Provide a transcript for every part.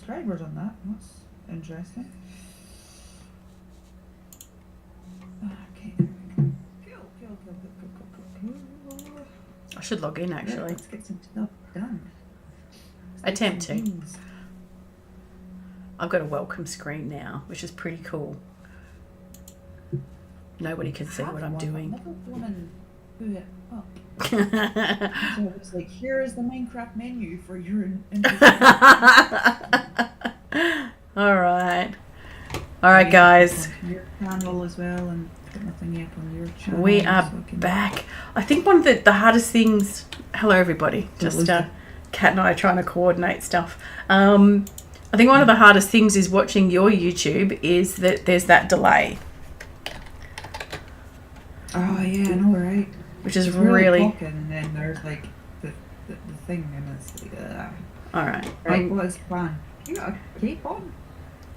subscribers on that. That's interesting. Okay, there we go. Cool. I should log in actually. Yeah, let's get some stuff done. Attempt to. I've got a welcome screen now, which is pretty cool. Nobody can see what I'm doing. Another woman who hit up. So it's like, here is the Minecraft menu for your Alright guys. Your channel as well, and got nothing yet on your channel. We are back. I think one of the hardest things, hello everybody, just Kat and I are trying to coordinate stuff. I think one of the hardest things is watching your YouTube is that there's that delay. Oh yeah, I know, right? Which is really talking, and then there's like the thing, and it's like, alright. Right, what's the plan? You got a cape on?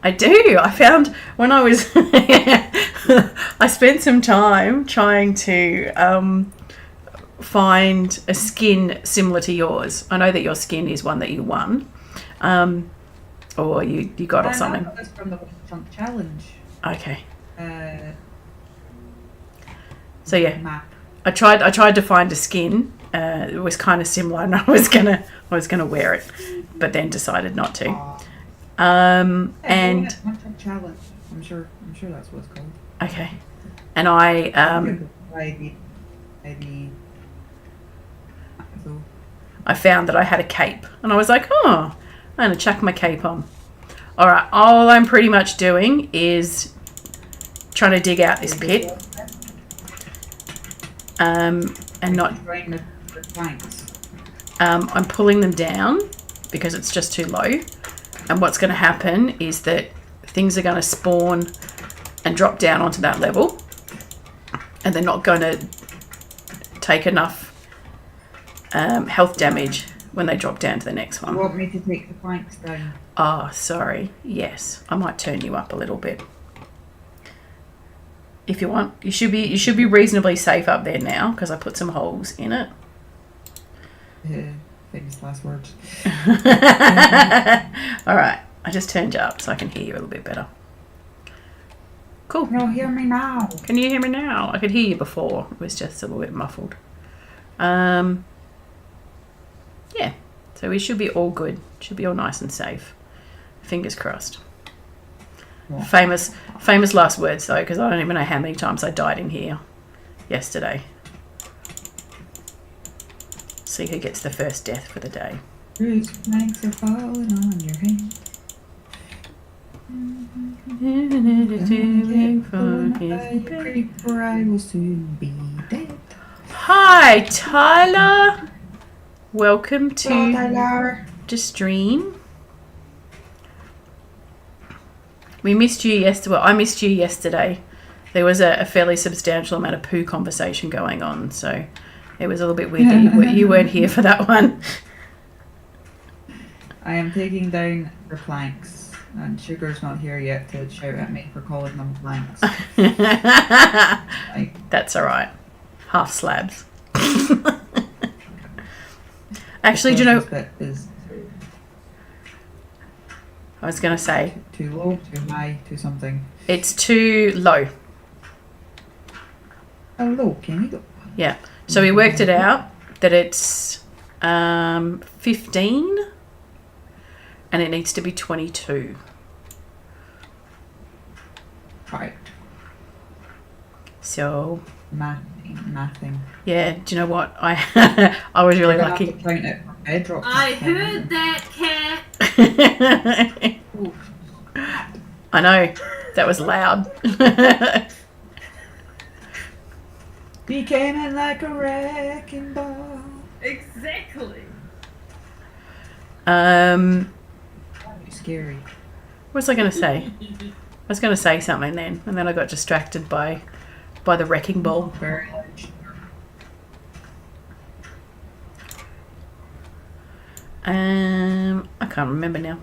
I do. I found when I was I spent some time trying to find a skin similar to yours. I know that your skin is one that you won. Or you got or something. I got this from the Chunk Challenge. Okay. So yeah, map. I tried to find a skin. It was kind of similar, and I was gonna wear it, but then decided not to. And challenge. I'm sure that's what it's called. Okay. And I found that I had a cape, and I was like, oh, I'm gonna chuck my cape on. All right. All I'm pretty much doing is trying to dig out this pit. And not. I'm pulling them down because it's just too low. And what's going to happen is that things are going to spawn and drop down onto that level, and they're not going to take enough health damage when they drop down to the next one. You want me to take the planks down? Oh, sorry. Yes, I might turn you up a little bit. If you want, you should be reasonably safe up there now because I put some holes in it. Yeah, famous last words. All right, I just turned you up so I can hear you a little bit better. Cool. No, hear me now. Can you hear me now? I could hear you before. It was just a little bit muffled. Yeah, so we should be all good. Should be all nice and safe. Fingers crossed. Yeah. Famous last words though, because I don't even know how many times I died in here yesterday. See who gets the first death for the day. Bruce planks are falling on your head. For I will soon be dead. Hi Tyler. Welcome to the stream. We missed you yesterday. Well, I missed you yesterday. There was a fairly substantial amount of poo conversation going on, so it was a little bit weird that you weren't here for that one. I am taking down the planks, and Sugar's not here yet to shout at me for calling them planks. That's all right. Half slabs. Actually, do you know? I was going to say. Too low, too high, too something. It's too low. Oh, low, can you go? Yeah. So we worked it out that it's 15 and it needs to be 22. Right. So. Mathing. Yeah, do you know what? I was really lucky. I heard that, Kat. I know. That was loud. He came in like a wrecking ball. Exactly. Scary. What was I going to say? I was going to say something then, and then I got distracted by the wrecking ball. Very large. I can't remember now.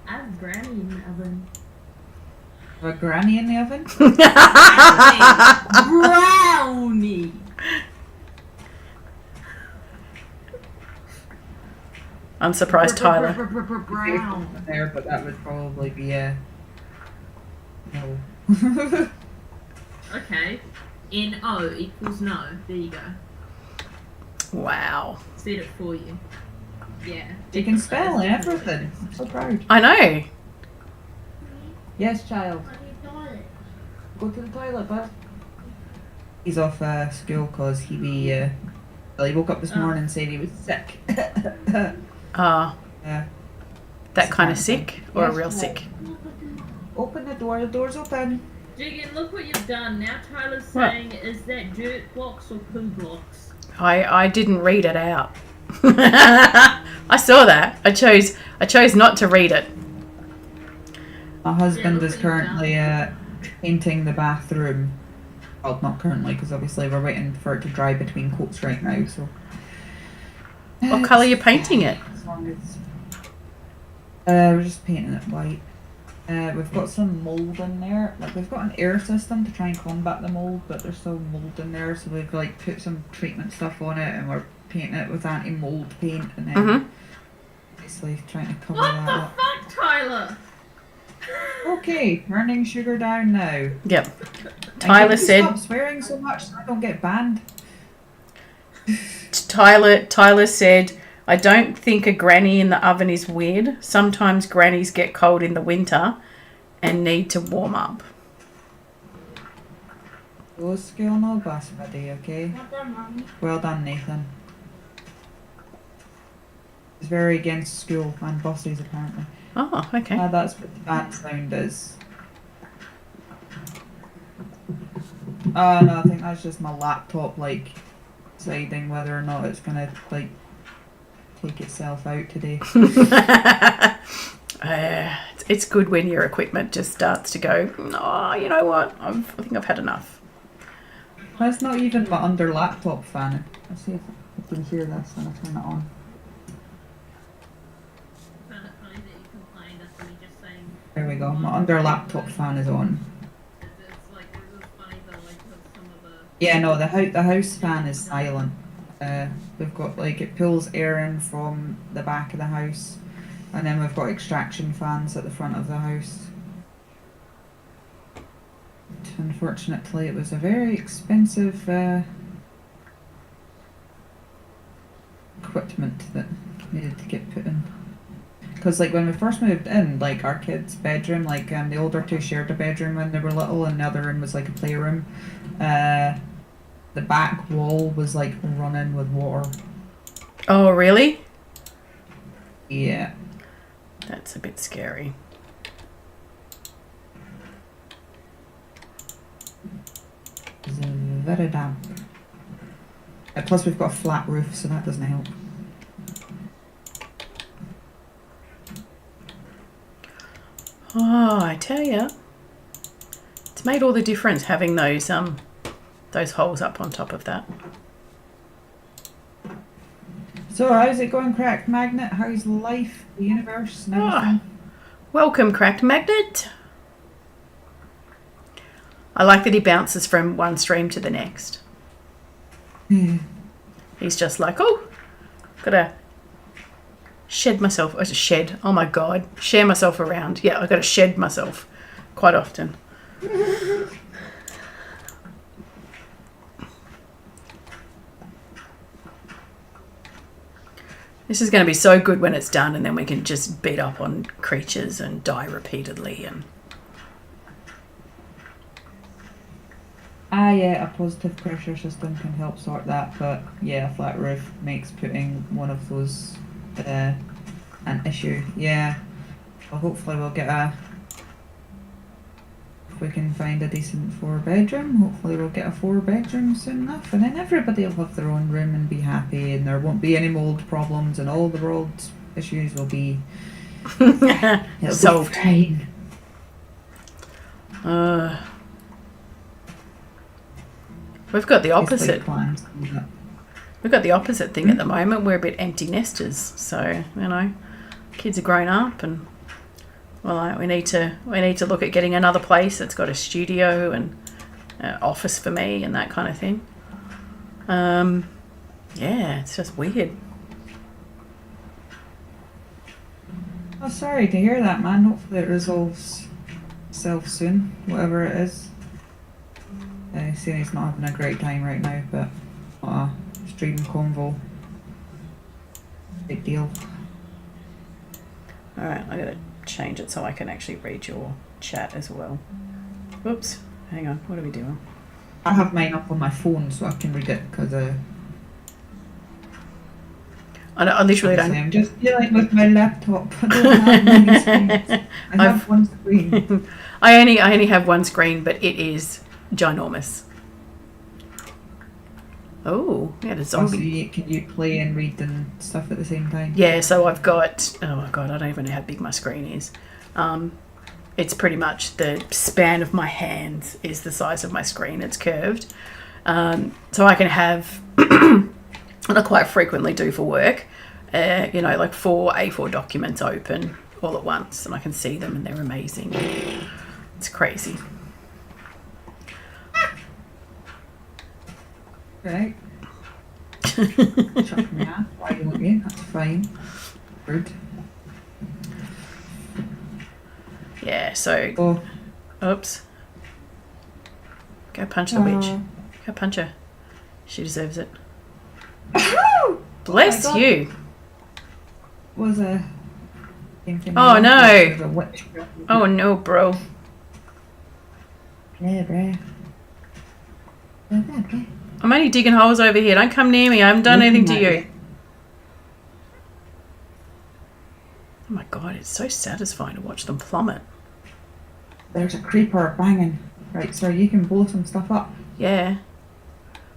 I have granny in the oven. A granny in the oven? Brownie. Unsurprised Tyler. Brown. There, but that would probably be a no. Okay. NO equals no. There you go. Wow. Said it for you. Yeah. You can spell and everything. I'm so proud. I know. Yes, child. Go to the toilet, bud. He's off school because he woke up this morning and said he was sick. Ah, Yeah. that kind of sick or Yes, real child. sick? Open the door. The door's open. Jiggin, look what you've done. Now Tyler's What? saying, is that dirt blocks or poo blocks? I didn't read it out. I saw that. I chose not to read it. My husband Yeah, is look what you've currently painting the bathroom. Well, not currently, because obviously we're waiting for it to dry between coats right now. So. What colour are you painting it? As long as we're just painting it white. We've got some mold in there. Like we've got an air system to try and combat the mold, but there's still mold in there. So we've like put some treatment stuff on it, and we're painting it with anti-mold paint, and then Mhm. basically trying to cover What that the up. fuck, Tyler? Okay, turning sugar down now. Yep. And Tyler can you said. stop swearing so much so I don't get banned. Tyler said, I don't think a granny in the oven is weird. Sometimes grannies get cold in the winter and need to warm up. Go school no bus, buddy, okay? Well done, Nathan. He's very against school and buses, apparently. Oh, okay. That's what that sound is. Oh no, I think that's just my laptop, like, deciding whether or not it's gonna, like, take itself out today. It's good when your equipment just starts to go, oh, you know what? I think I've had enough. That's not even my under laptop fan. Let's see if I can hear this when I turn it on. I found it funny that you complained after me just saying. There we go. My under laptop fan is on. It's like, it was funny though, like, with some of the. Yeah, no, the house fan is silent. We've got like it pulls air in from the back of the house, and then we've got extraction fans at the front of the house. Unfortunately, it was a very expensive equipment that needed to get put in. Because like when we first moved in, like our kids' bedroom, like the older two shared a bedroom when they were little, and the other room was like a playroom. The back wall was like running with water. Oh, really? Yeah. That's a bit scary. It's very damp. Plus we've got a flat roof, so that doesn't help. Oh, I tell you, it's made all the difference having those holes up on top of that. So how's it going, Cracked Magnet? How's life, the universe, and everything? Welcome, Cracked Magnet. I like that he bounces from one stream to the next. Yeah. He's just like, oh, gotta shed myself. Oh, shed. Oh my God. Share myself around. Yeah, I gotta shed myself quite often. This is going to be so good when it's done, and then we can just beat up on creatures and die repeatedly. And Yeah, a positive pressure system can help sort that, but yeah, a flat roof makes putting one of those an issue. Yeah, well, hopefully we'll get if we can find a decent 4-bedroom, hopefully we'll get a 4-bedroom soon enough, and then everybody will have their own room and be happy, and there won't be any mold problems, and all the world's issues will be solved. fine. We've got the opposite. Plans. We've got the opposite thing at the moment. We're a bit empty nesters, so you know, kids are grown up, and well, we need to look at getting another place that's got a studio and office for me and that kind of thing. Yeah, it's just weird. Oh, sorry to hear that, man. Hopefully it resolves itself soon, whatever it is. Saying he's not having a great time right now, but stream convo. Big deal. Alright, I gotta change it so I can actually read your chat as well. Whoops, hang on, what are we doing? I have mine up on my phone so I can read it because I literally don't. I'm just dealing with my laptop. I don't have many screens. I have one screen. I only have one screen, but it is ginormous. Oh, yeah, the zombie. Can you play and read and stuff at the same time? Yeah, so I've got, oh my god, I don't even know how big my screen is. It's pretty much the span of my hand is the size of my screen. It's curved. So I can have, and I quite frequently do for work, you know, like 4 A4 documents open all at once, and I can see them and they're amazing. It's crazy. Right. Chuck me off. Why don't you? That's fine. Rude. Yeah, so, Oh. oops. Go punch the witch. Go punch her. She deserves it. Bless Oh you. Was a. Oh no. Was a witch. Oh no, bro. Yeah, bruh. Okay. I'm only digging holes over here. Don't come near me. I haven't done anything to you. Oh my god, it's so satisfying to watch them plummet. There's a creeper banging. Right, so you can blow some stuff up. Yeah.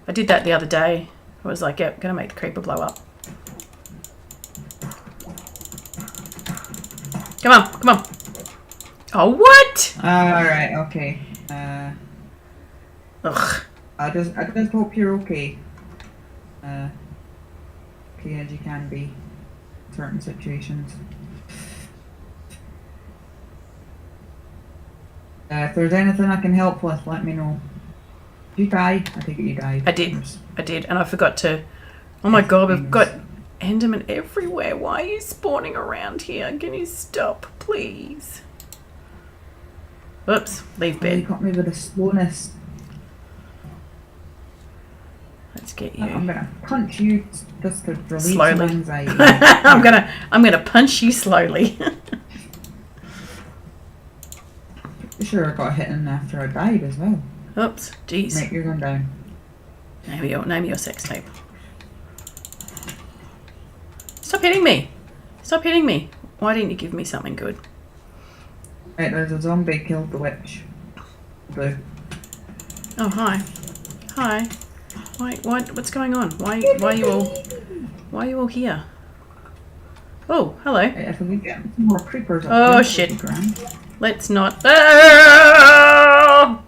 I did that the other day. I was like, yep, gonna make the creeper blow up. Come on, come on. Oh, what? Alright, okay. Ugh. I just hope you're okay. Okay as you can be in certain situations. If there's anything I can help with, let me know. Did you die? I think you died. I did, and I forgot to. Oh my god, we've got Enderman everywhere. Why are you spawning around here? Can you stop, please? Whoops, leave You bed. got me with a slowness. Let's get you. I'm gonna punch you just to relieve Slowly. some anxiety. I'm gonna punch you slowly. Sure, I got hit in after I died as well. Oops, jeez. Mate, you're going down. Name your sex tape. Stop hitting me. Stop hitting me. Why didn't you give me something good? Right, there's a zombie killed the witch. Blue. Oh, hi. Hi. What's going on? Why are you all here? Oh, hello. Right, if we get some more creepers up Oh, there, shit. that'd be grand. Let's not. Ah!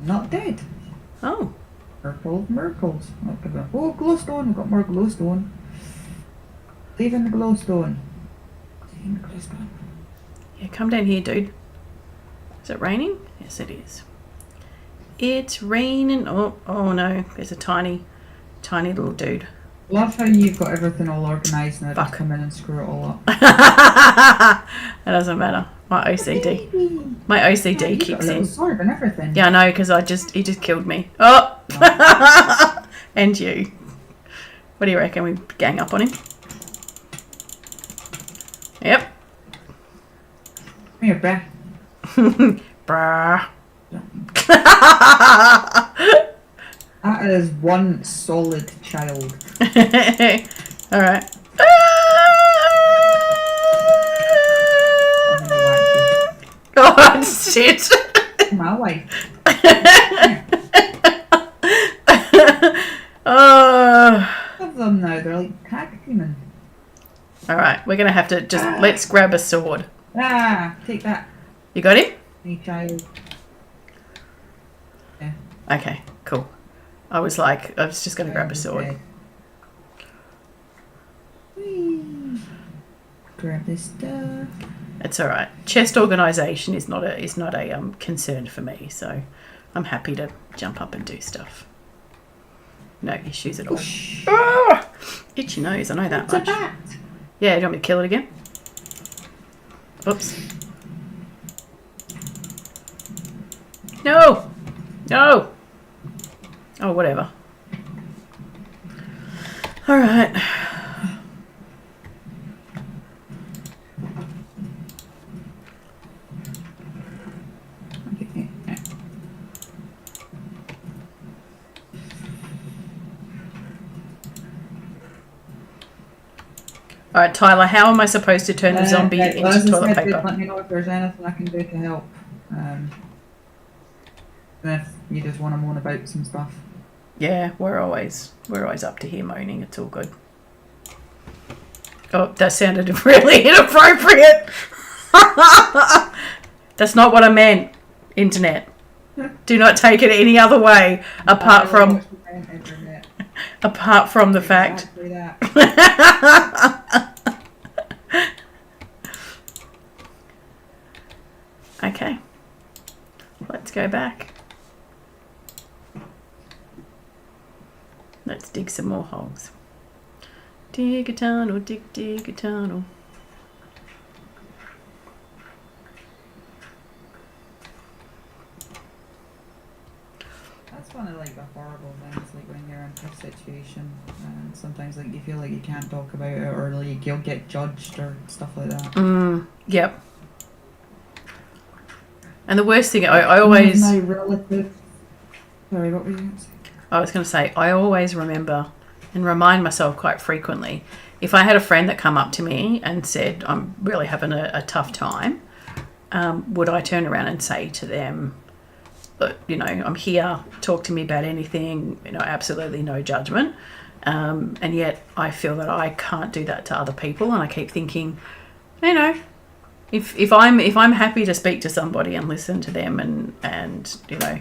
Not dead. Oh, Miracles. Oh, glowstone. We've got more glowstone. Leaving the glowstone. Leaving the glowstone. yeah. Come down here, dude. Is it raining? Yes, it is. It's raining. Oh no. There's a tiny little dude. Love how you've got everything all organised and I just Fuck. come in and screw it all up. That doesn't matter. My OCD. My Yeah, OCD you got a kicks little in. sword and everything. Yeah, I know, because he just killed me. Oh! And you. What do you reckon? We gang up on him? Yep. Come here, bruh. Brah. That is one solid child. Alright. I'm gonna whack you. Oh, shit. My wife. Oh. Love them now. They're like tag teaming. Alright, we're going to have to just, let's grab a sword. Ah, take that. You got it? Me child. Yeah. Okay, cool. I was just going to grab a sword. Okay. Whee. Grab this stuff. It's all right. Chest organisation is not a concern for me, so I'm happy to jump up and do stuff. No issues at all. Ah! Itchy nose, I know that It's a much. bat. Yeah, do you want me to kill it again? Oops. No! No! Oh, whatever. Alright. Okay. Alright, Tyler, how am I supposed to turn the zombie Right, well, into as I toilet said, paper? let me know if there's anything I can do to help. And if you just want to moan about some stuff. Yeah, we're always up to here moaning. It's all good. Oh, that sounded really inappropriate. That's not what I meant. Internet. Do not take it any other way apart from the fact. Exactly that. Okay. Let's go back. Let's dig some more holes. Dig a tunnel, dig a tunnel. That's one of like the horrible things, like when you're in a situation and sometimes like you feel like you can't talk about it or like you'll get judged or stuff like that. Yep. And the worst thing, I always... My relative... Sorry, what were you going to say? I was going to say, I always remember and remind myself quite frequently, if I had a friend that come up to me and said, I'm really having a tough time, would I turn around and say to them, look, you know, I'm here, talk to me about anything, you know, absolutely no judgment. And yet I feel that I can't do that to other people. And I keep thinking, you know, if I'm happy to speak to somebody and listen to them and you know,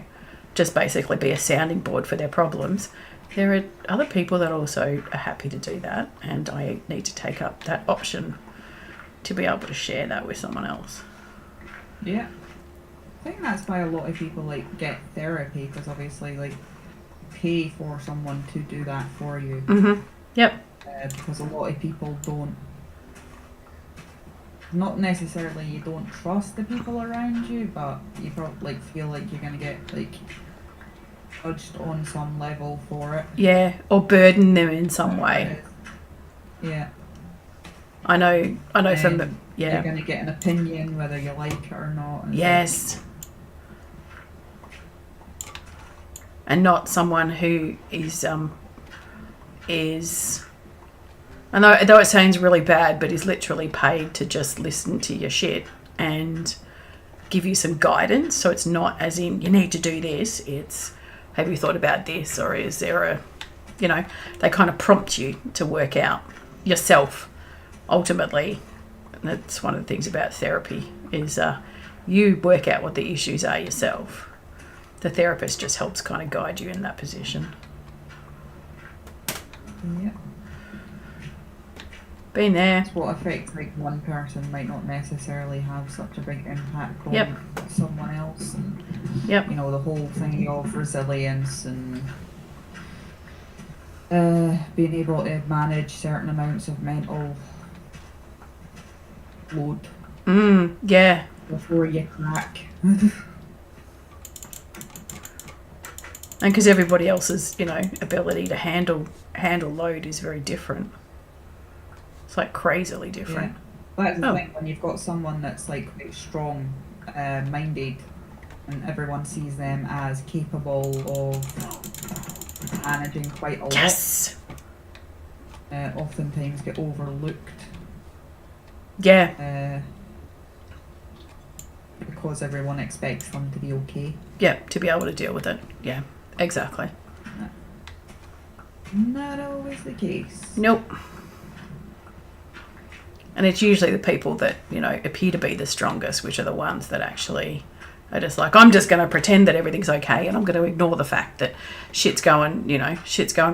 just basically be a sounding board for their problems, there are other people that also are happy to do that, and I need to take up that option to be able to share that with someone else. Yeah. I think that's why a lot of people like get therapy, because obviously like pay for someone to do that for you. Mm-hmm. Yep. Because a lot of people don't, not necessarily you don't trust the people around you, but you probably like feel like you're gonna get like judged on some level for it. Yeah, or burden them in some way. Yeah. I know from the, You're yeah. gonna get an opinion whether you like it or not. And Yes. And not someone who is I know, though it sounds really bad, but is literally paid to just listen to your shit and give you some guidance. So it's not as in you need to do this, it's have you thought about this, or is there a, you know, they kind of prompt you to work out yourself ultimately. And that's one of the things about therapy is you work out what the issues are yourself. The therapist just helps kind of guide you in that position. Yeah. Been there. That's what affects like one person might not necessarily have such a big impact on Yep. someone else. And, Yep. you know, the whole thing of resilience and being able to manage certain amounts of mental load Yeah. before you crack. And because everybody else's, you know, ability to handle load is very different. It's like crazily different. Yeah. That's the thing, when you've got someone that's like quite strong minded and everyone sees them as capable of managing quite a Yes. lot, oftentimes get overlooked. Yeah. Because everyone expects them to be okay. Yeah. To be able to deal with it. Yeah. Exactly. Not always the case. Nope. And it's usually the people that, you know, appear to be the strongest, which are the ones that actually are just like, I'm just going to pretend that everything's okay and I'm going to ignore the fact that shit's going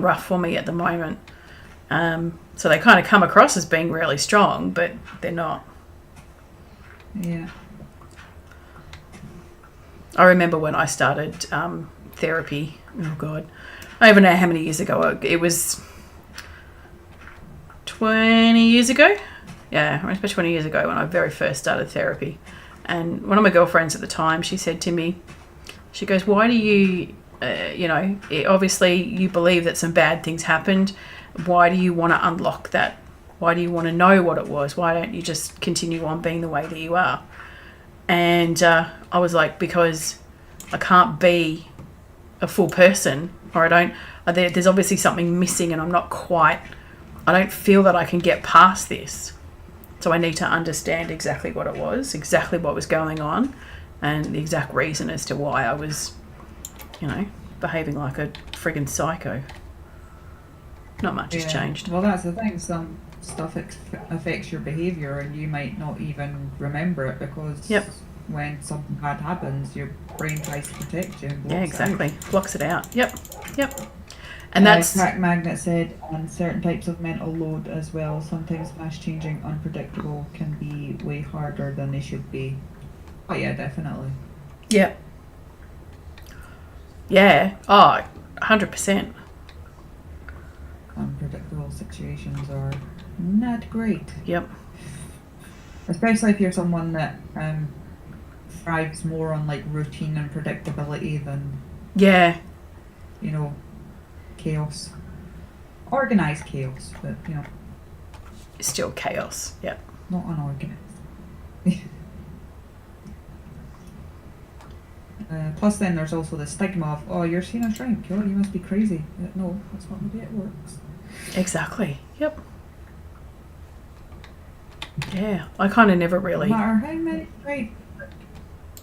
rough for me at the moment. So they kind of come across as being really strong, but they're not. Yeah. I remember when I started therapy, oh God, I don't even know how many years ago. It was 20 years ago. Yeah, around about 20 years ago when I very first started therapy. And one of my girlfriends at the time, she said to me, she goes, why do you, obviously you believe that some bad things happened. Why do you want to unlock that? Why do you want to know what it was? Why don't you just continue on being the way that you are? And I was like, because I can't be a full person, or there's obviously something missing and I don't feel that I can get past this. So I need to understand exactly what it was, exactly what was going on, and the exact reason as to why I was, behaving like a friggin' psycho. Not much has changed. Well, that's the thing. Some stuff affects your behaviour and you might not even remember it because when something bad happens, your brain tries to protect you. And blocks it out. Blocks it out. Yep. And that's... Crack Magnet said, on certain types of mental load as well, sometimes fast-changing, unpredictable can be way harder than they should be. Oh yeah, definitely. Yep. Yeah. Oh, 100%. Unpredictable situations are not great. Yep. Especially if you're someone that thrives more on like routine and predictability than chaos. Organized chaos, but It's still chaos. Yep. not unorganized. Plus then there's also the stigma of, oh, you're seeing a shrink, oh, you must be crazy. No, that's not the way it works. Exactly. Yep. Yeah, I kind of never really... No matter how many strides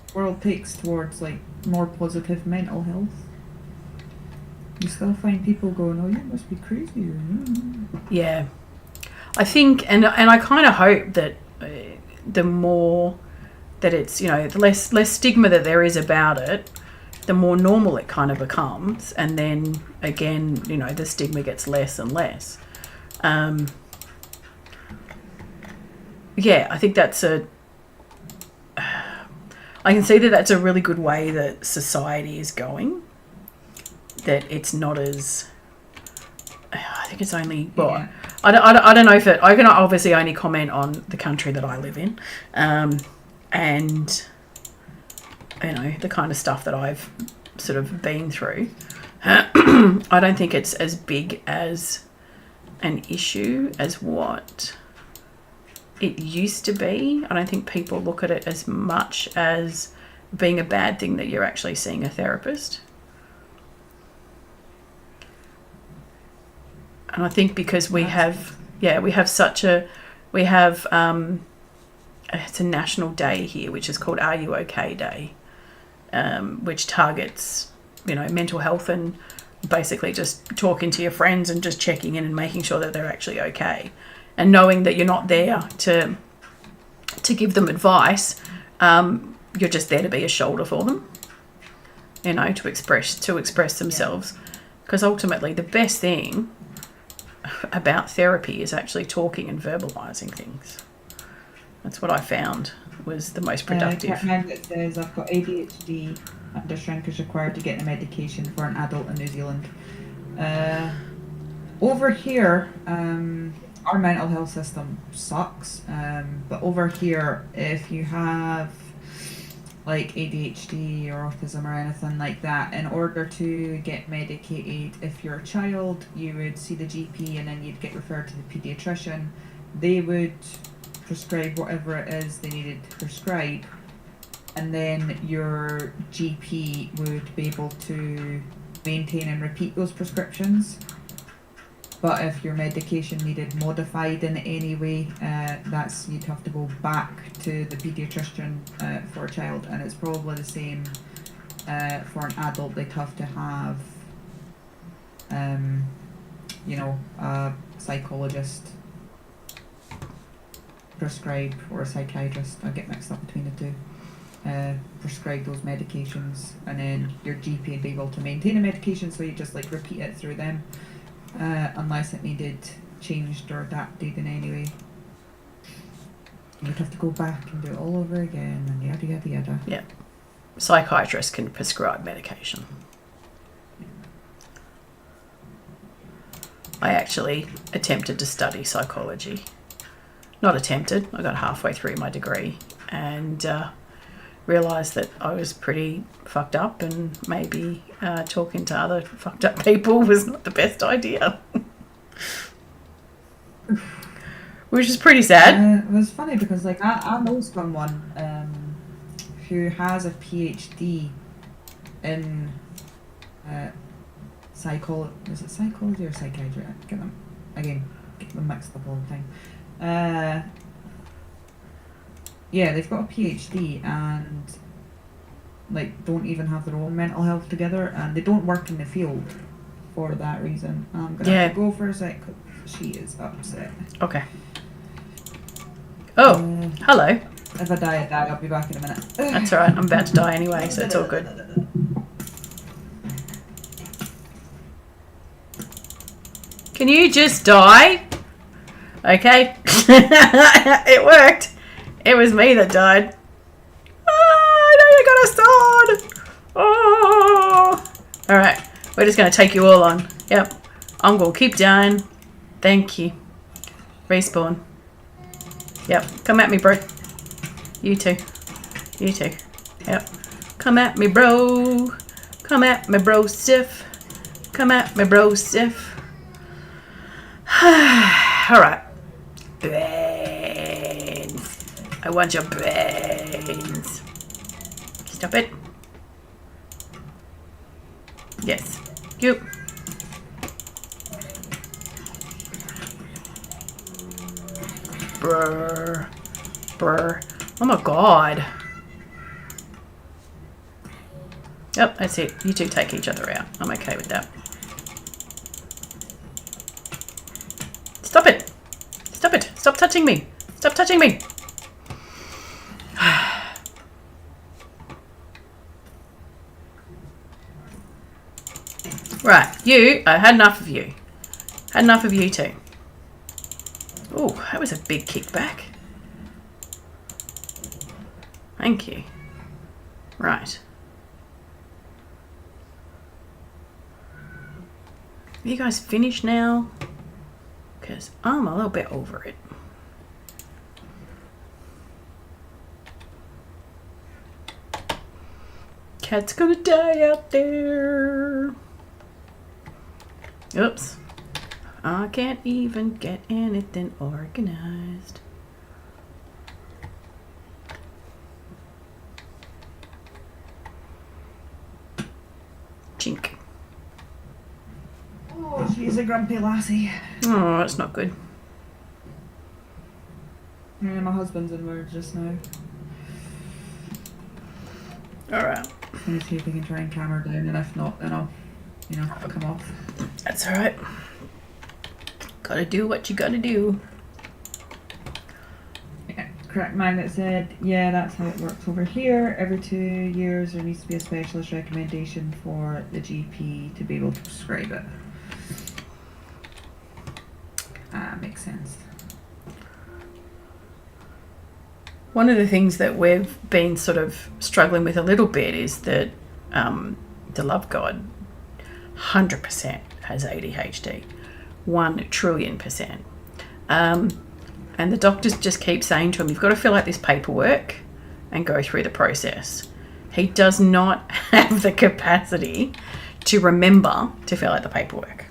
the world takes towards like more positive mental health, you still find people going, oh, you must be crazy. Yeah. I think, and I kind of hope that the more that it's, the less stigma that there is about it, the more normal it kind of becomes. And then, again, the stigma gets less and less. I think that's I can see that that's a really good way that society is going. That it's not as... I think it's only... Well, I don't know if it... I can obviously only comment on the country that I live in. And, the kind of stuff that I've sort of been through. I don't think it's as big as an issue as what it used to be. I don't think people look at it as much as being a bad thing that you're actually seeing a therapist. And I think because we have it's a national day here, which is called Are You OK Day, which targets, mental health and basically just talking to your friends and just checking in and making sure that they're actually okay. And knowing that you're not there to give them advice, you're just there to be a shoulder for them, to express themselves. Because ultimately the best thing about therapy is actually talking and verbalizing things. That's what I found was the most productive. It says, I've got ADHD and a shrink is required to get the medication for an adult in New Zealand. Over here, our mental health system sucks. But over here, if you have like ADHD or autism or anything like that, in order to get medicated, if you're a child, you would see the GP and then you'd get referred to the pediatrician. They would prescribe whatever it is they needed to prescribe, and then your GP would be able to maintain and repeat those prescriptions. But if your medication needed modified in any way, you'd have to go back to the pediatrician for a child, and it's probably the same for an adult. They'd have to have, a psychologist prescribe, or a psychiatrist, I get mixed up between the two, prescribe those medications, and then your GP would be able to maintain a medication, so you just like repeat it through them, unless it needed changed or adapted in any way. You'd have to go back and do it all over again, and yada yada yada. Yeah. Psychiatrists can prescribe medication. I actually attempted to study psychology. Not attempted, I got halfway through my degree and realised that I was pretty fucked up and maybe talking to other fucked up people was not the best idea. Which is pretty sad. It was funny because like I know someone who has a PhD in psychology. Is it psychology or psychiatry? I get them mixed up all the time. Yeah, they've got a PhD and like don't even have their own mental health together, and they don't work in the field for that reason. I'm gonna have to go for a sec. She is upset. Okay. Oh, hello. If I die, I'll be back in a minute. That's alright, I'm about to die anyway, so it's all good. Can you just die? Okay. It worked. It was me that died. Oh, now you got a sword. Oh. Alright, we're just going to take you all on. Yep. I'm going to keep dying. Thank you. Respawn. Yep. Come at me, bro. You too. You too. Yep. Come at me, bro. Come at me, bro, stiff. Come at me, bro, stiff. Alright. Brains. I want your brains. Stop it. Yes. You. Brr. Brr. Oh my god. Yep, that's it. You two take each other out. I'm okay with that. Stop it! Stop it! Stop touching me! Stop touching me! Right, you, I had enough of you. Had enough of you too. Oh, that was a big kickback. Thank you. Right. Are you guys finished now? Because I'm a little bit over it. Cat's gonna die out there. Oops. I can't even get anything organized. Chink. Oh, she's a grumpy lassie. Oh, that's not good. Yeah, my husband's in words just now. Alright. Let me see if we can try and calm her down, and if not, then I'll, come off. That's alright. Gotta do what you gotta do. Yeah, correct magnet said, yeah, that's how it works over here. Every 2 years there needs to be a specialist recommendation for the GP to be able to prescribe it. Makes sense. One of the things that we've been sort of struggling with a little bit is that the love god 100% has ADHD. 1,000,000,000%. And the doctors just keep saying to him, you've got to fill out this paperwork and go through the process. He does not have the capacity to remember to fill out the paperwork.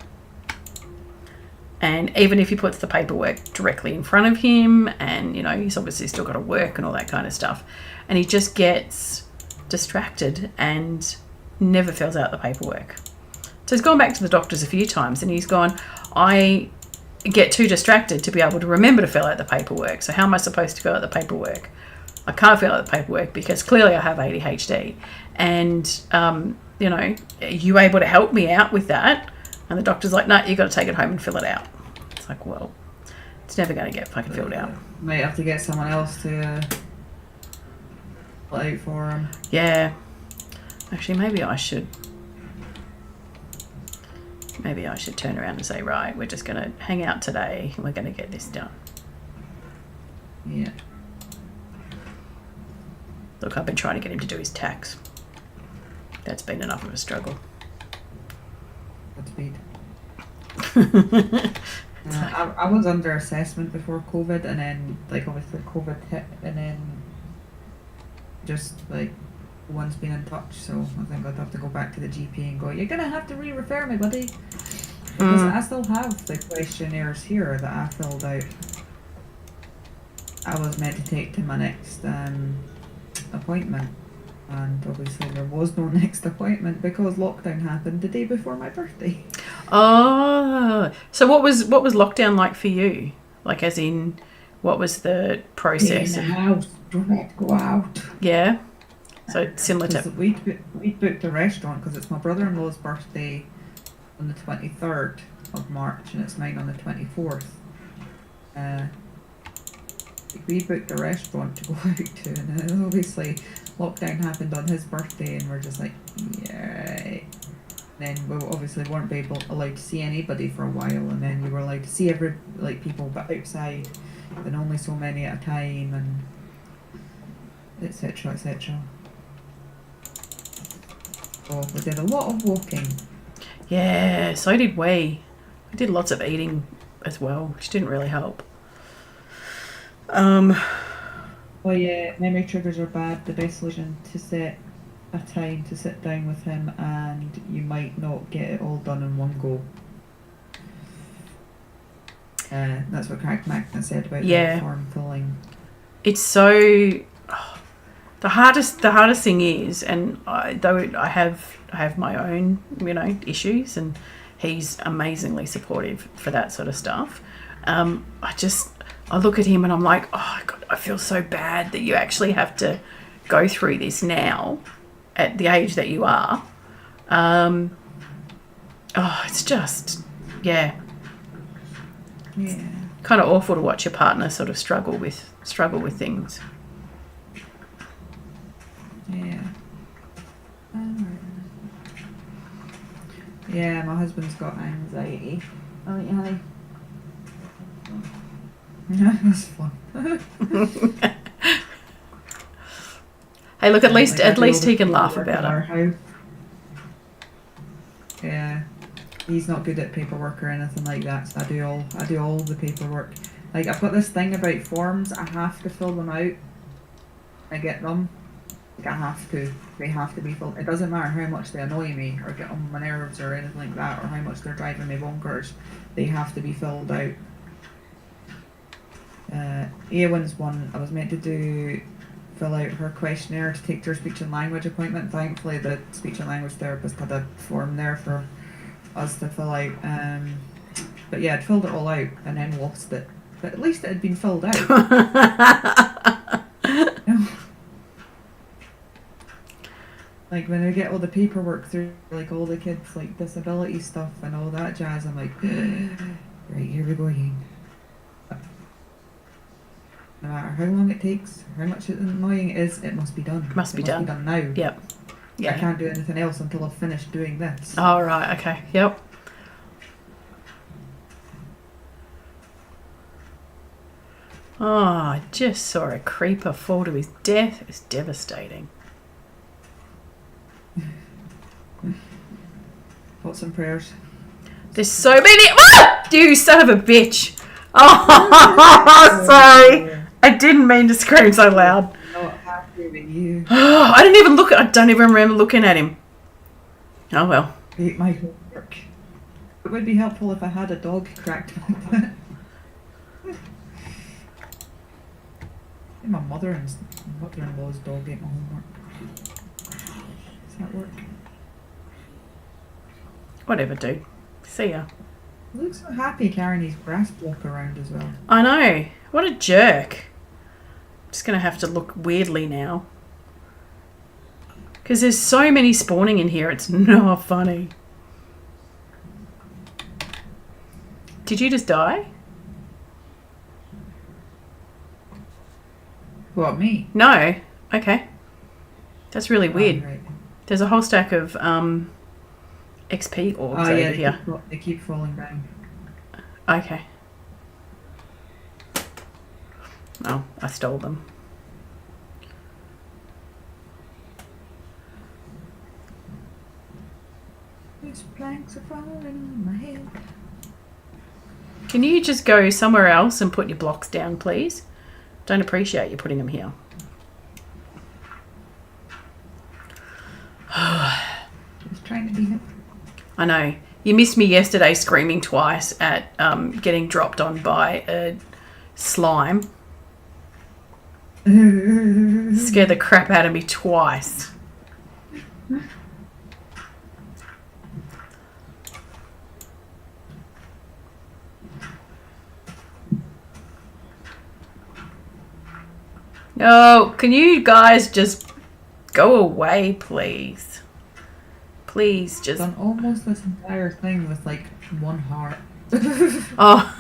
And even if he puts the paperwork directly in front of him and, he's obviously still got to work and all that kind of stuff, and he just gets distracted and never fills out the paperwork. So he's gone back to the doctors a few times and he's gone, I get too distracted to be able to remember to fill out the paperwork. So how am I supposed to fill out the paperwork? I can't fill out the paperwork because clearly I have ADHD. And, are you able to help me out with that? And the doctor's like, no, you've got to take it home and fill it out. It's like, well, it's never going to get fucking filled out. Might have to get someone else to fill out for him. Yeah. Actually, maybe I should turn around and say, right, we're just going to hang out today and we're going to get this done. Yeah. Look, I've been trying to get him to do his tax. That's been enough of a struggle. Godspeed. I was under assessment before COVID, and then like obviously COVID hit, and then just like no one's been in touch. So I think I'd have to go back to the GP and go, "You're gonna have to re-refer me, buddy," because I still have the questionnaires here that I filled out. I was meant to take to my next appointment, and obviously there was no next appointment because lockdown happened the day before my birthday. Oh, so what was lockdown like for you? Like, as in, what was the process? In the house, don't go out. Yeah. So similar to We booked a restaurant because it's my brother-in-law's birthday on the 23rd of March, and it's mine on the 24th. We booked a restaurant to go out to, and then obviously lockdown happened on his birthday, and we're just like, yeah. Right. Then we obviously weren't allowed to see anybody for a while, and then you were allowed to see people but outside, and only so many at a time, and etc. etc. So we did a lot of walking. Yeah, so did we. We did lots of eating as well, which didn't really help. Well, yeah, memory triggers are bad. The best solution to set a time to sit down with him, and you might not get it all done in one go. That's what Craig Magna said about the form filling. It's so the hardest thing is, and though I have my own issues, and he's amazingly supportive for that sort of stuff. I look at him and I'm like, oh God, I feel so bad that you actually have to go through this now at the age that you are. It's just, yeah, kind of awful to watch your partner sort of struggle with things. Yeah. Yeah, my husband's got anxiety. Oh, yeah, honey. That's fun. Hey, look, at least he can laugh about it. Yeah, he's not good at paperwork or anything like that, so I do all the paperwork. Like, I've got this thing about forms. I have to fill them out. I get them. Like, I have to. They have to be filled. It doesn't matter how much they annoy me or get on my nerves or anything like that, or how much they're driving me bonkers. They have to be filled out. Eowyn's one, I was meant to fill out her questionnaire to take to her speech and language appointment. Thankfully, the speech and language therapist had a form there for us to fill out. But yeah, I'd filled it all out and then lost it. But at least it had been filled out. Like, when I get all the paperwork through, like all the kids, like disability stuff and all that jazz, I'm like, right, here we go again. No matter how long it takes, how much annoying it is, it must be done. Must be done now. Yep. Yeah. I can't do anything else until I've finished doing this. Oh, right. Okay. Yep. Oh, I just saw a creeper fall to his death. It was devastating. Thoughts and prayers. There's so many. Ah! You son of a bitch. Oh, sorry. I didn't mean to scream so loud. I'm not happy with you. I don't even remember looking at him. Oh well. Ate my homework. It would be helpful if I had a dog cracked like that. My mother-in-law's dog ate my homework. Does that work? Whatever, dude. See ya. He looks so happy carrying his grass block around as well. I know. What a jerk. I'm just going to have to look weirdly now. Because there's so many spawning in here, it's not funny. Did you just die? What, me? No. Okay. That's really weird. Right. There's a whole stack of XP orbs over here. They keep falling down. Okay. Oh, I stole them. These planks are falling on my head. Can you just go somewhere else and put your blocks down, please? Don't appreciate you putting them here. Just trying to be him. I know. You missed me yesterday screaming twice at getting dropped on by a slime. Scared the crap out of me twice. No, can you guys just go away, please? Please, just... Done almost this entire thing with like one heart. Oh,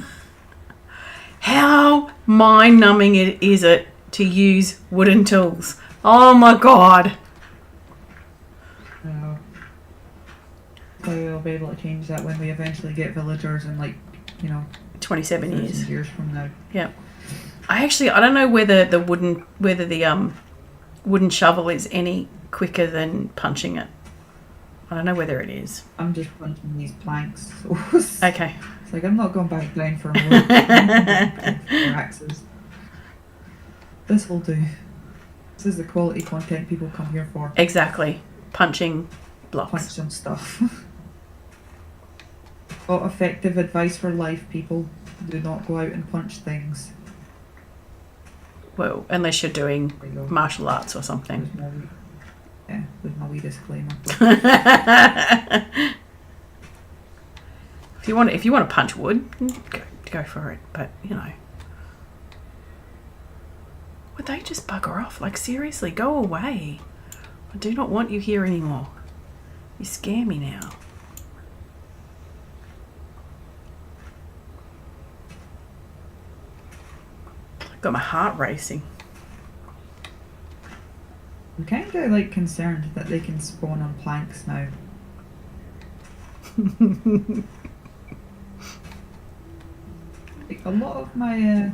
how mind-numbing is it to use wooden tools? Oh my god. So we'll be able to change that when we eventually get villagers in, like, 27 years. Years from now. Yeah. I don't know whether the wooden shovel is any quicker than punching it. I don't know whether it is. I'm just punching these planks. So Okay. It's like I'm not going back down for more axes. This will do. This is the quality content people come here for. Exactly. Punching blocks. Punch some stuff. Got effective advice for life, people. Do not go out and punch things. Well, unless you're doing There you go. martial arts or something. With my wee disclaimer. If you want to punch wood, go for it. But would they just bugger off? Like, seriously, go away. I do not want you here anymore. You scare me now. Got my heart racing. I'm kind of like concerned that they can spawn on planks now. Like, a lot of my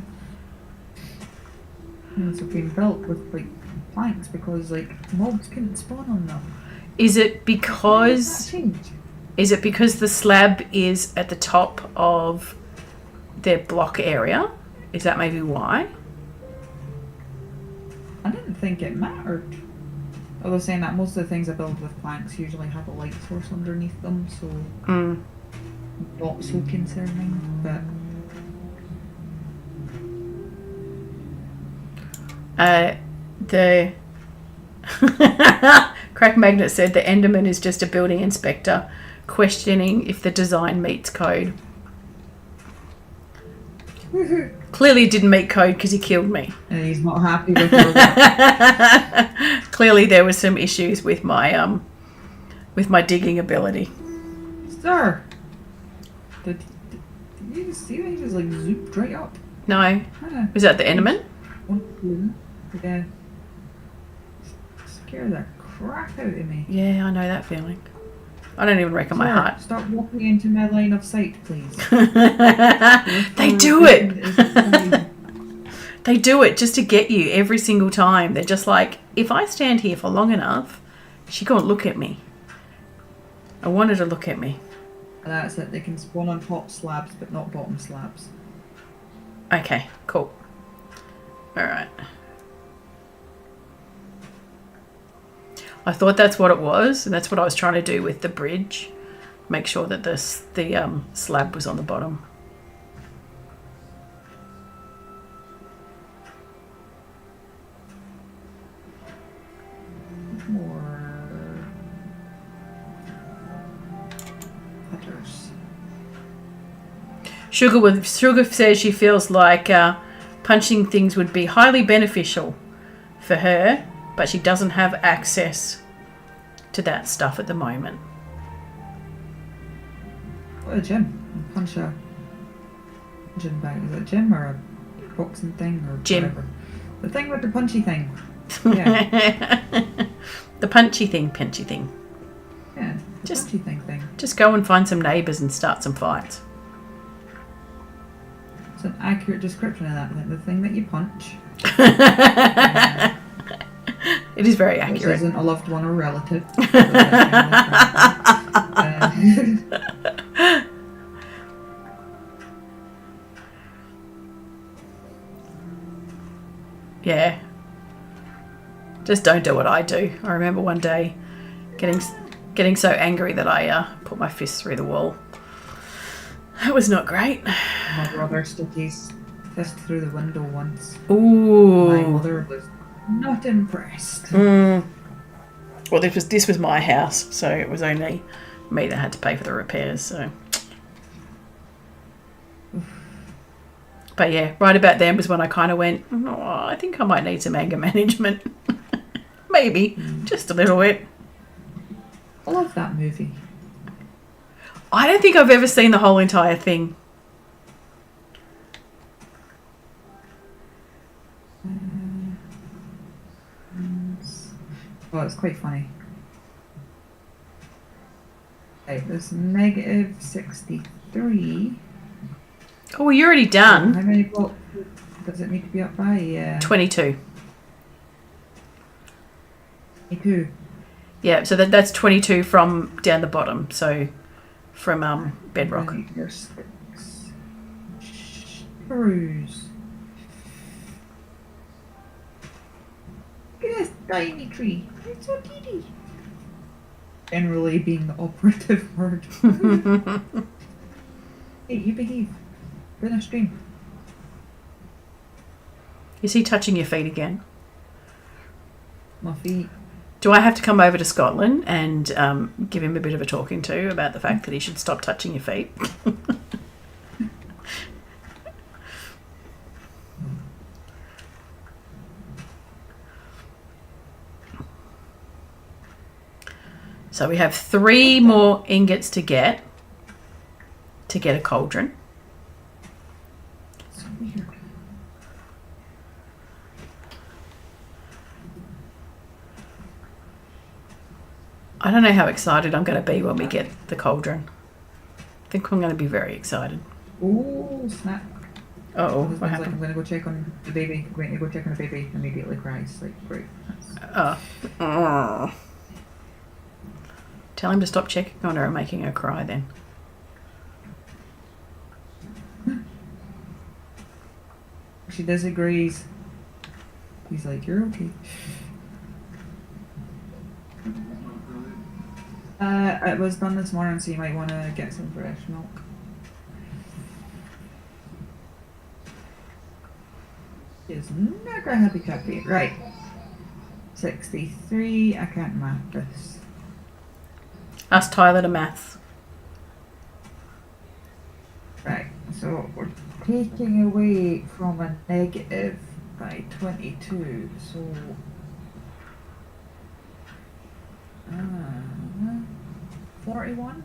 things have been built with like planks because like mobs couldn't spawn on them. Is it because Change. the slab is at the top of their block area? Is that maybe why? I didn't think it mattered. Although saying that most of the things I build with planks usually have a light source underneath them, so not so concerning. But the Crack Magnet said the Enderman is just a building inspector questioning if the design meets code. Clearly didn't meet code because he killed me. and he's not happy with your work. Clearly there was some issues with my digging ability. Sir, did you just see that he just like zooped right up? No. Huh. Was that the Enderman? Yeah. Scare the crap out of me. Yeah, I know that feeling. I don't even reckon my Sir, heart. stop walking into my line of sight, please. They do it. They do it just to get you every single time. They're just like, if I stand here for long enough, she gonna look at me. I want her to look at me. That's it. They can spawn on top slabs, but not bottom slabs. Okay, cool. Alright. I thought that's what it was, and that's what I was trying to do with the bridge. Make sure that the slab was on the bottom. More letters. Sugar says she feels like punching things would be highly beneficial for her, but she doesn't have access to that stuff at the moment. What a gym. Punch a punching bag. Is it a gym or a boxing thing or Gym. whatever? The thing with the punchy thing. Yeah. The punchy thing. Yeah. The Just- punchy thing. Just go and find some neighbours and start some fights. It's an accurate description of that. Like the thing that you punch. It is very Which accurate. isn't a loved one or relative. Yeah. Just don't do what I do. I remember one day getting so angry that I put my fist through the wall. That was not great. My brother stuck his fist through the window once. Ooh. My mother was not impressed. Well, this was my house, so it was only me that had to pay for the repairs. So, but yeah, right about then was when I kind of went, oh, I think I might need some anger management. Maybe just a little bit. I love that movie. I don't think I've ever seen the whole entire thing. Oh, it's quite funny. Right, there's negative 63. Oh, well, you're already done. How many blocks does it need to be up by? 22. 22. Yeah, so that's 22 from down the bottom. So from bedrock. Your 6. Screws. Look at this tiny tree. It's so teeny. Generally being the operative word. Hey, you behave. We're in a stream. Is he touching your feet again? My feet. Do I have to come over to Scotland and give him a bit of a talking to about the fact that he should stop touching your feet? So we have 3 more ingots to get a cauldron. So weird. I don't know how excited I'm going to be when we get the cauldron. I think I'm going to be very excited. Oh, snap. Uh-oh, Husband's what like, happened? I'm going to go check on the baby. Going to go check on the baby. Immediately cries. Like, great. That's... Oh. Tell him to stop checking on her and making her cry then. She disagrees. He's like, you're okay. It was done this morning, so you might want to get some fresh milk. She's not very happy copy. Right. 63. I can't math this. Ask Tyler to maths. Right. So we're taking away from a negative by 22. So 41.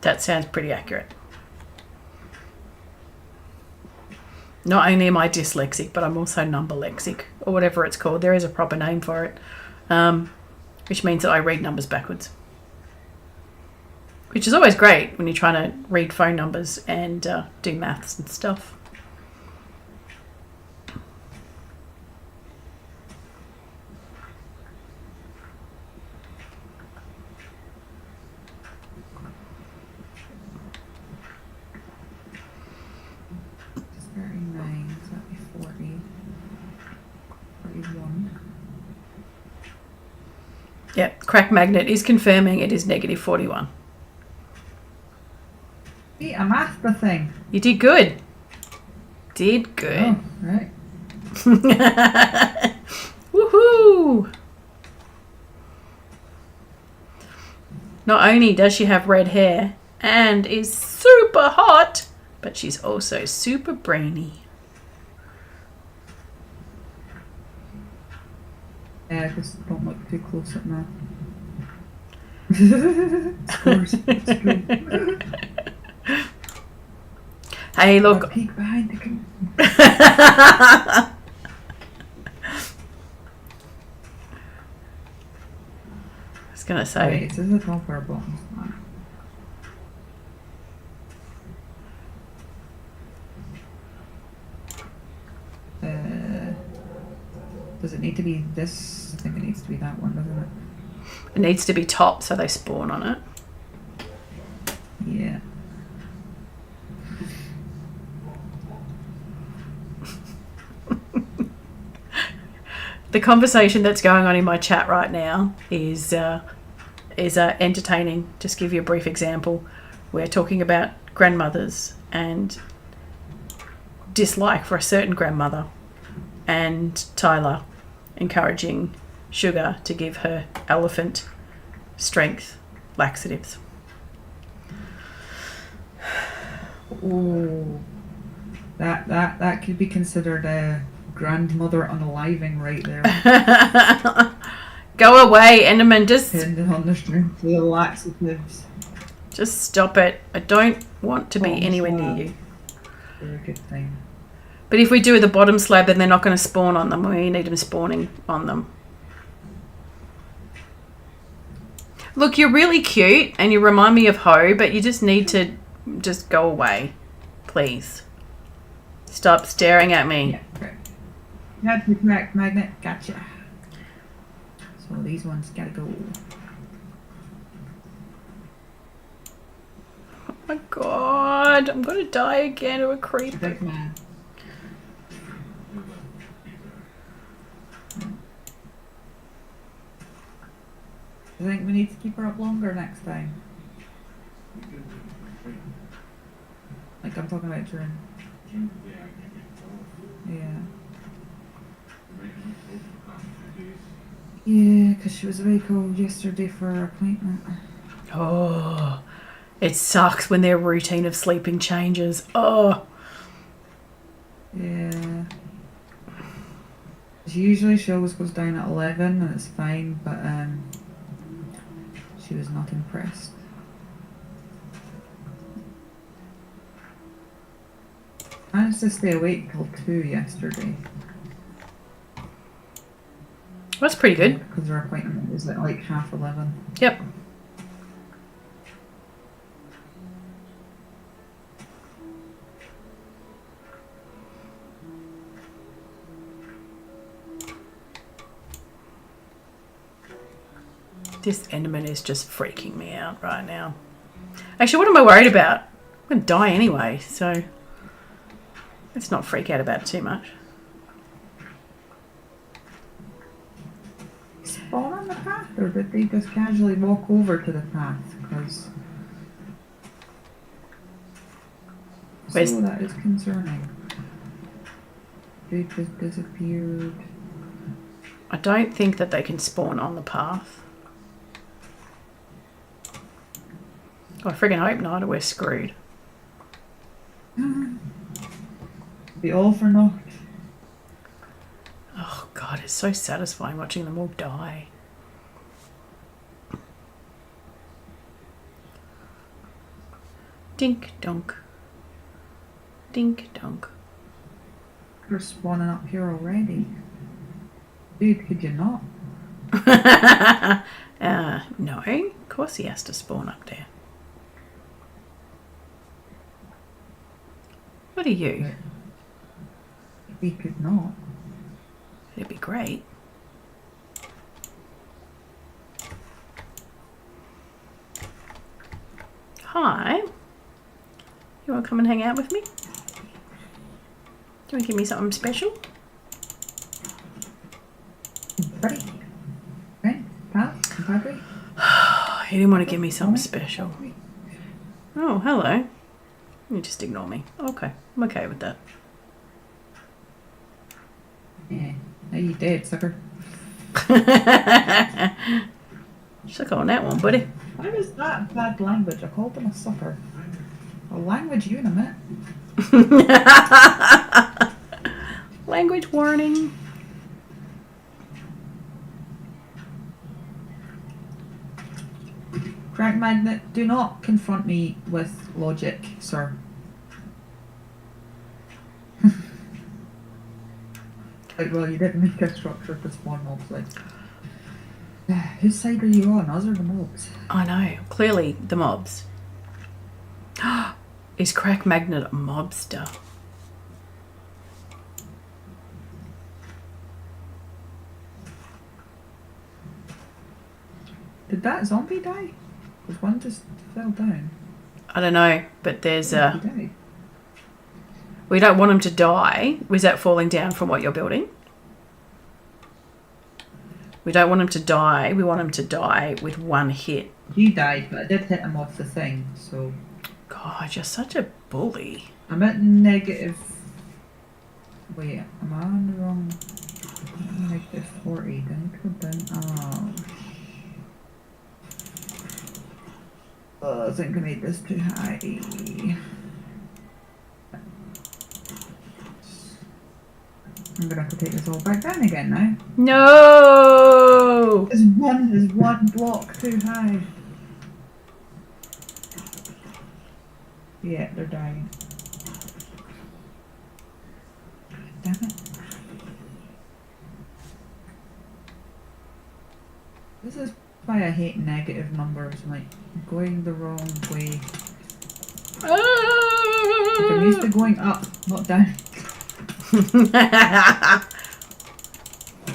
That sounds pretty accurate. Not only am I dyslexic, but I'm also numberlexic, or whatever it's called. There is a proper name for it, which means that I read numbers backwards. Which is always great when you're trying to read phone numbers and do maths and stuff. It's 39. So that'd be 40. 41. Yep, Crack Magnet is confirming it is negative 41. See, I mathed the thing. You did good. Did good. Oh, right. Woohoo! Not only does she have red hair and is super hot, but she's also super brainy. Yeah, just don't look too close at me. Scores. Let's go. Hey, look. Peek behind the curtain. I was going to say. Wait, it says the top or bottom. Does it need to be this? I think it needs to be that one, doesn't it? It needs to be top so they spawn on it. Yeah. The conversation that's going on in my chat right now is entertaining. Just give you a brief example. We're talking about grandmothers and dislike for a certain grandmother, and Tyler encouraging Sugar to give her elephant strength laxatives. Oh, that could be considered a grandmother unaliving right there. Go away, Enderman. Depending on the strength of the laxatives. Just stop it. I don't want to be Bottom anywhere slab. near you. Very good thing. But if we do the bottom slab, then they're not going to spawn on them. We need them spawning on them. Look, you're really cute and you remind me of Ho, but you just need to just go away. Please. Stop staring at me. Yeah, correct. That's the correct magnet. Gotcha. So these ones gotta go. Oh my god, I'm going to die again to a creeper. Big man. I think we need to keep her up longer next time. Like I'm talking about during. Yeah. Yeah, because she was away cold yesterday for her appointment. Oh, it sucks when their routine of sleeping changes. Oh. Yeah. Usually she always goes down at 11 and it's fine, but she was not impressed. I managed to stay awake till 2 yesterday. That's pretty good. Because her appointment was at like 11:30. Yep. This Enderman is just freaking me out right now. Actually, what am I worried about? I'm going to die anyway, so let's not freak out about it too much. Spawn on the path, or did they just casually walk over to the path? Because so that is concerning. They just disappeared. I don't think that they can spawn on the path. Oh, I friggin' hope not, or we're screwed. Be all for naught. Oh god, it's so satisfying watching them all die. Dink donk. Dink donk. You're spawning up here already. Dude, could you not? No, of course he has to spawn up there. What are you? He could not. It'd be great. Hi. You want to come and hang out with me? Do you want to give me something special? Buddy. Right? Pal? Compadre? You didn't want to give me something special. Oh, hello. You just ignore me. Okay, I'm okay with that. Yeah. No, you did, sucker. Suck on that one, buddy. Why was that bad language? I called him a sucker. A language unit. Language warning. Crack magnet, do not confront me with logic, sir. Like, well, you didn't make a structure to spawn mobs, like. Whose side are you on? Us or the mobs? I know. Clearly, the mobs. Is Crack Magnet a mobster? Did that zombie die? Because one just fell down. I don't know, but there's He a... died. We don't want him to die. Was that falling down from what you're building? We don't want him to die. We want him to die with one hit. He died, but I did hit him off the thing, so... God, you're such a bully. I'm at negative... Wait, am I on the wrong... Negative 40, do I need to go down? Oh, I think I made this too high. I'm gonna have to take this all back down again now. No! Is one block too high? Yeah, they're dying. Damn it. This is why I hate negative numbers, like going the wrong way. Like, I'm used to going up, not down.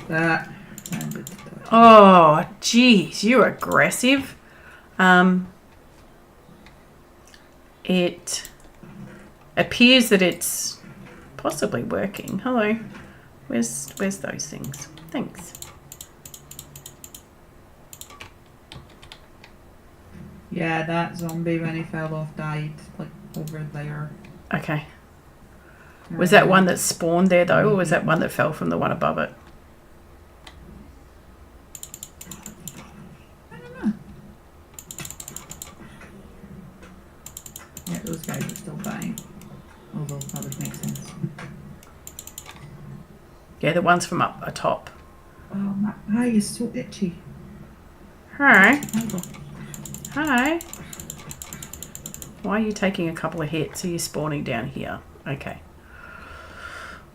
That sounded stuff. Oh, jeez, you're aggressive. It appears that it's possibly working. Hello. Where's those things? Thanks. Yeah, that zombie when he fell off died, like over there. Okay. Was that one that spawned there though, or was that one that fell from the one above it? I don't know. Yeah, those guys are still dying. Although that would make sense. Yeah, the ones from up atop. Oh, my eye is so itchy. Hi. Oh, Hi. Why are you taking a couple of hits? Are you spawning down here? Okay.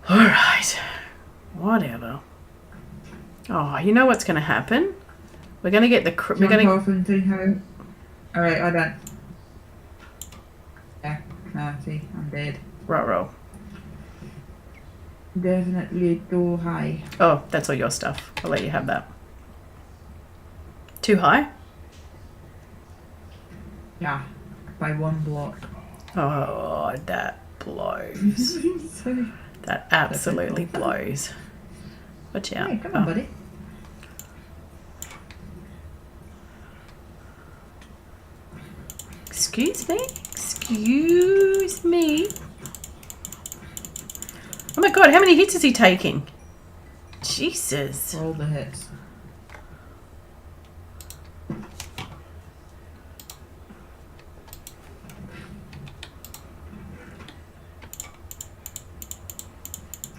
Alright. Whatever. Oh, you know what's going to happen? We're going to get the... We're going to... off and see how... Alright, I done. Yeah, no, see, I'm dead. Roll. Definitely too high. Oh, that's all your stuff. I'll let you have that. Too high? Yeah, by one block. Oh, that blows. Sorry. That absolutely blows. Watch out. Hey, come on, buddy. Excuse me? Excuse me? Oh my god, how many hits is he taking? Jesus. All the hits.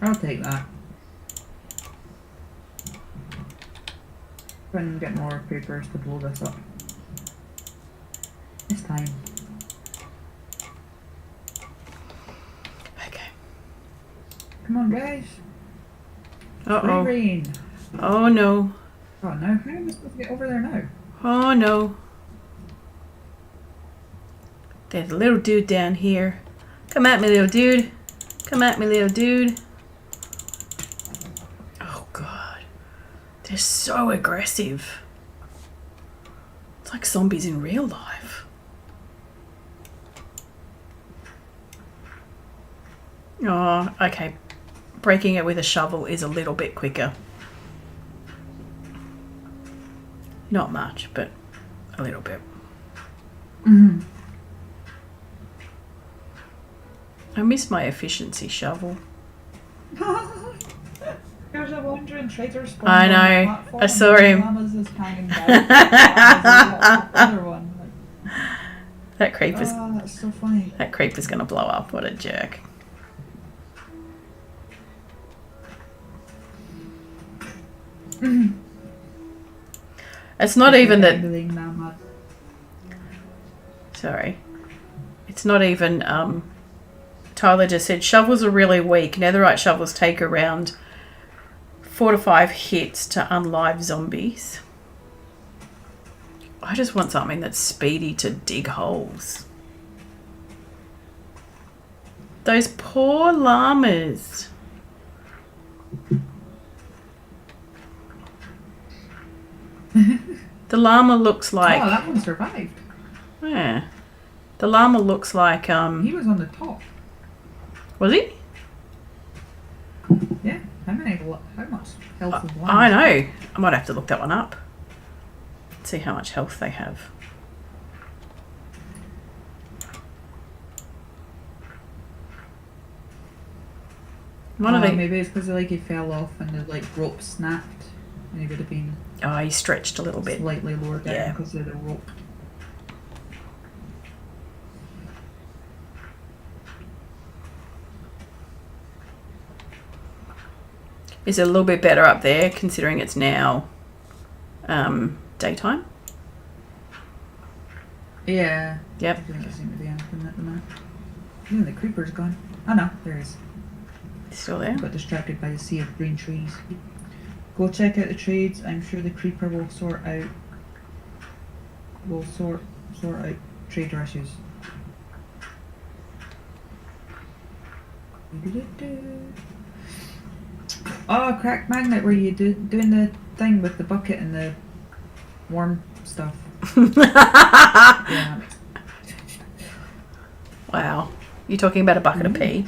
I'll take that. Try and get more papers to blow this up. It's time. Okay. Come on, guys. Uh-oh. Free reign. Oh no. Oh, now how am I supposed to get over there now? Oh no. There's a little dude down here. Come at me, little dude. Come at me, little dude. Oh god. They're so aggressive. It's like zombies in real life. Oh, okay. Breaking it with a shovel is a little bit quicker. Not much, but a little bit. Mm-hmm. I miss my efficiency shovel. There's a wandering traitor spawn. I know. I saw him. Mama's is hanging down. Other one. That creeper's Oh, that's so funny. that creeper's gonna blow up. What a jerk. It's not even that. Sorry. It's not even. Tyler just said shovels are really weak. Netherite shovels take around 4 to 5 hits to unlive zombies. I just want something that's speedy to dig holes. Those poor llamas. The llama looks like... Oh, that one survived. Yeah. The llama looks like... He was on the top. Was he? Yeah, him how much health is one? I know. I might have to look that one up. See how much health they have. Maybe it's because like he fell off and the like rope snapped, and he would have been. Oh, he stretched a little bit. Slightly lower down Yeah. because of the rope. Is it a little bit better up there considering it's now daytime? Yeah. Yep. I think it seemed to be anything at the moment. Even the creeper's gone. Oh no, there he is. Still there? Got distracted by the sea of green trees. Go check out the trades. I'm sure the creeper will sort out trader issues. Oh, cracked magnet, were you doing the thing with the bucket and the warm stuff? Yeah. Wow. You're talking about a bucket of pee?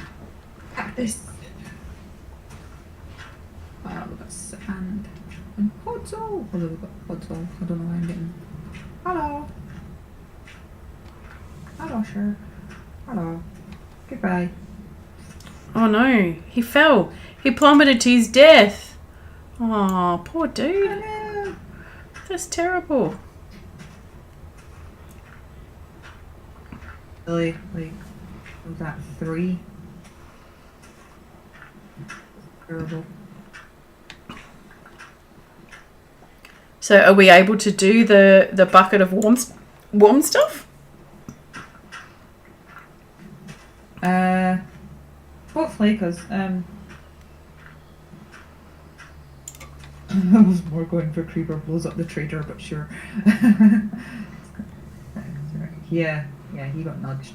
This. Wow, we've got sand and podzol. Although we've got podzol, I don't know why I'm getting. Hello. Hello, sure. Hello. Goodbye. Oh no, he fell. He plummeted to his death. Oh, poor dude. Hello. That's terrible. Really, like, was that 3? Terrible. So are we able to do the bucket of warm stuff? Hopefully, because I was more going for creeper blows up the trader, but sure. Yeah, he got nudged.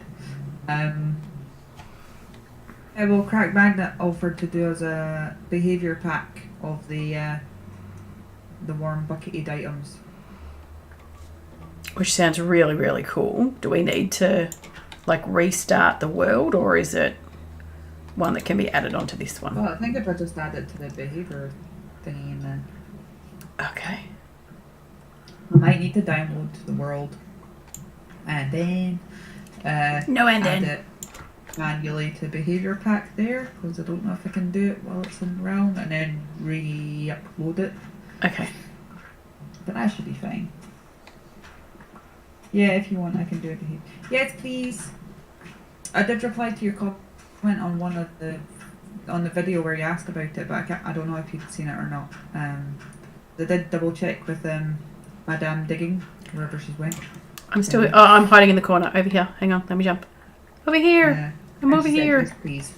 Well, Crack Magnet offered to do us a behaviour pack of the warm bucketed items. Which sounds really, really cool. Do we need to like restart the world, or is it one that can be added onto this one? Well, I think if I just add it to the behaviour thingy and then Okay. I might need to download the world and then add it manually to behaviour pack there, because I don't know if I can do it while it's in realm, and then re-upload it. Okay. But that should be fine. Yeah, if you want, I can do it. Yes, please. I did reply to your comment on one of the video where you asked about it, but I don't know if you've seen it or not. I did double check with Madame Digging wherever she's went. I'm still. Oh, I'm hiding in the corner over here. Hang on, let me jump. Over here. I'm over here. Yes, please.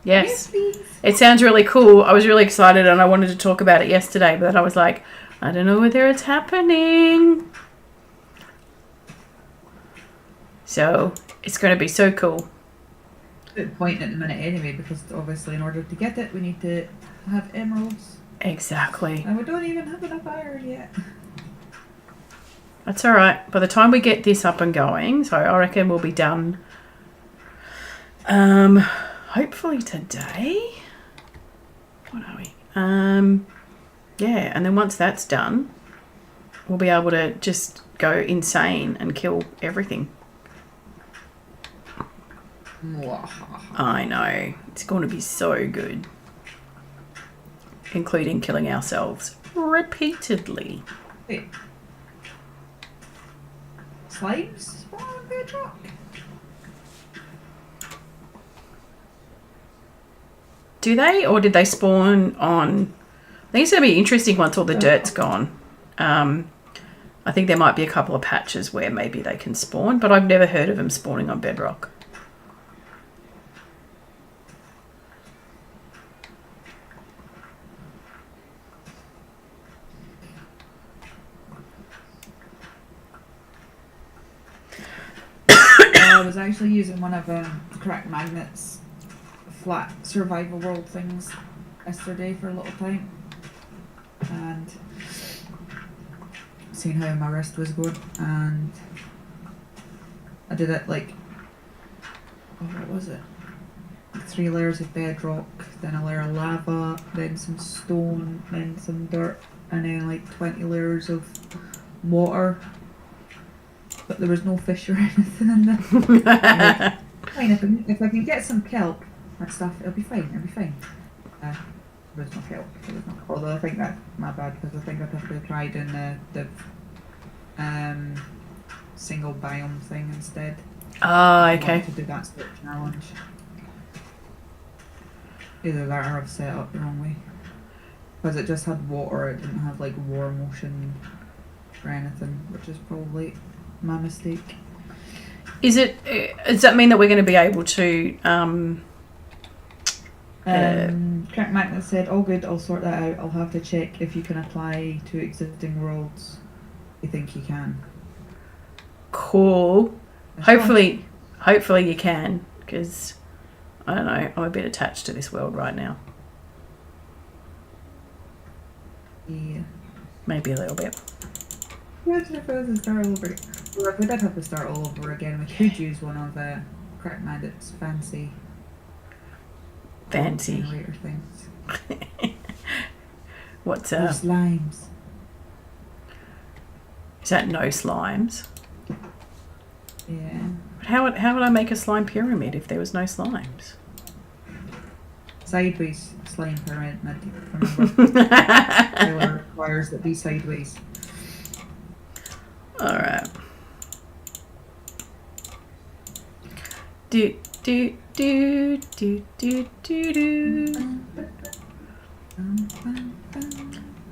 Yes. Please. It sounds really cool. I was really excited and I wanted to talk about it yesterday, but I was like, I don't know whether it's happening. So it's going to be so cool. Good point at the minute anyway, because obviously in order to get it, we need to have emeralds. Exactly. And we don't even have enough iron yet. That's all right. By the time we get this up and going, so I reckon we'll be done. Hopefully today. What are we? Yeah, and then once that's done, we'll be able to just go insane and kill everything. I know. It's going to be so good. Including killing ourselves repeatedly. Wait. Slimes spawn bedrock? Do they, or did they spawn on... I think it's going to be interesting once all the dirt's gone. I think there might be a couple of patches where maybe they can spawn, but I've never heard of them spawning on bedrock. I was actually using one of Crack Magnet's flat survival world things yesterday for a little time, and seeing how my wrist was going, and I did it like, oh, what was it? 3 layers of bedrock, then a layer of lava, then some stone, then some dirt, and then like 20 layers of water. But there was no fish or anything in there. Fine, if I can get some kelp and stuff, it'll be fine. It'll be fine. There was no kelp. Although I think that's my bad, because I think I probably tried in the single biome thing instead. Ah, I okay. wanted to do that sort of challenge. Either that or I've set up the wrong way. Because it just had water, it didn't have like war motion or anything, which is probably my mistake. Does that mean that we're going to be able to Crack Magnet said, all good, I'll sort that out. I'll have to check if you can apply to existing worlds. I think you can. Cool. Hopefully you can, because I don't know, I'm a bit attached to this world right now. Yeah. Maybe a little bit. Imagine if I was to start all over again. Well, if we did have to start all over again, we could use one of Crack Magnet's fancy generator things. What's Or slimes. Is that no slimes? Yeah. But how would I make a slime pyramid if there was no slimes? Sideways slime pyramid, remember? Taylor requires that be sideways. Alright. Do do do do do do do.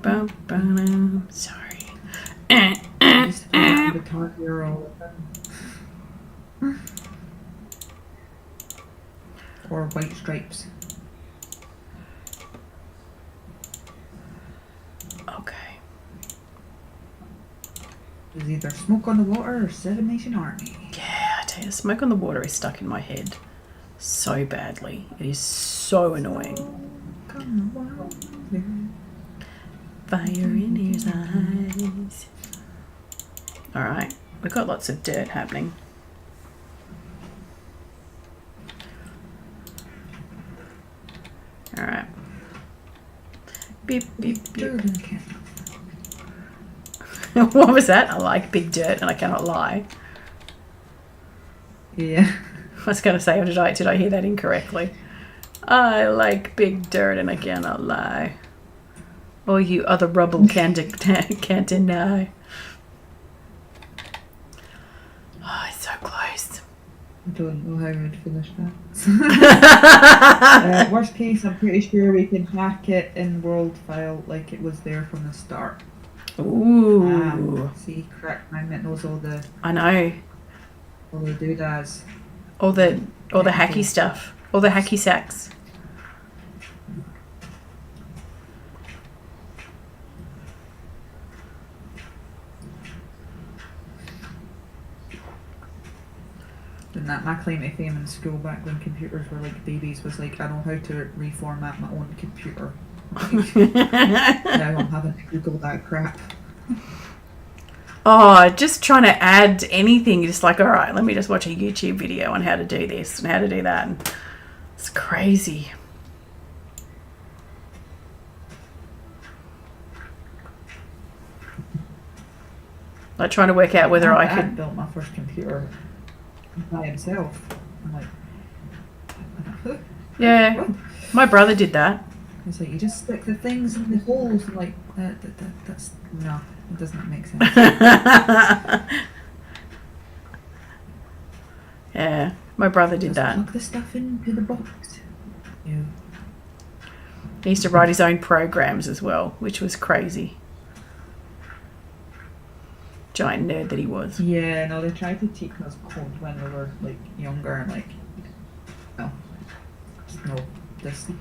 Bum, bum. Sorry. Just the Guitar Hero. Or White Stripes. Okay. There's either Smoke on the Water or Seven Nation Army. Yeah, I tell you, Smoke on the Water is stuck in my head so badly. It is so annoying. Fire in his eyes. Alright, we've got lots of dirt happening. Alright. Beep, beep, beep. What was that? I like big dirt and I cannot lie. Yeah. I was going to say, did I hear that incorrectly? I like big dirt and I cannot lie. All you other rubble can't deny. Oh, it's so close. I don't know how we'd finish that. Worst case, I'm pretty sure we can hack it in world file like it was there from the start. Ooh. See, Crack Magnet knows all the I know. doodads. All the hacky stuff. All the hacky sacks. And that my claim to fame in school back when computers were like babies was like, I know how to reformat my own computer. Now I'm having to Google that crap. Oh, just trying to add anything. You're just like, all right, let me just watch a YouTube video on how to do this and how to do that. And it's crazy. Like trying to work out whether I could built my first computer by himself. I'm like, yeah, what? my brother did that. It's like you just stick the things in the holes. I'm like that's no, it doesn't make sense. Yeah, my brother did Just that. plug the stuff into the box. Yeah. He used to write his own programs as well, which was crazy. Giant nerd that he was. Yeah, no, they tried to teach us code when we were like younger and like no, just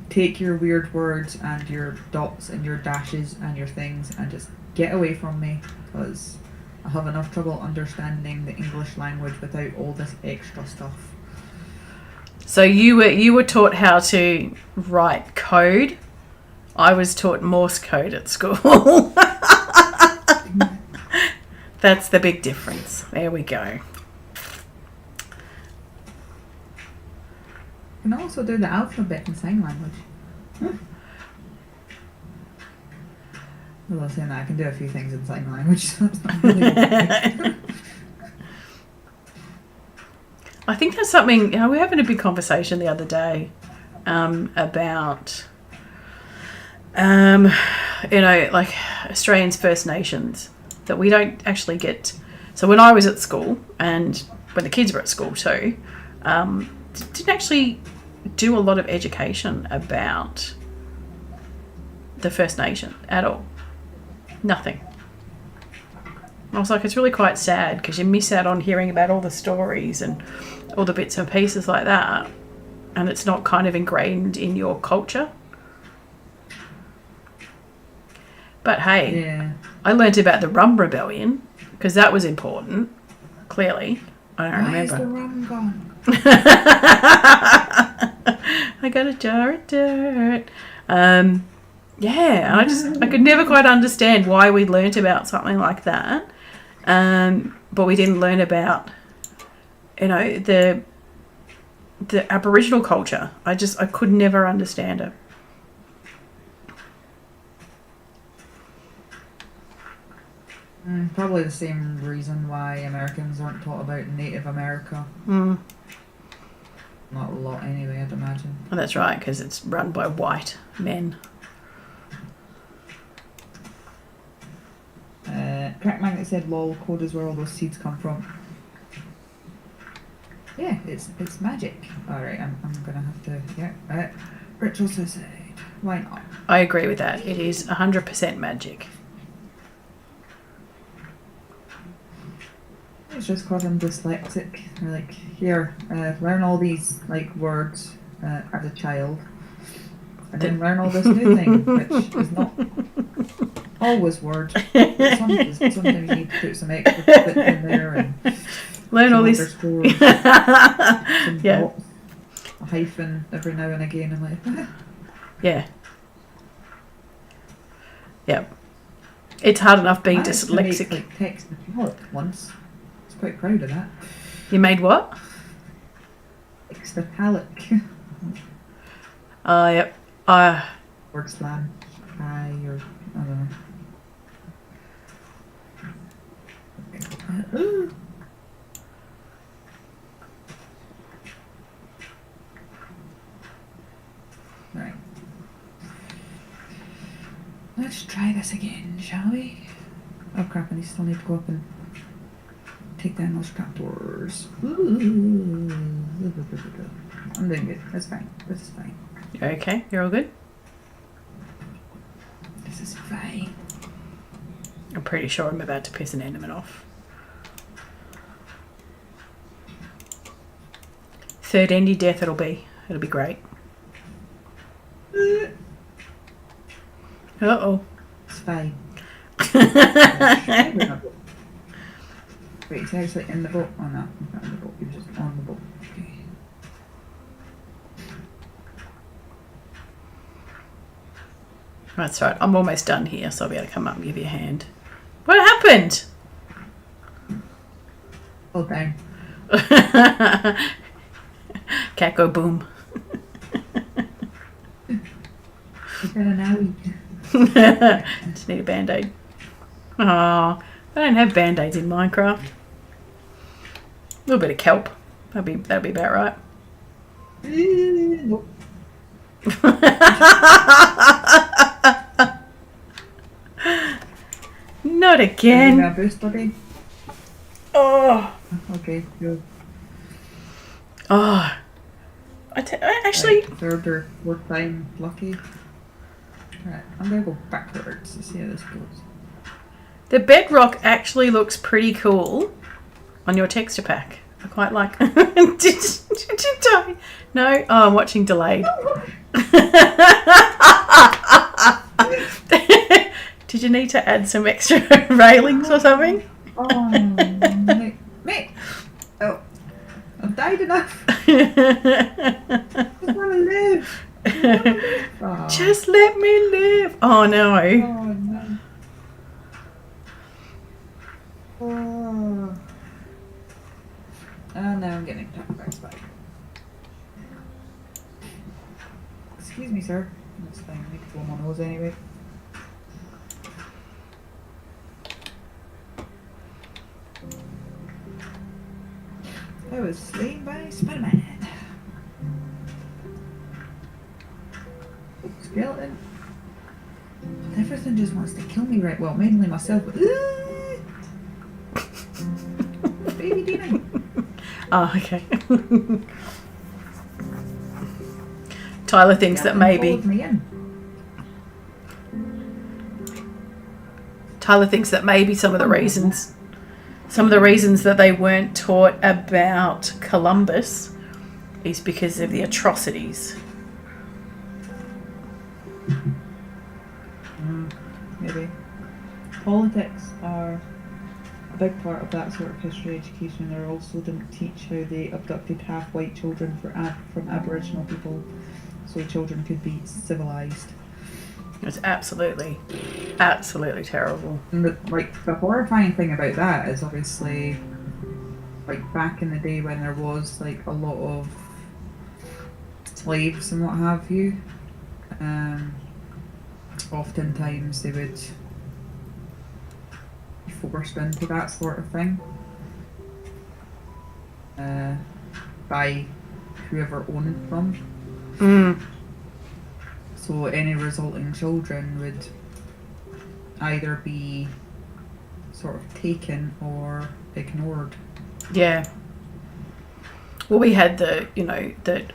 take your weird words and your dots and your dashes and your things and just get away from me, because I have enough trouble understanding the English language without all this extra stuff. So you were taught how to write code. I was taught Morse code at school. That's the big difference. There we go. can also do the alphabet in sign language. Well, I was saying that I can do a few things in sign language, so that's not really good. I think that's something, we were having a big conversation the other day about, like Australians First Nations, that we don't actually get. So when I was at school, and when the kids were at school too, didn't actually do a lot of education about the First Nation at all. Nothing. I was like, it's really quite sad because you miss out on hearing about all the stories and all the bits and pieces like that, and it's not kind of ingrained in your culture. But hey, Yeah. I learnt about the Rum Rebellion because that was important. Clearly, I don't Why is the remember. rum gone? I got a jar of dirt. Yeah, I could never quite understand why we learnt about something like that. But we didn't learn about, the Aboriginal culture. I could never understand it. Probably the same reason why Americans aren't taught about Native America. Mm. Not a lot anyway, I'd imagine. Oh, that's right, because it's run by white men. Crack Magnet said, "Lol, code is where all those seeds come from." Yeah, it's magic. All right, I'm gonna have to ritual suicide. Why not? I agree with that. It is 100% magic. It's just because I'm dyslexic. They're like, here, learn all these words as a child, and then learn all this new thing, which is not always words. Sometimes you need to put some extra bits in there and Learn all these. underscores, some Yeah. dots, a hyphen every now and again. I'm like, Yeah. Yep. It's hard enough being I used to make, dyslexic. text metallic once. I was quite proud of that. You made what? Text metallic. Yep. Word slam. I or I don't know. Right. Let's try this again, shall we? Oh crap, I still need to go up and take down those trapdoors. I'm doing good. That's fine. This is fine. You okay? You're all good? This is fine. I'm pretty sure I'm about to piss an enderman off. Third endy death it'll be. It'll be great. Uh-oh. It's fine. Wait, is he actually in the boat? Oh no, he's not in the boat. He was just on the boat. Okay. That's right. I'm almost done here, so I'll be able to come up and give you a hand. What happened? Oh dang. Cat go boom. Is that an owie? Just need a band-aid. Oh, I don't have band-aids in Minecraft. A little bit of kelp. That'd be about right. Nope. Not Can you again. have a boost, buddy? Oh, Okay, good. oh. I actually. Right, third or fourth time lucky. Right, I'm gonna go backwards to see how this goes. The bedrock actually looks pretty cool on your texture pack. I quite like. did I? No? Oh, I'm watching delayed. Did you need to add some extra railings or something? Oh, mate. Oh, I've died enough. I just wanna live. Oh. Just let me live. Oh no. Oh no. Oh. Oh, now I'm getting attacked by a spider. excuse me, sir. That's fine. I need to blow my nose anyway. I was slain by Spider-Man. Skeleton. Everything just wants to kill me right well, mainly myself. Baby demon. Oh, okay. Tyler thinks that maybe some of the reasons that they weren't taught about Columbus is because of the atrocities. Maybe. Politics are a big part of that sort of history education. They also didn't teach how they abducted half-white children from Aboriginal people so children could be civilized. It's absolutely terrible. And the horrifying thing about that is obviously, like, back in the day when there was, like, a lot of slaves and what have you, oftentimes they would be forced into that sort of thing by whoever owned them. So any resulting children would either be sort of taken or ignored. Yeah. Well, we had the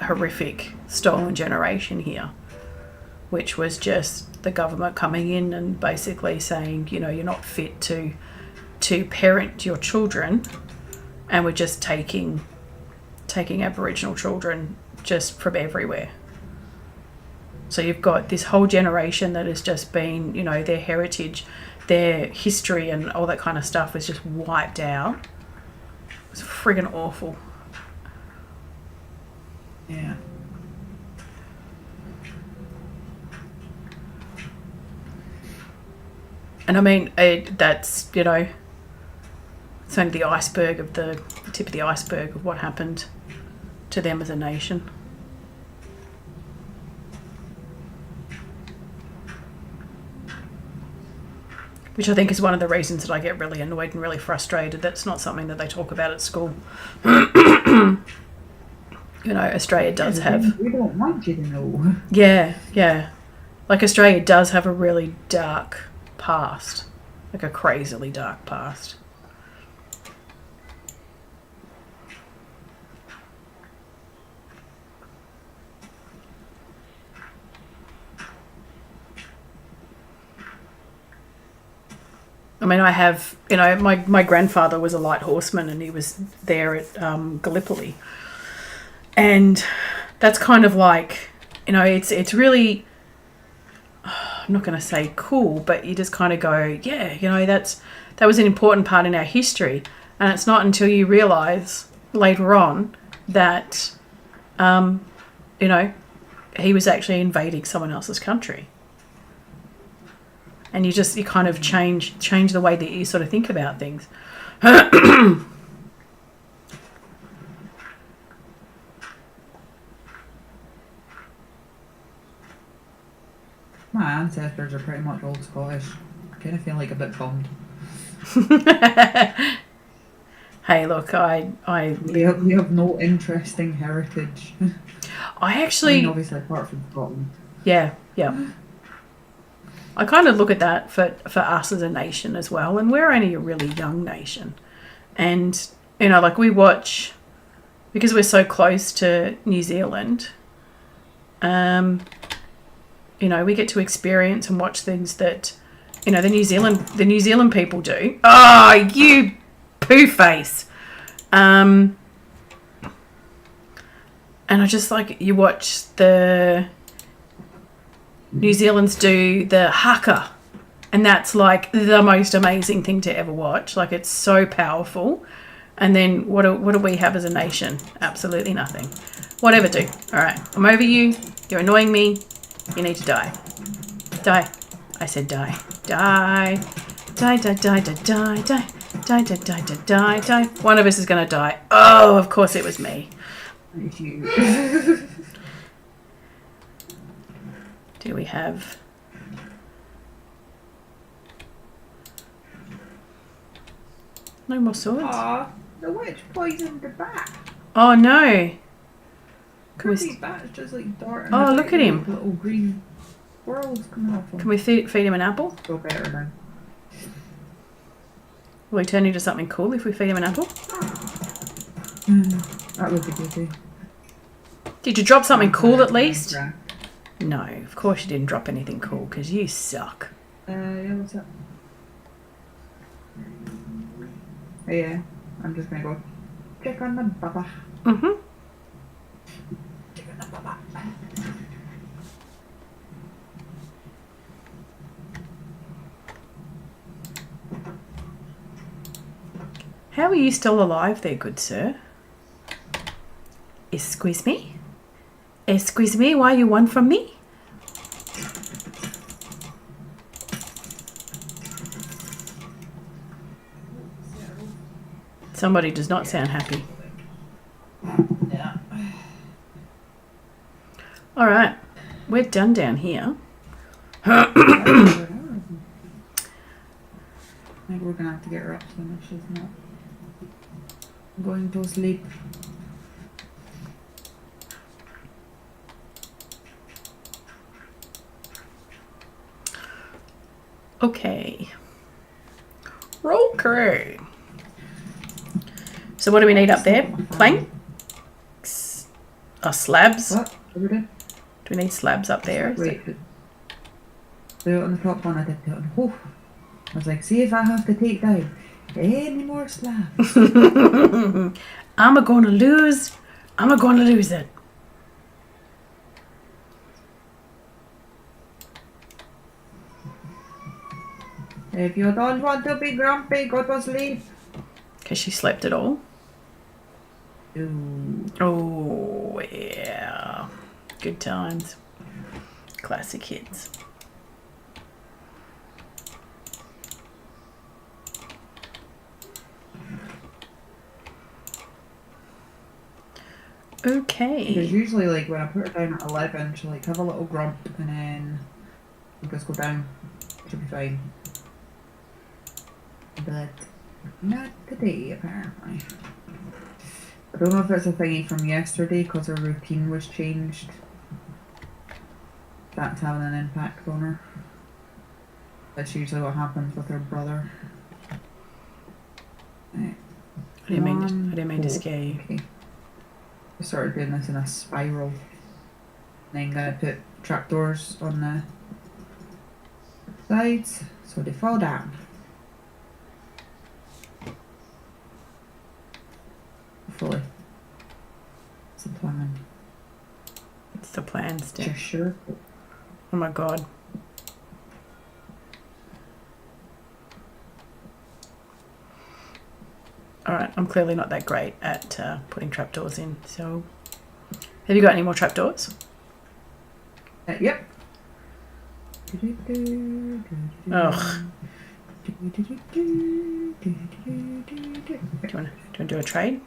horrific stolen generation here, which was just the government coming in and basically saying, you're not fit to parent your children, and we're just taking Aboriginal children just from everywhere. So you've got this whole generation that has just been, their heritage, their history and all that kind of stuff was just wiped out. It was friggin' awful. Yeah. And I mean, that's, it's only the tip of the iceberg of what happened to them as a nation. Which I think is one of the reasons that I get really annoyed and really frustrated. That's not something that they talk about at school. Australia does have... We don't want you to know. Yeah. Like, Australia does have a really dark past. Like, a crazily dark past. I mean, I have, my grandfather was a light horseman and he was there at Gallipoli. And that's kind of like, it's really, I'm not going to say cool, but you just kind of go, yeah, that was an important part in our history. And it's not until you realise later on that, he was actually invading someone else's country. And you kind of change the way that you sort of think about things. My ancestors are pretty much old Scottish. I kind of feel like a bit bummed. Hey, look, We have no interesting heritage. Obviously apart from Scotland. Yeah. I kind of look at that for us as a nation as well, and we're only a really young nation. And, we watch, because we're so close to New Zealand, we get to experience and watch things that, the New Zealand people do. Oh, you poo face. And I just you watch the New Zealanders do the haka, and that's like the most amazing thing to ever watch. Like, it's so powerful. And then what do we have as a nation? Absolutely nothing. Whatever, do. All right, I'm over you. You're annoying me. You need to die. Die. I said die. Die. Die, die, die, die, die, die. Die, die, die, die, die, die. One of us is going to die. Oh, of course it was me. Thank you. Do we have... No more swords? Aw, the witch poisoned the bat. Oh no! Can These we, bats just like darting. Oh, about, look at him. Little green swirls coming off can him. we feed him an apple? Go better now. Will he turn into something cool if we feed him an apple? That would be good too. Did you drop something cool at least? Yeah, No, of course you didn't drop anything cool because you suck. yeah, what's up? Oh, yeah, I'm just gonna go check on the baba. Mm-hmm. Check on the baba. How are you still alive there, good sir? Excuse me? Excuse me, why you want from me? Somebody does not sound happy. Yeah. All right, we're done down here. Maybe we're gonna have to get her up soon if she's not going to sleep. Okay. Okay. So what do we need up there? Planks? Slabs? What? What did? Do we need slabs up there? Wait. Do it on the top one. I did it on. Oh. I was like, see if I have to take down any more slabs. I'm a gonna lose. I'm a gonna lose it. If you don't want to be grumpy, go to sleep. Because she slept it all. Ooh. Oh, yeah. Good times. Classic hits. Because Okay. usually, like, when I put her down at 11, she'll, like, have a little grump and then she'll just go down. She'll be fine. But not today, apparently. I don't know if it's a thingy from yesterday because her routine was changed. That's having an impact on her. That's usually what happens with her brother. Right. I didn't mean to scare you. Okay. I started doing this in a spiral. Then gonna put trapdoors on the sides so they fall down. Hopefully. It's the plan. It's the plan, Steph. Just sure. Oh my god. Alright, I'm clearly not that great at putting trapdoors in, so... Have you got any more trapdoors? Yep. Ugh. Do you want to do a trade?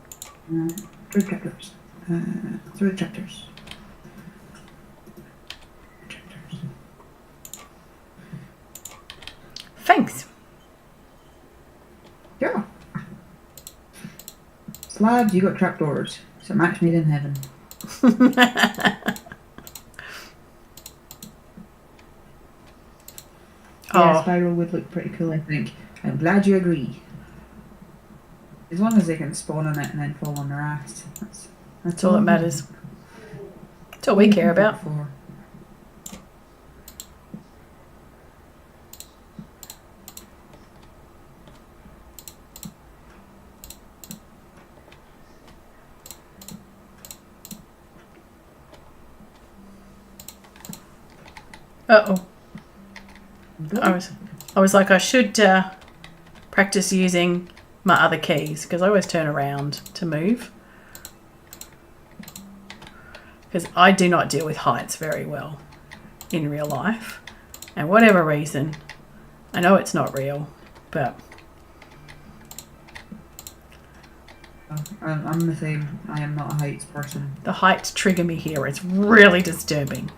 3 chapters. 3 chapters. Thanks. Yeah. Slabs, you got trapdoors. It's a match made in heaven. Yeah, spiral would look pretty cool, I think. I'm glad you agree. As long as they can spawn on it and then fall on their ass. That's all that matters. That's all we care about. Uh-oh. I was like, I should practice using my other keys because I always turn around to move. Because I do not deal with heights very well in real life. And whatever reason, I know it's not real, but... I'm the same. I am not a heights person. The heights trigger me here. It's really disturbing.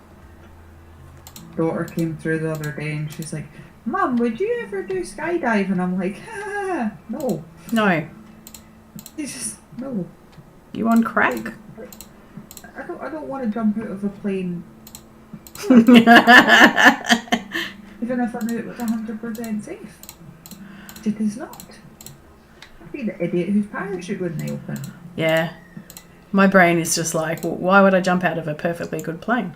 daughter came through the other day and she's like, Mum, would you ever do skydive? And I'm like, no. No. It's just, no. You on crack? I don't want to jump out of a plane. Even if I knew it was 100% safe. It is not. I'd be the idiot whose parachute wouldn't open. Yeah. My brain is just like, well, why would I jump out of a perfectly good plane?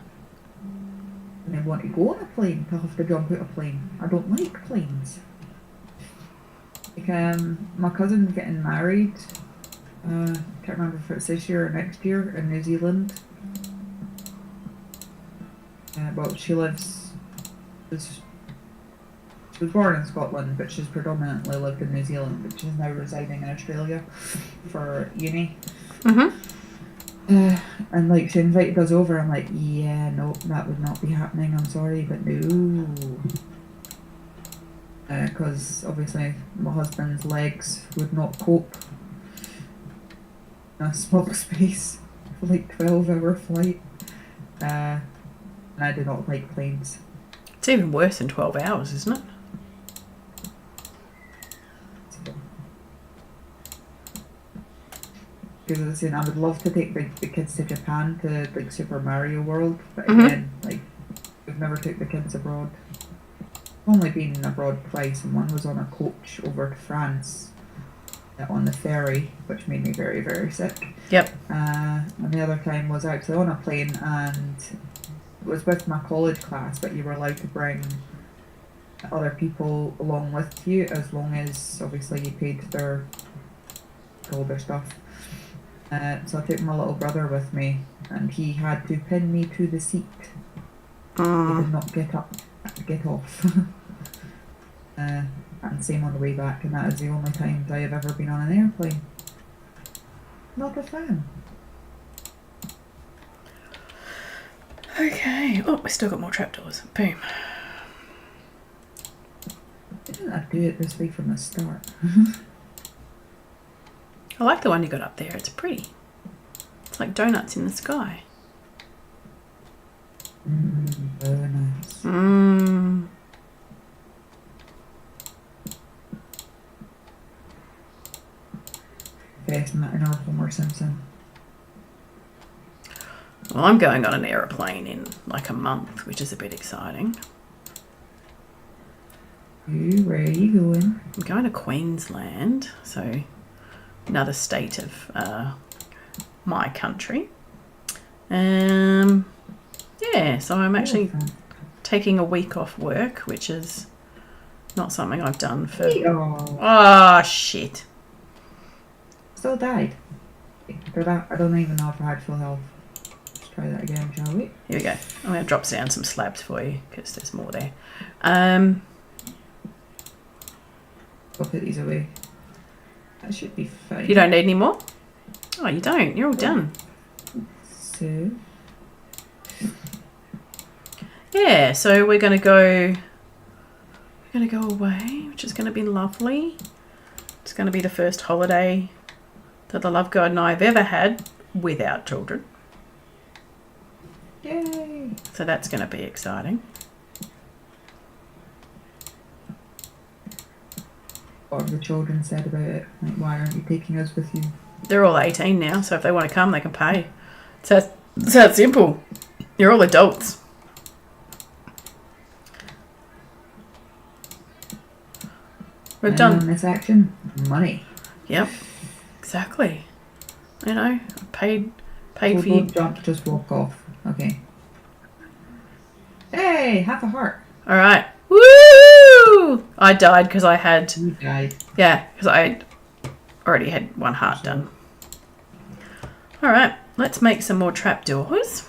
And I want to go on a plane to have to jump out of a plane. I don't like planes. Like, my cousin's getting married. Can't remember if it's this year or next year in New Zealand. Well, she was born in Scotland, but she's predominantly lived in New Zealand, but she's now residing in Australia for uni. And like, she invited us over. I'm like, yeah, no, that would not be happening. I'm sorry, but no. Because obviously my husband's legs would not cope in a small space for like 12-hour flight. And I do not like planes. It's even worse than 12 hours, isn't it? Because I was saying, I would love to take the kids to Japan to like Super Mario World, but again, like, we've never took the kids abroad. Only been abroad twice, and one was on a coach over to France on the ferry, which made me very, very sick. Yep. And the other time was actually on a plane, and it was with my college class, but you were allowed to bring other people along with you, as long as obviously you paid all their stuff. So I took my little brother with me, and he had to pin me to the seat. He did not get off. And same on the way back, and that is the only times I have ever been on an airplane. Not a fan. Okay. Oh, we still got more trapdoors. Boom. I didn't do it this way from the start. I like the one you got up there. It's pretty. It's like donuts in the sky. Very nice. Best Matt and Homer Simpson. Well, I'm going on an aeroplane in like a month, which is a bit exciting. Where are you going? I'm going to Queensland, so another state of my country. Yeah, so I'm actually taking a week off work, which is not something I've done for... Oh, shit. Still died. I don't even know if I had full health. Let's try that again, shall we? Here we go. I'm going to drop down some slabs for you, because there's more there. I'll put these away. That should be fine. You don't need any more? Oh, you don't. You're all done. So... Yeah, so we're going to go away, which is going to be lovely. It's going to be the first holiday that the love God and I have ever had without children. Yay! So that's going to be exciting. What have the children said about it? Like, why aren't you taking us with you? They're all 18 now, so if they want to come, they can pay. So it's that simple. You're all adults. We've done this action. Money. Yep, exactly. You know, paid So for you. don't jump, just walk off. Okay. Hey, half a heart. All right. Woo! I died because I had. You died. Yeah, because I already had one heart done. All right, let's make some more trapdoors.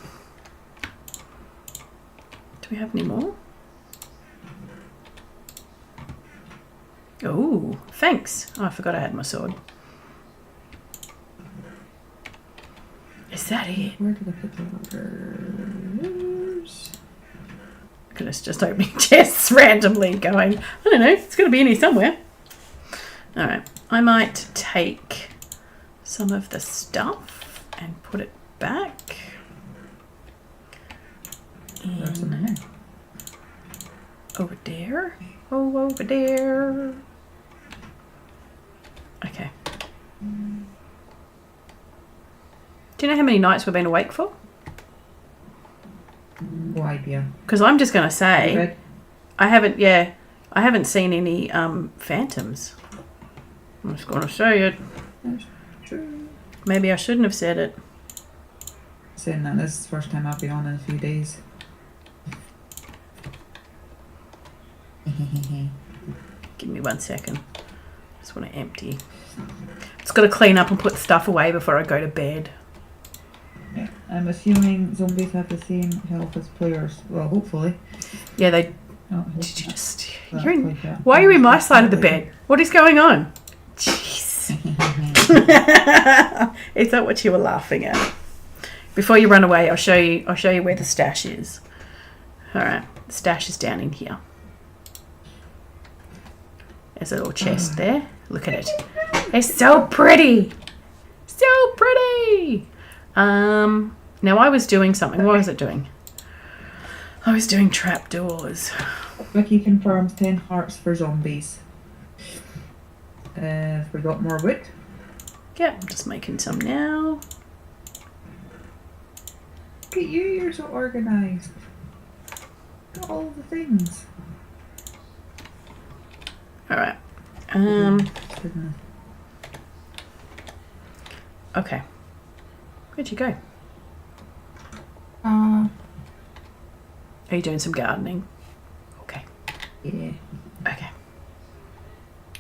Do we have any more? Oh, thanks. Oh, I forgot I had my sword. Is that it? Where did I put the orders? Goodness, just opening chests randomly going, I don't know, it's going to be in here somewhere. All right, I might take some of the stuff and put it back. There's some in there. Over there. Oh, over there. Okay. Do you know how many nights we've been awake for? No idea. Because I'm just going to You say, read? I haven't seen any phantoms. I'm just going to say it. That's true. Maybe I shouldn't have said it. Saying that this is the first time I've been on in a few days. Give me 1 second. Just want to empty. Just got to clean up and put stuff away before I go to bed. Yeah, I'm assuming zombies have the same health as players. Well, hopefully. Yeah, they... Oh, I hope Did you not. just... That's You're in, like that. why are you in my side of the bed? What is going on? Jeez. Is that what you were laughing at? Before you run away, I'll show you where the stash is. All right, the stash is down in here. There's a little chest there. Look at it. It's so pretty. So pretty. Now I was doing something. What was it doing? I was doing trapdoors. Vicky confirms 10 hearts for zombies. We got more wood. Yeah, I'm just making some now. Look at you, you're so organised. Got all the things. All right. Goodness. Okay. Where'd you go? Ah, Are you doing some gardening? Okay. yeah. Okay.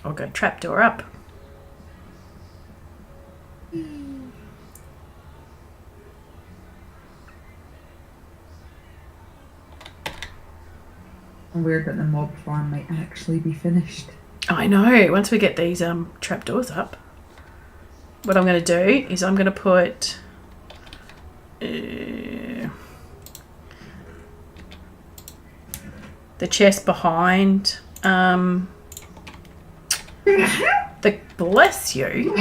I'll go trapdoor up. Weird that the mob farm might actually be finished. I know. Once we get these trapdoors up, what I'm going to do is I'm going to put the chest behind. Bless you.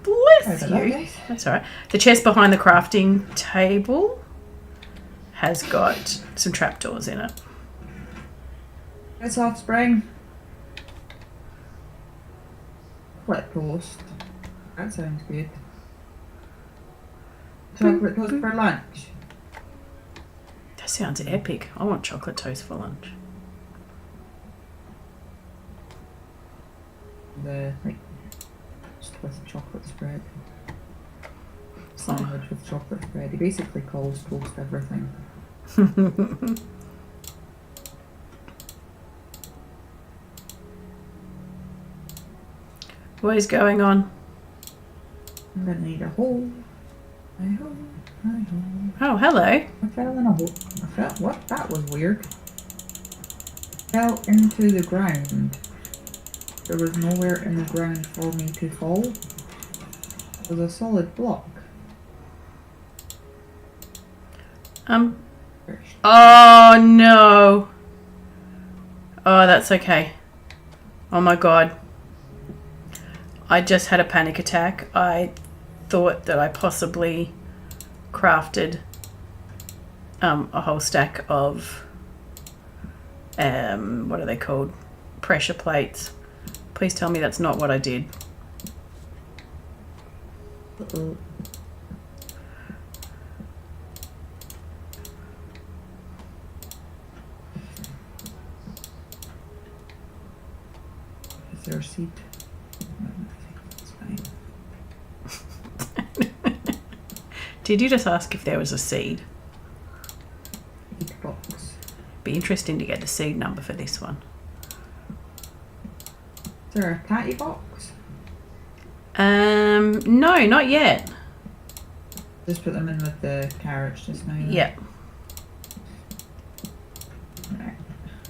Bless Sorry about you. that, guys. That's all right. The chest behind the crafting table has got some trapdoors in it. It's offspring. Chocolate toast. That sounds good. Chocolate toast for lunch. That sounds epic. I want chocolate toast for lunch. Just with chocolate spread. Sandwich with chocolate spread. He basically calls toast everything. What is going on? I'm gonna need a hole. I hole. I hole. Oh, hello. I fell in a hole. I fell. What? That was weird. Fell into the ground. There was nowhere in the ground for me to fall. It was a solid block. Oh no. Oh, that's okay. Oh my god. I just had a panic attack. I thought that I possibly crafted a whole stack of what are they called? Pressure plates. Please tell me that's not what I did. Uh-oh. Is there a seed? No, I think that's fine. Did you just ask if there was a seed? Seed box. Be interesting to get the seed number for this one. Is there a tatty box? No, not yet. Just put them in with the carrots just now. then. Yep.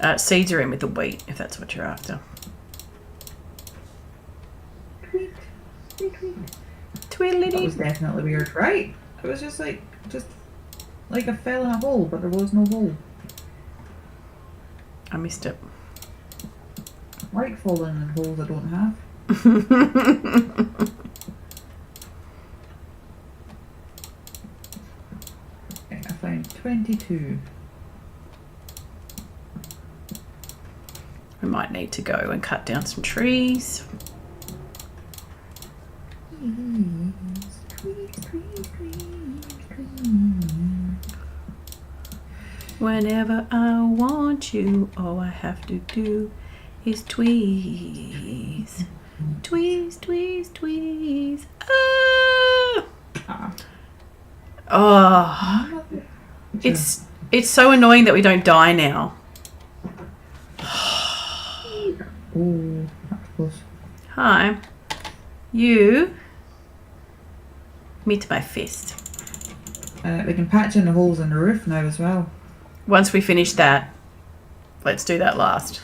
Right. Seeds are in with the wheat, if that's what you're after. Tweet. Tweet, tweet. That Tweedledee. was definitely weird, right? It was just like I fell in a hole, but there was no hole. I missed it. I like falling in holes I don't have. Okay, I found 22. We might need to go and cut down some trees. Whenever I want you, all I have to do is tweeze. Tweeze, tweeze, tweeze. Ah! Oh, it's so annoying that we don't die now. Oh, that's close. Hi. You meet my fist. We can patch in the holes in the roof now as well. Once we finish that, let's do that last.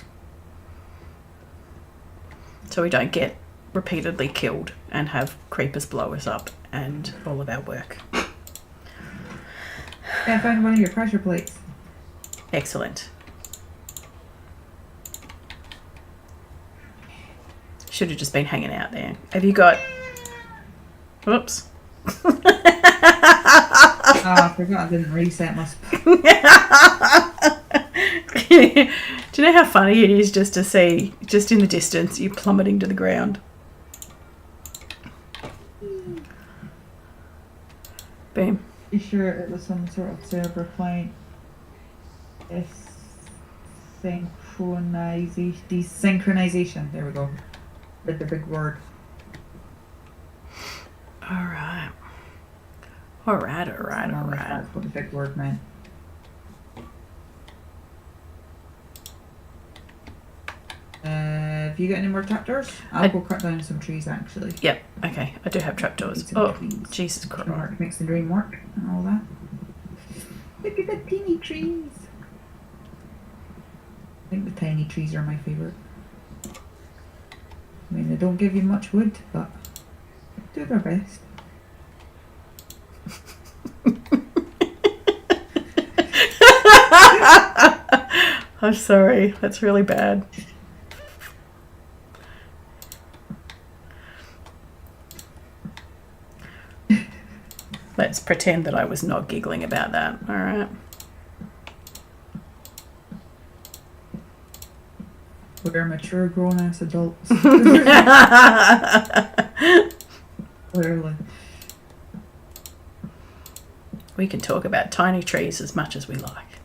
So we don't get repeatedly killed and have creepers blow us up and all of our work. Yeah, I found one of your pressure plates. Excellent. Should have just been hanging out there. Have you got... Whoops. I forgot I didn't reset my... Do you know how funny it is just to see, just in the distance, you plummeting to the ground? Boom. You sure it was some sort of server client? Desynchronization. There we go. With the big word. Alright. Alright. That's what the big word meant. Have you got any more trapdoors? I'll go cut down some trees actually. Yep, okay. I do have trapdoors. Oh, Jesus Christ. Work makes the dream work and all that. Look at the teeny trees. I think the tiny trees are my favourite. I mean, they don't give you much wood, but they do their best. I'm sorry, that's really bad. Let's pretend that I was not giggling about that. All right. We're mature, grown-ass adults. Clearly. We can talk about tiny trees as much as we like.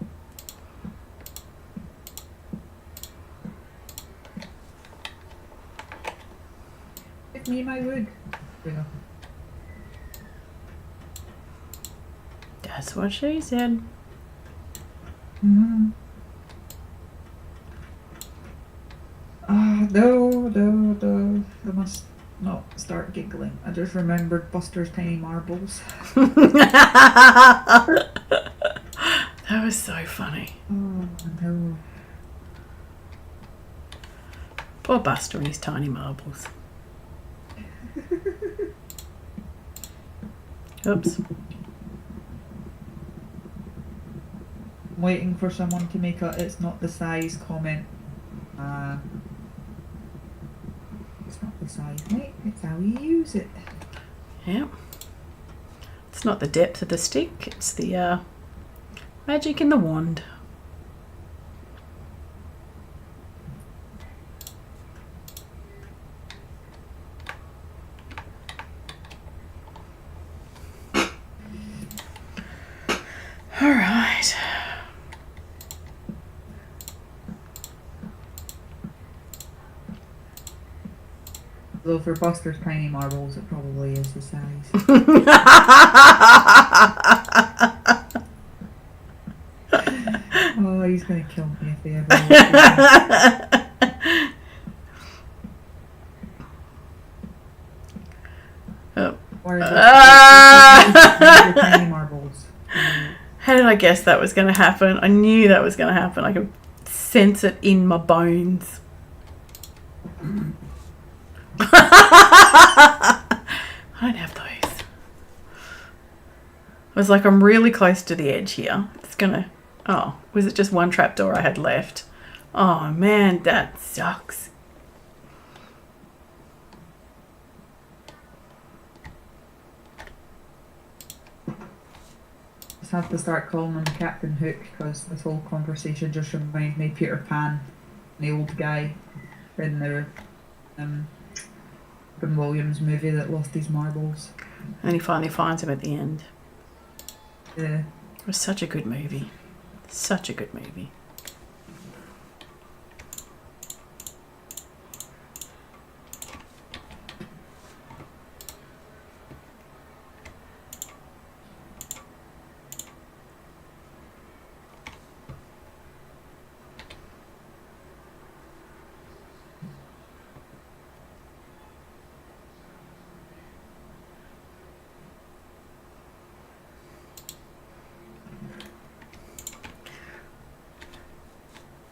Give me my wood. There we go. That's what she said. Mm-hmm. No. I must not start giggling. I just remembered Buster's tiny marbles. That was so funny. Oh, no. Poor Buster and his tiny marbles. Oops. I'm waiting for someone to make a "it's not the size" comment. It's not the size, mate. It's how you use it. Yeah. It's not the depth of the stick, it's the magic in the wand. All right. Though for Buster's tiny marbles, it probably is the size. Oh, he's gonna kill me if they ever. Oh. Or tiny marbles. How did I guess that was going to happen? I knew that was going to happen. I could sense it in my bones. I don't have those. I was like, I'm really close to the edge here. It's going to... Oh, was it just one trapdoor I had left? Oh, man, that sucks. Have to start calling him Captain Hook because this whole conversation just reminds me of Peter Pan. the old guy in the Robin Williams movie that lost his marbles. And he finally finds him at the end. Yeah. It was such a good movie. Such a good movie.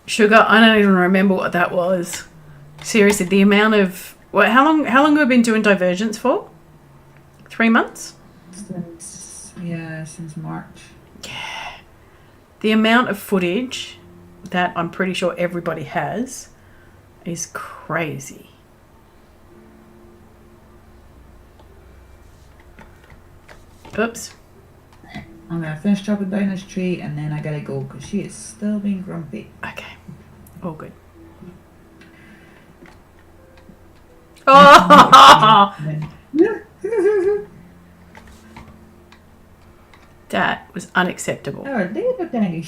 Sugar, I don't even remember what that was. Seriously, the amount of how long have we been doing Divergence for? 3 months? Since March. Yeah. The amount of footage that I'm pretty sure everybody has is crazy. Oops. I'm gonna finish chopping down this tree and then I gotta go because she is still being grumpy. Okay. All good. Oh! That was unacceptable. Oh, David Danny.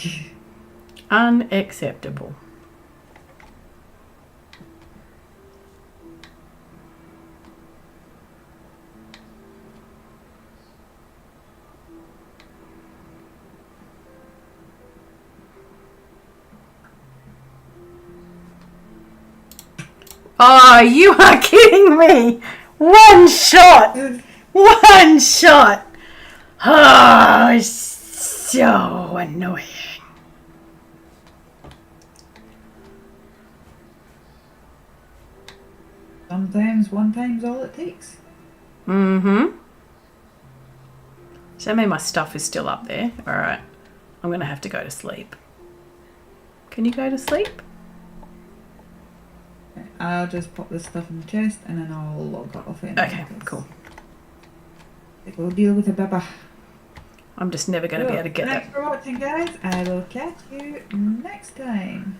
Unacceptable. Oh, you are kidding me! One shot! One shot! Oh, it's so annoying. Sometimes one time's all it takes. Mm-hmm. So that means my stuff is still up there. Alright. I'm going to have to go to sleep. Can you go to sleep? I'll just pop this stuff in the chest and then I'll log off it. Okay, cool. Go deal with it, Baba. I'm just never going to be able to get Thanks that. for watching, guys. I will catch you next time.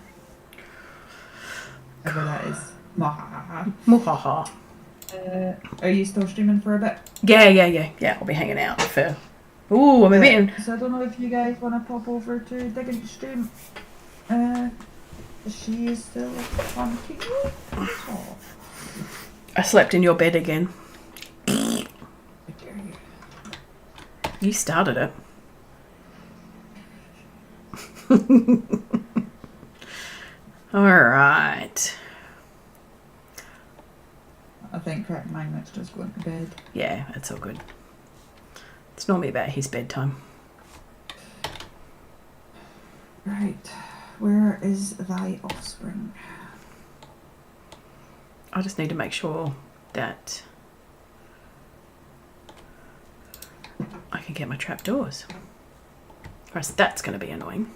Whatever that is. Mwahaha. Muhaha. Are you still streaming for a bit? Yeah. I'll be hanging out for... Ooh, I'm a bit... So I don't know if you guys want to pop over to Digging stream. She is still on TV. Oh. I slept in your bed again. How dare you. You started it. Alright. I think Crack Magnet's just going to bed. Yeah, it's all good. It's normally about his bedtime. Right. Where is thy offspring? I just need to make sure that I can get my trapdoors. Or else that's going to be annoying.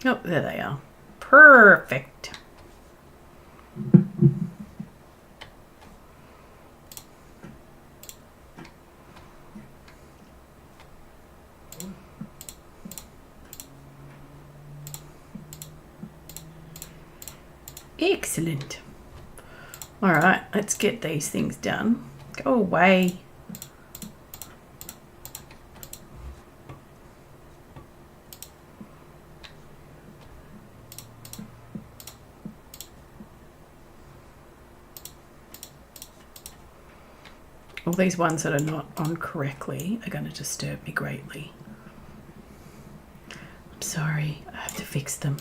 Oh, there they are. Perfect. Excellent. All right, let's get these things done. Go away. All these ones that are not on correctly are going to disturb me greatly. I'm sorry, I have to fix them.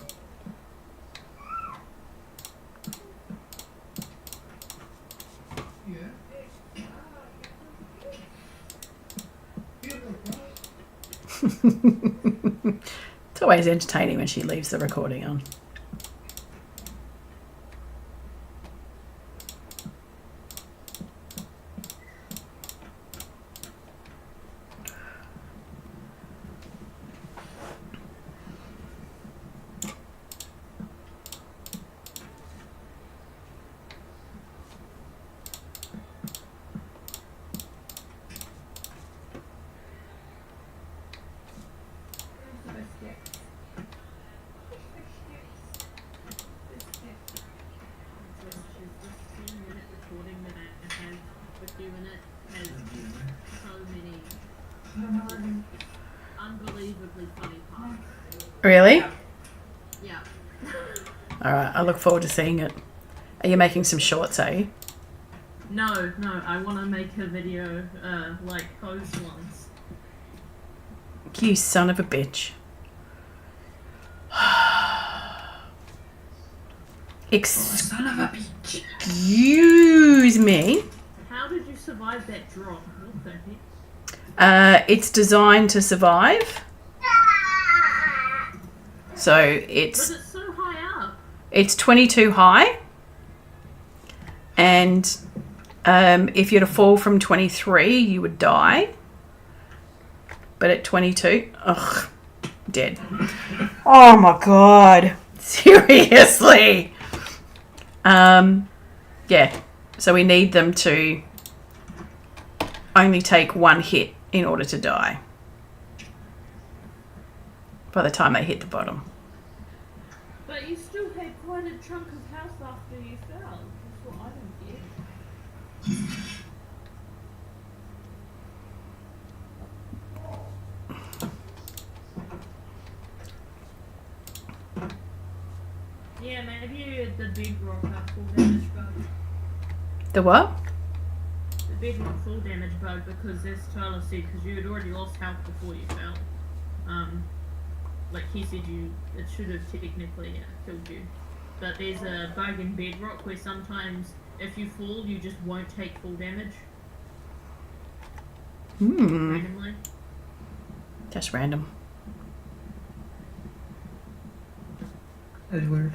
It's always entertaining when she leaves the recording on. and it has so many unbelievably funny parts. Really? Yeah. All right. I look forward to seeing it. Are you making some shorts, eh? No, I want to make a video like those ones. You son of a bitch. Son of a bitch. Excuse me. How did you survive that drop? What the heck? It's designed to survive. So But it's it's so high up. 22 high. And if you're to fall from 23, you would die. But at 22, ugh, dead. Oh my god. Seriously. Yeah. So we need them to only take one hit in order to die. By the time they hit the bottom. But you still had quite a chunk of house after you fell. That's what I don't get. Yeah, maybe the bedrock full damage bug. The what? The bedrock full damage bug, because as Tyler said, because you had already lost health before you fell. Like he said, it should have technically killed you. But there's a bug in bedrock where sometimes if you fall, you just won't take full damage. Randomly. Just random. That's weird.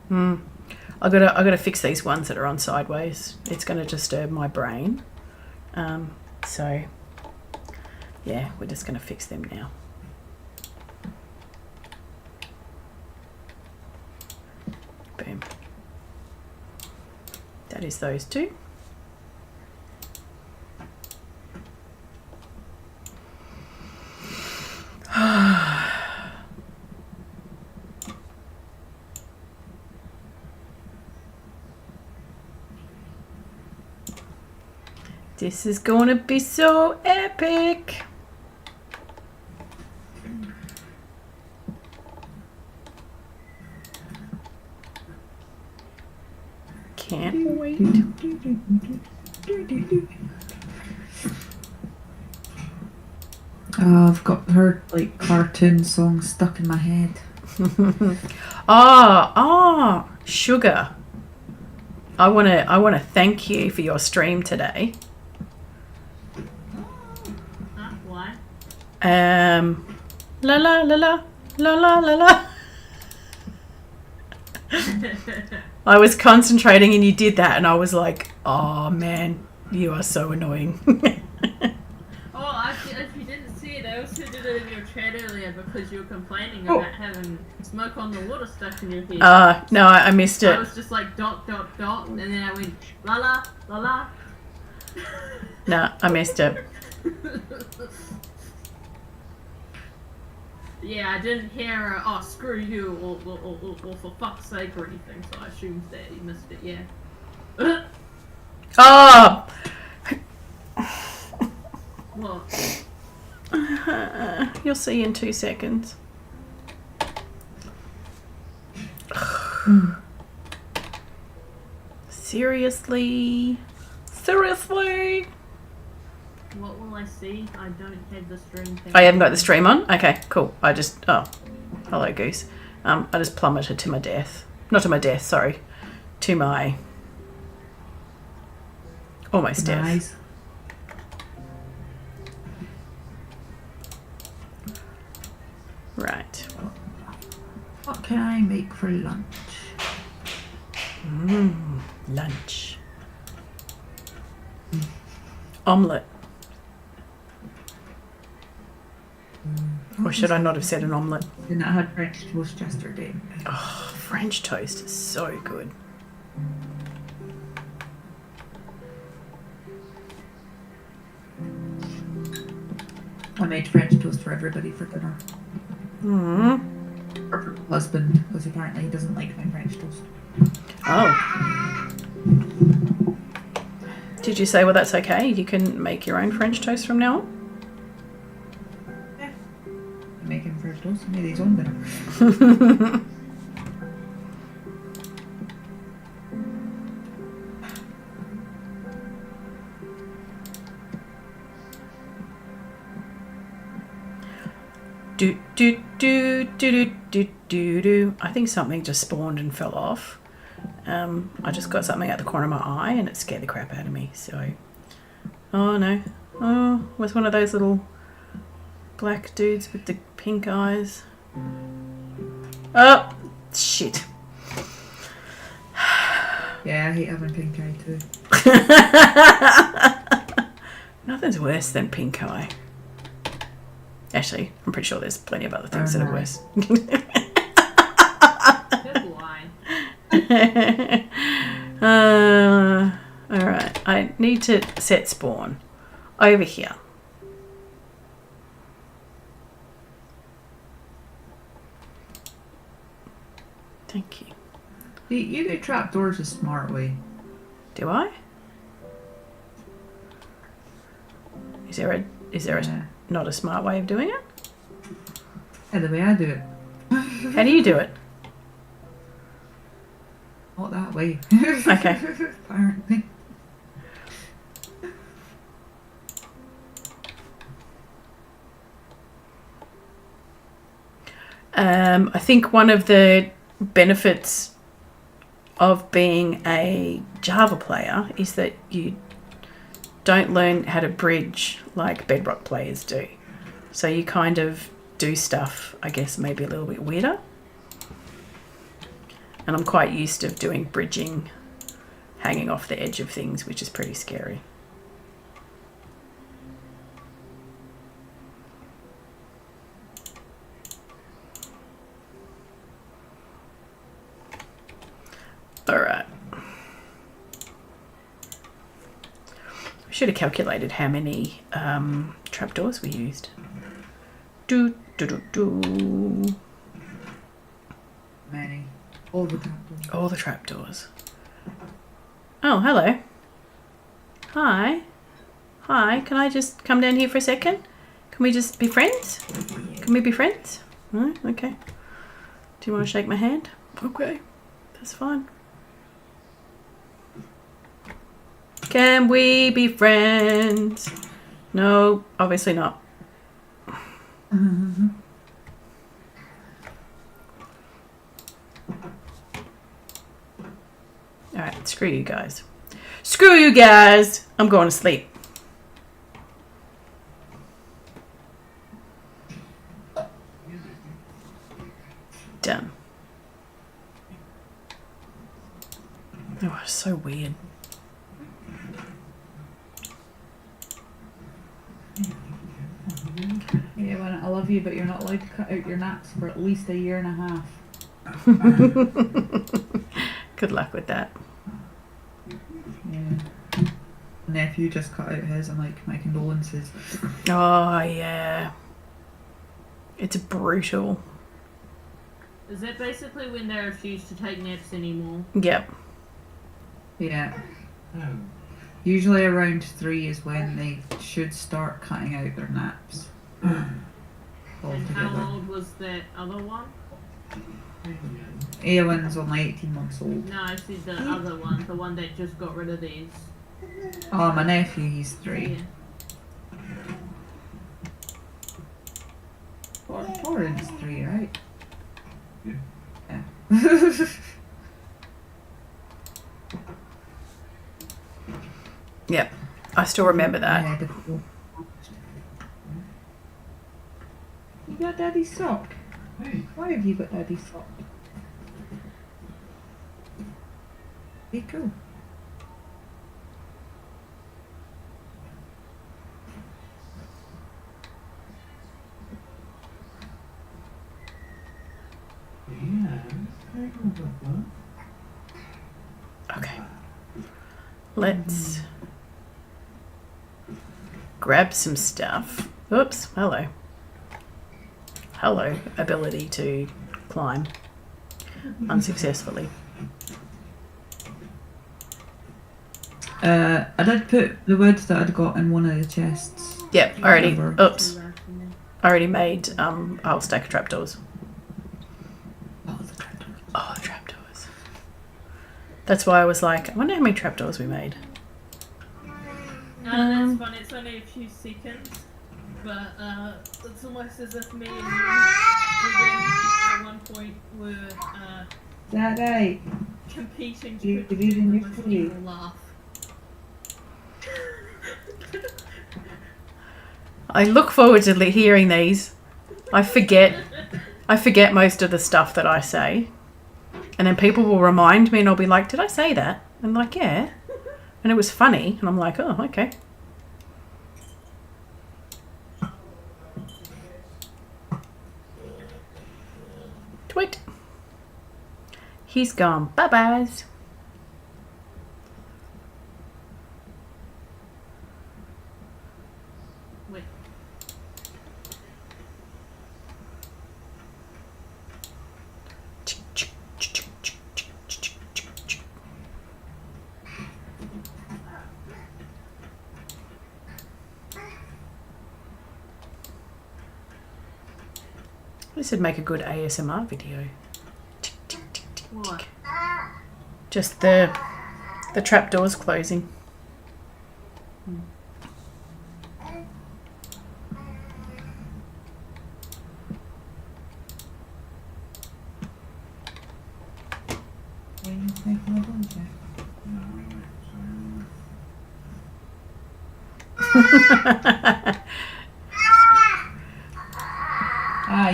I gotta fix these ones that are on sideways. It's gonna disturb my brain. So yeah, we're just gonna fix them now. Boom. That is those two. This is gonna be so epic. Can't wait. Oh, I've got her like cartoon songs stuck in my head. Sugar. I wanna thank you for your stream today. Why? La la la la la la la la. I was concentrating and you did that, and I was like, oh man, you are so annoying. If you didn't see it, I also did it in your chat earlier because you were complaining about having smoke on the water stuck in your head. No, I missed it. I was just like dot dot dot, and then I went la la la la. No, I missed it. Yeah, I didn't hear oh screw you or for fuck's sake or anything, so I assumed that you missed it. Yeah. Oh. What? You'll see in 2 seconds. Seriously? What will I see? I don't have the stream thing. I haven't got the stream on? Okay, cool. Hello Goose. I just plummeted to my death. Not to my death, sorry. To my almost death. Nice. Right. What can I make for lunch? Lunch. Omelette. Or should I not have said an omelette? And I had French toast yesterday. Oh, French toast is so good. I made French toast for everybody for dinner. Or for my husband, because apparently he doesn't like my French toast. Oh. Did you say, well, that's okay? You can make your own French toast from now on? Yeah. I'm making French toast. Maybe he's on dinner. Do do do do do do do do. I think something just spawned and fell off. I just got something out the corner of my eye and it scared the crap out of me. So, oh no, oh, it was one of those little black dudes with the pink eyes. Oh shit! Yeah, I hate having pink eye too. Nothing's worse than pink eye. Actually, I'm pretty sure there's plenty of other things that are worse. Good lie. Alright, I need to set spawn over here. Thank you. You do trapdoors a smart way. Do I? Is there a Yeah. not a smart way of doing it? Yeah, the way I do it. How do you do it? Not that way. Okay. Apparently. I think one of the benefits of being a Java player is that you don't learn how to bridge like Bedrock players do. So you kind of do stuff, I guess, maybe a little bit weirder. And I'm quite used to doing bridging, hanging off the edge of things, which is pretty scary. All right. I should have calculated how many trapdoors we used. Do. Many. All the trapdoors. All the trapdoors. Oh, hello. Hi. Hi, can I just come down here for a second? Can we just be friends? Can we be friends? No? Okay. Do you want to shake my hand? Okay, that's fine. Can we be friends? No, obviously not. Mm-hmm. Alright, screw you guys. Screw you guys! I'm going to sleep. Done. Oh, it's so weird. Yeah, well, I love you, but you're not allowed to cut out your naps for at least a year and a half. Good luck with that. Yeah. Nephew just cut out his. I'm like, my condolences. Oh, yeah. It's brutal. Is that basically when they refuse to take naps anymore? Yep. Yeah. Usually around 3 is when they should start cutting out their naps. And Altogether. how old was that other one? Aowen's only 18 months old. No, I said the other one, the one that just got rid of these. Oh, my nephew, he's 3. Yeah. Torrent's 3, right? Yeah. Yep. I still remember that. Yeah, difficult. You got Daddy's sock? Why have you got Daddy's sock? Be cool. Okay. Let's grab some stuff. Oops. Hello. Hello. Ability to climb unsuccessfully. I did put the wood that I'd got in one of the chests. Yep, already. Whatever. Oops. I already made a whole stack of trapdoors. Oh, the trapdoor. Oh, the trapdoors. That's why I was like, I wonder how many trapdoors we made. That's fun. It's only a few seconds, but it's almost as if me and you at one point were Daddy. competing You to believe in the your most foodie? evil laugh. I look forward to hearing these. I forget most of the stuff that I say. And then people will remind me and I'll be like, did I say that? And I'm like, yeah. And it was funny. And I'm like, oh, okay. Tweet. He's gone. Bye-byes. Wait. This would make a good ASMR video. What? Just the trapdoors closing.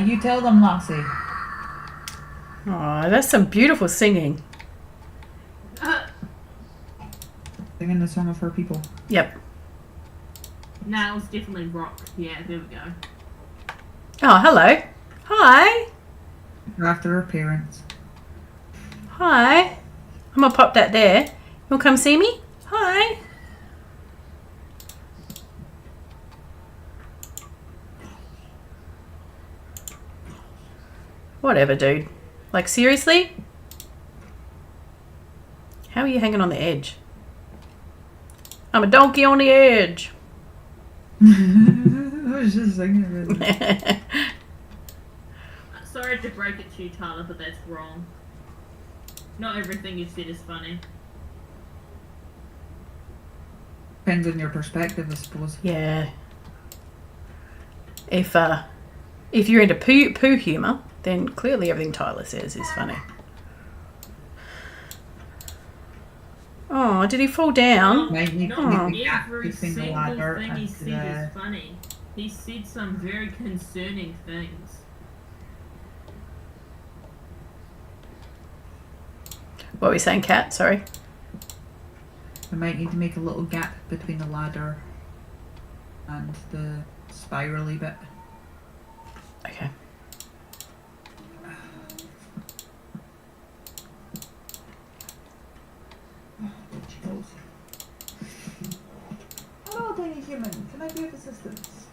You tell them, Lassie. Oh, that's some beautiful singing. Singing the song of her people. Yep. Nah, it was definitely rock. Yeah, there we go. Oh, hello. Hi. After her parents. Hi. I'm going to pop that there. You want to come see me? Hi. Whatever, dude. Like, seriously? How are you hanging on the edge? I'm a donkey on the edge. I was just singing it. Sorry to break it to you, Tyler, but that's wrong. Not everything you said is funny. Depends on your perspective, I suppose. Yeah. If you're into poo humour, then clearly everything Tyler says is funny. Oh, did he fall down? Might need to Not make a gap every between the single ladder thing he and said the... is funny. He said some very concerning things. What were we saying, Kat? Sorry. I might need to make a little gap between the ladder and the spirally bit. Okay. Hello, tiny human. Can I be of assistance?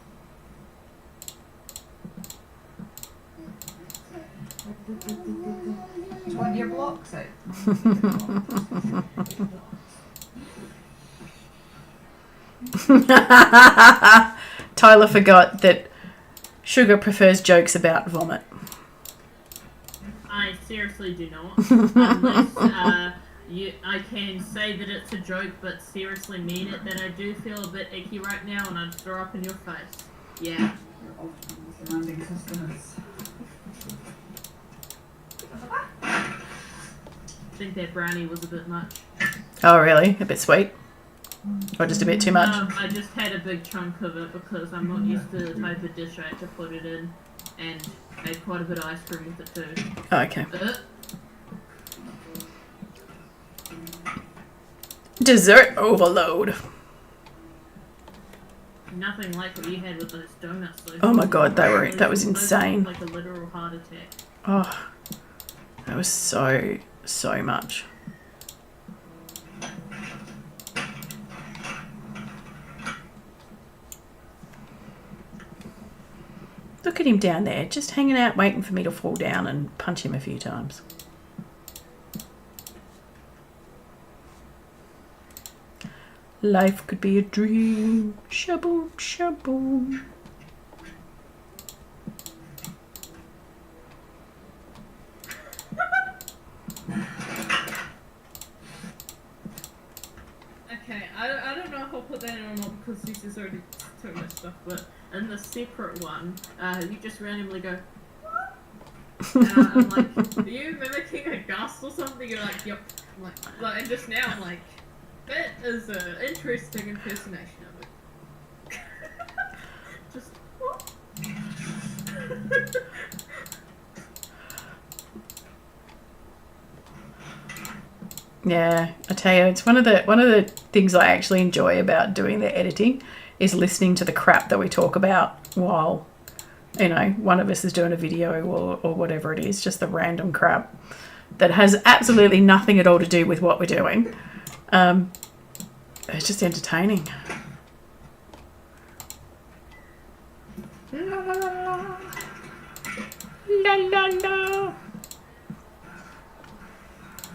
Do you want your blocks out? Tyler forgot that Sugar prefers jokes about vomit. I seriously do not. Unless I can say that it's a joke, but seriously mean it, that I do feel a bit icky right now and I'd throw up in your face. Yeah. Demanding customers. I think that brownie was a bit much. Oh, really? A bit sweet? Or just a bit too much? I just had a big chunk of it because I'm not used to the type of dish I had to put it in. And I had quite a bit of ice cream with it too. Oh, okay. Dessert overload. Nothing like what you had with those donuts though. Oh my god, that was Those insane. looked like a literal heart attack. Oh, that was so much. Look at him down there, just hanging out, waiting for me to fall down and punch him a few times. Life could be a dream. Shaboom, shaboom. Okay, I don't know if I'll put that in or not because this is already too much stuff, but in the separate one, you just randomly go, and I'm like, are you mimicking a gust or something? You're like, yep. I'm like, and just now I'm like, that is an interesting impersonation of it. Just, what? Yeah, I tell you, it's one of the things I actually enjoy about doing the editing is listening to the crap that we talk about while, you know, one of us is doing a video or whatever it is, just the random crap that has absolutely nothing at all to do with what we're doing. It's just entertaining. La la la la. La la la.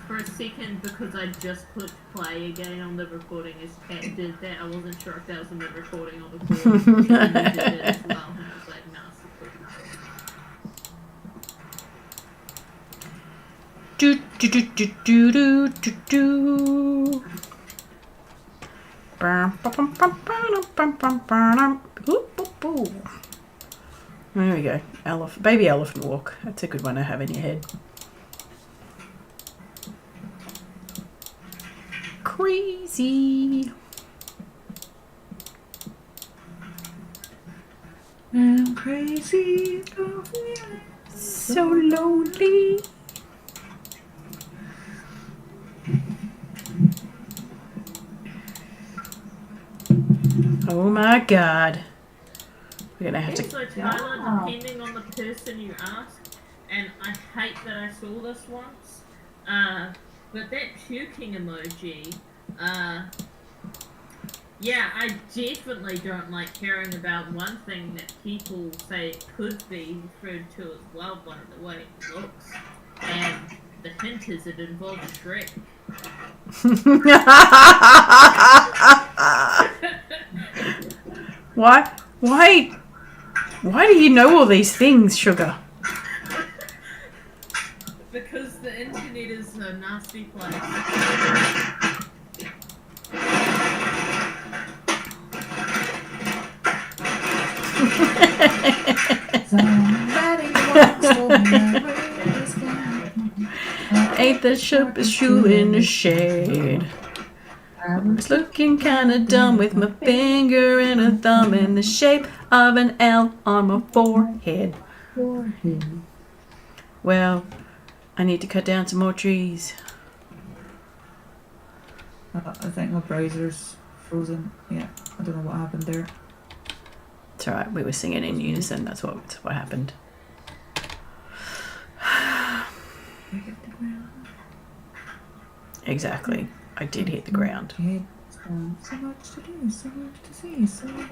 For a second, because I just clicked play again on the recording as Kat did that, I wasn't sure if that was in the recording or the call. And you did it as well, and I was like, nah, it's Do do do do do do do do. There we go. Baby elephant walk. That's a good one to have in your head. Crazy. I'm crazy, So lonely. Oh my God. We're gonna have to. Also, Tyler, depending on the person you ask, and I hate that I saw this once, but that puking emoji, yeah, I definitely don't like hearing about one thing that people say it could be referred to as well by the way it looks, and the hint is it involves Shrek. Why do you know all these things, Sugar? Because the internet is a nasty place. Somebody once told me I was gonna Ain't the sharpest shoe in the shade. I was looking kinda dumb with my finger and a thumb in the shape of an L on my forehead. Well, I need to cut down some more trees. I think my browser's frozen. Yeah, I don't know what happened there. It's alright, we were singing in unison, that's what happened. Exactly. I did hit the ground. So much to do, so much to see, so much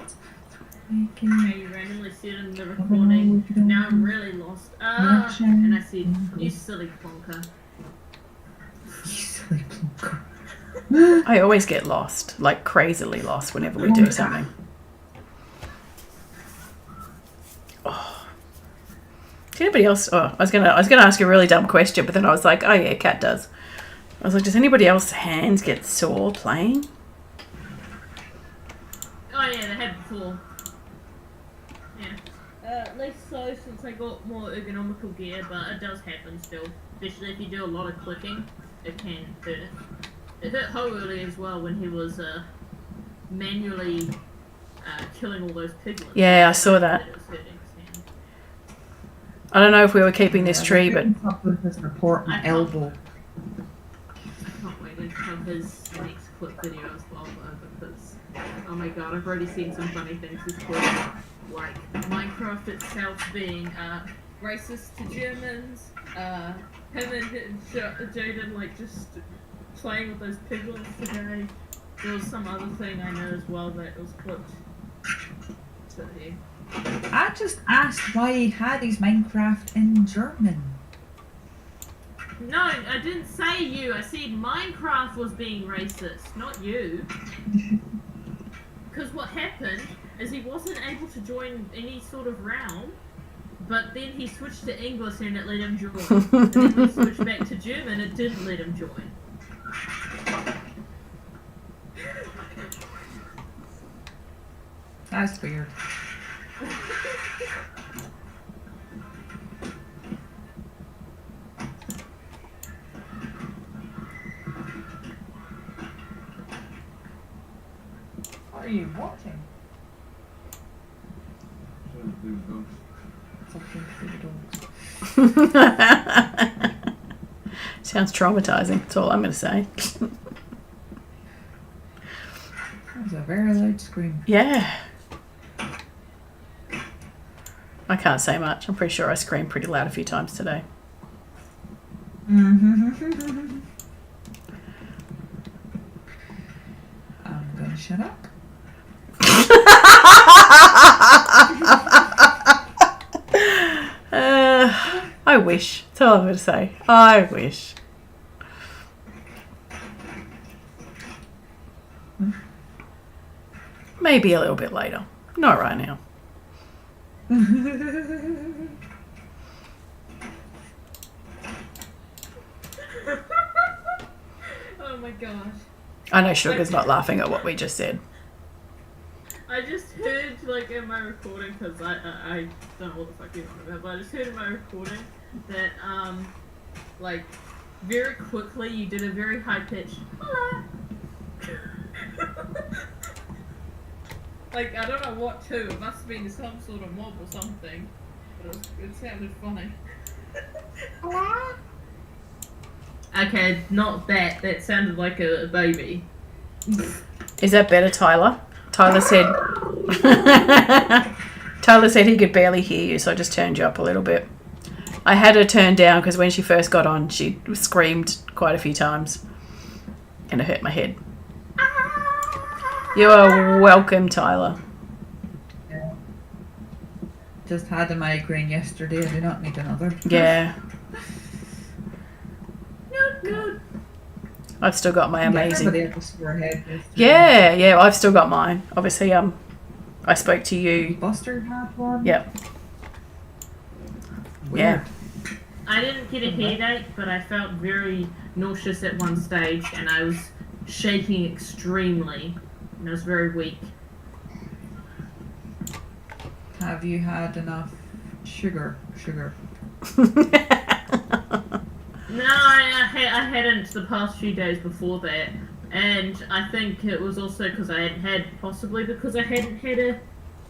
Okay, you randomly see it in the recording. Now I'm really lost. And I see you silly plonker. You silly plonker. I always get lost, like crazily lost whenever we do something. Oh. Does anybody else? Oh, I was gonna ask a really dumb question, but then I was like, oh yeah, Kat does. I was like, does anybody else's hands get sore playing? Oh yeah, they had before. Yeah. At least so since I got more ergonomical gear, but it does happen still. Especially if you do a lot of clicking, it can hurt. It hurt Ho early as well when he was manually killing all those piglins. Yeah, I saw that. It was hurting his hand. I don't know if we were keeping this tree, but This report my elbow. I can't wait until his next clip video as well though, because oh my god, I've already seen some funny things this clip. Like Minecraft itself being racist to Germans, him and Jaden like just playing with those piglins today. There was some other thing I know as well that was clipped. So yeah. I just asked why he had his Minecraft in German. No, I didn't say you. I said Minecraft was being racist, not you. Because what happened is he wasn't able to join any sort of realm, but then he switched to English and it let him join. And then we switched back to German, it didn't let him join. That's weird. What are you watching? Something for the dogs. Sounds traumatizing. That's all I'm going to say. That was a very loud scream. Yeah. I can't say much. I'm pretty sure I screamed pretty loud a few times today. I'm gonna shut up. I wish. That's all I'm going to say. I wish. Maybe a little bit later. Not right now. Oh my gosh. I know Sugar's not laughing at what we just said. I just heard, like, in my recording, because I don't know what the fuck you're on about, but I just heard in my recording that, like, very quickly you did a very high-pitched, hola. Like, I don't know what to. It must have been some sort of mob or something. But it sounded funny. Okay, not that. That sounded like a baby. Is that better, Tyler? Tyler said he could barely hear you, so I just turned you up a little bit. I had her turned down because when she first got on, she screamed quite a few times. And it hurt my head. You are welcome, Tyler. Yeah. Just had a migraine yesterday. I do not need another. Yeah. Good. I've still got my amazing... Everybody had a sore head yesterday. Yeah, I've still got mine. Obviously, I spoke to you. Buster had one. Yep. Weird. Yeah. I didn't get a headache, but I felt very nauseous at one stage, and I was shaking extremely, and I was very weak. Have you had enough sugar? No, I hadn't the past few days before that, and I think it was also because I hadn't had a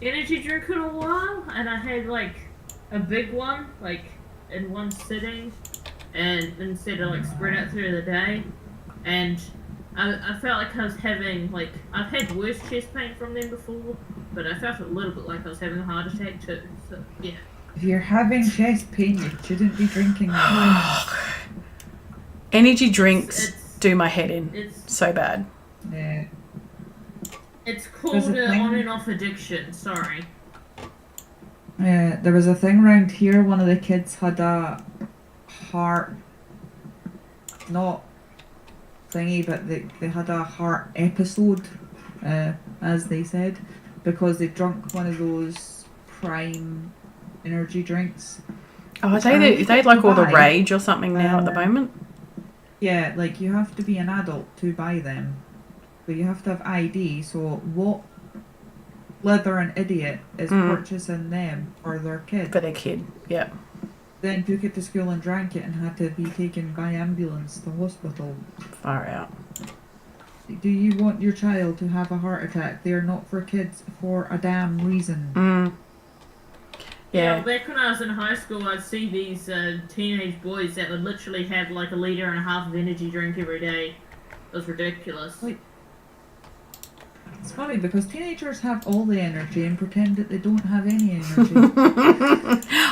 energy drink in a while, and I had like a big one, like in one sitting, and instead of like spread out through the day, and I felt like I was having, like, I've had worse chest pain from them before, but I felt a little bit like I was having a heart attack too, so yeah. If you're having chest pain, you shouldn't be drinking that. Energy drinks do my head in. It's so bad. Yeah. It's called an on and off addiction, sorry. There was a thing around here, one of the kids had a heart, not thingy, but they had a heart episode, as they said, because they drunk one of those prime energy drinks. Oh, they like all the rage or something now at the moment? Yeah, like you have to be an adult to buy them, but you have to have ID, so what blithering idiot is purchasing them for their kid? For their kid, yeah. Then took it to school and drank it and had to be taken by ambulance to hospital. Far out. Do you want your child to have a heart attack? They are not for kids for a damn reason. Yeah. Back when I was in high school, I'd see these teenage boys that would literally have like 1.5 liters of energy drink every day. It was ridiculous. Like, it's funny because teenagers have all the energy and pretend that they don't have any energy.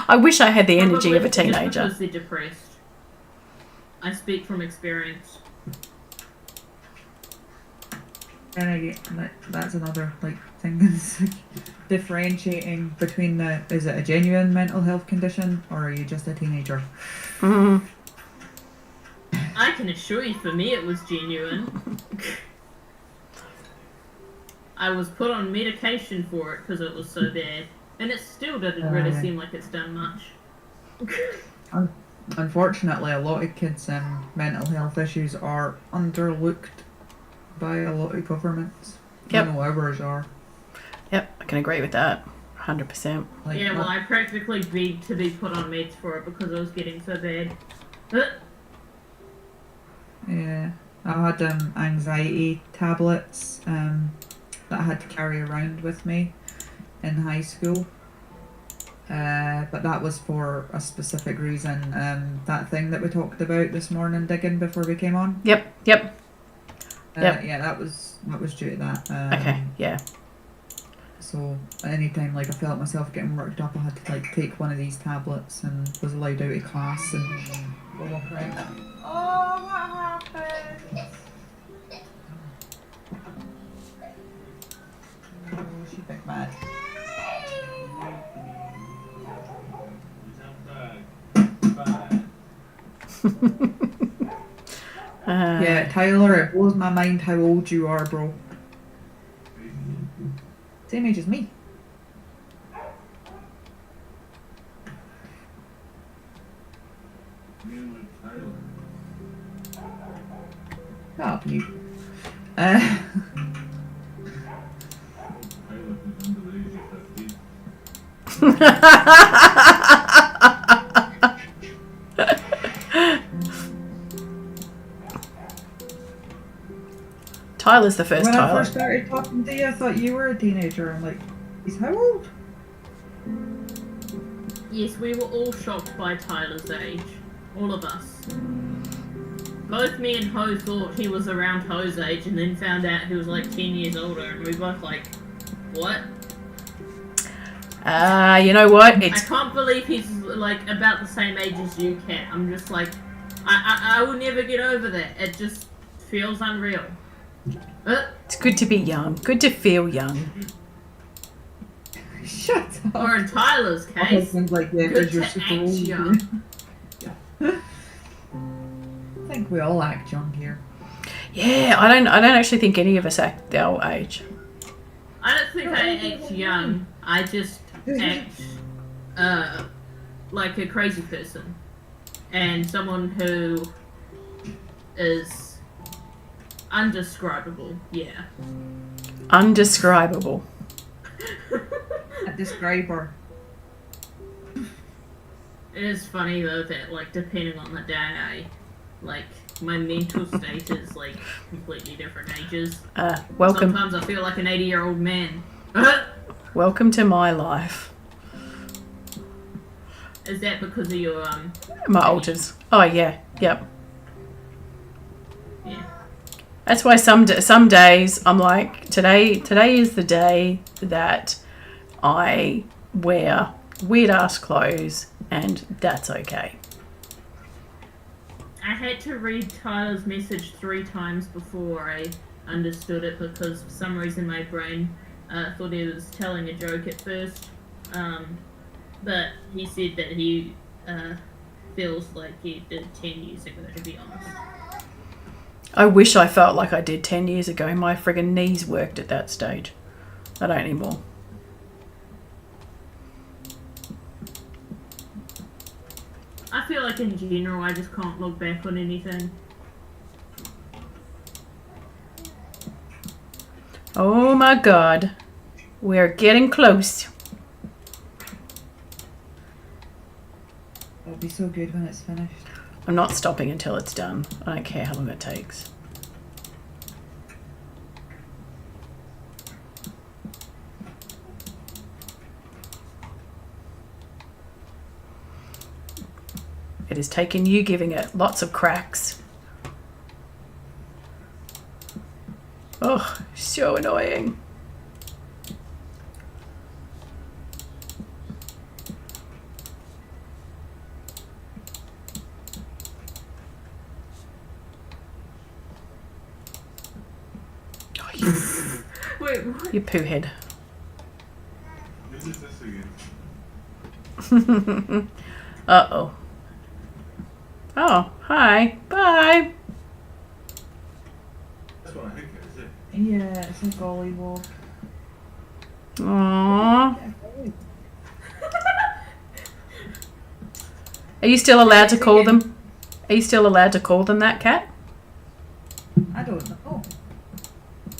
I wish I had the energy Probably of a just teenager. because they're depressed. I speak from experience. And again, that's another like thing that's like, differentiating between is it a genuine mental health condition or are you just a teenager? can assure you, for me it was genuine. I was put on medication for it because it was so bad, and it still didn't really seem like it's done much. Unfortunately, a lot of kids' mental health issues are underlooked by a lot of governments. Yep. I know ours are. Yep, I can agree with that. 100%. Like, Yeah, well, I practically begged to be put on meds for it because I was getting so bad. Yeah, I had anxiety tablets that I had to carry around with me in high school. But that was for a specific reason. That thing that we talked about this morning, digging before we came on. Yep. Yep. Yeah, that was due to that. Okay. Yeah. So anytime like I felt myself getting worked up, I had to like take one of these tablets and was allowed out of class and go walk around. Oh, what happened? Oh, she big mad. Yeah, Tyler, it blows my mind how old you are, bro. Same age as me. Stop you. Tyler's the first When Tyler. I first started talking to you, I thought you were a teenager. I'm like, he's how old? Yes, we were all shocked by Tyler's age. All of us. Both me and Ho thought he was around Ho's age and then found out he was like 10 years older and we both like, what? You know what? I can't believe he's like about the same age as you, Kat. I'm just like, I will never get over that. It just feels unreal. It's good to be young. Good to feel young. Shut up. Or in Tyler's My case, husband's like, yeah, good because you're to super act old. young. I think we all act young here. Yeah, I don't actually think any of us act our age. I don't think I act young. I just act like a crazy person. And someone who is undescribable, yeah. Undescribable. A describer. It is funny though that like depending on the day, like my mental state is like completely different ages. Welcome. Sometimes I feel like an 80-year-old man. Welcome to my life. Is that because of your My alters. Oh yeah. Yep. yeah. That's why some days I'm like, today is the day that I wear weird ass clothes, and that's okay. I had to read Tyler's message 3 times before I understood it because for some reason my brain thought he was telling a joke at first. But he said that he feels like he did 10 years ago, to be honest. I wish I felt like I did 10 years ago. My friggin' knees worked at that stage. I don't anymore. I feel like in general I just can't look back on anything. Oh my god. We're getting close. It'll be so good when it's finished. I'm not stopping until it's done. I don't care how long it takes. It has taken you giving it lots of cracks. Oh, so annoying. Oh, Wait, what? you poo head. This is this again. Uh-oh. Oh, hi. Bye. That's what I think it is, isn't it? Yeah, it's a gollywog. Aww. Are you still allowed to call them? Are you still allowed to call them that, Kat? I don't know.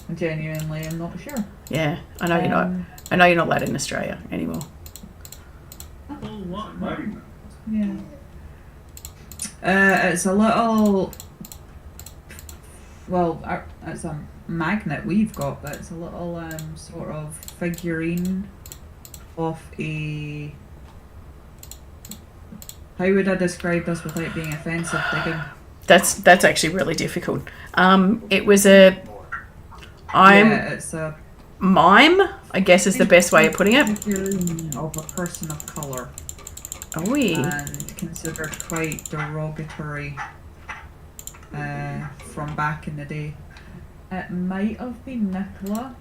I genuinely am not sure. Yeah, I know you're not. I know you're not allowed in Australia anymore. Oh, what? Mine. Yeah. It's a little. Well, it's a magnet we've got, but it's a little sort of figurine of a. How would I describe this without being offensive? Digging. That's actually really difficult. It was Yeah, it's a mime, I guess is the best way of putting it. figurine of a person of colour. Oh, And considered quite derogatory from back in the day. It might have been Nicola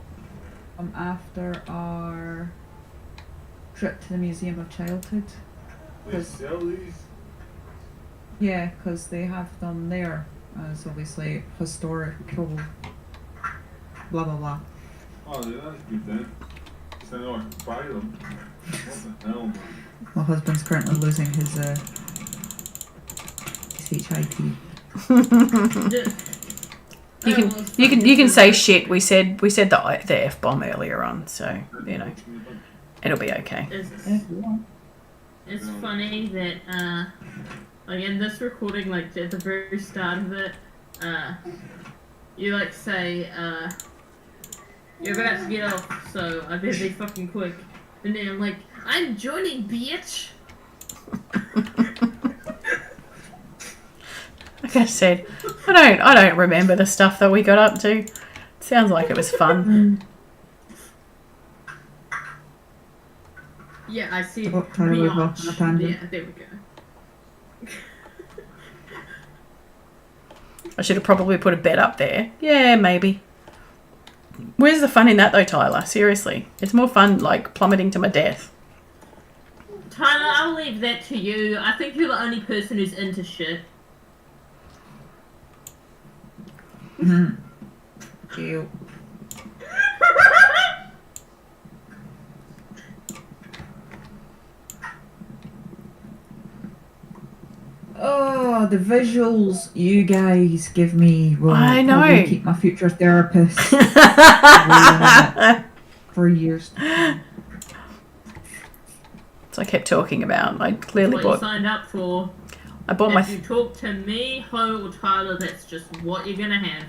from after our trip to the Museum of Childhood. They sell these? Yeah, because they have them there as obviously historical blah blah blah. Oh, yeah, that's good then. So I know I can buy them. What the hell? My husband's currently losing his HIT. You can say shit. We said the F-bomb earlier on, so you know it'll be okay. It's funny that like in this recording, like at the very start of it, you like say you're about to get off, so I better be fucking quick. And then I'm like, I'm joining, bitch. Like I said, I don't remember the stuff that we got up to. It sounds like it was fun. Yeah, I see. Oh, Tyler was off on a tangent. Yeah, there we go. I should have probably put a bet up there. Yeah, maybe. Where's the fun in that though, Tyler? Seriously. It's more fun like plummeting to my death. Tyler, I'll leave that to you. I think you're the only person who's into shit. Cute. Oh, the visuals you guys give me will I know. probably keep my future therapist for years. So I kept talking about. I clearly What you bought. signed up for. I bought my. If you talk to me, Ho, or Tyler, that's just what you're gonna have.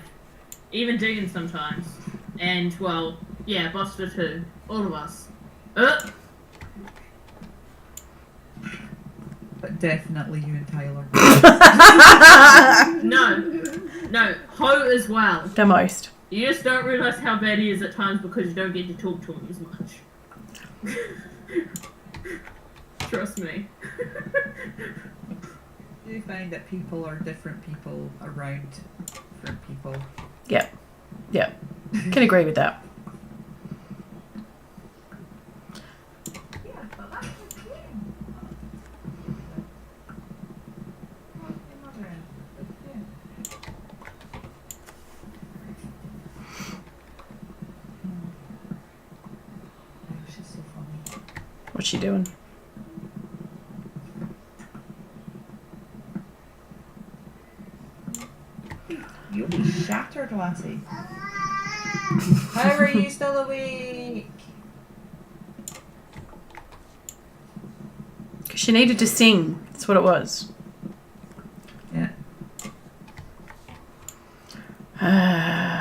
Even Digging sometimes. And, well, yeah, Buster too. All of us. But definitely you and Tyler. No, Ho as well. The most. You just don't realise how bad he is at times because you don't get to talk to him as much. Trust me. Do you find that people are different people around different people? Yep. Yep. Can agree with that. Yeah, but that's the thing. She's so funny. What's she doing? You'll be shattered, lassie. How are you still awake? Because she needed to sing. That's what it was. Yeah.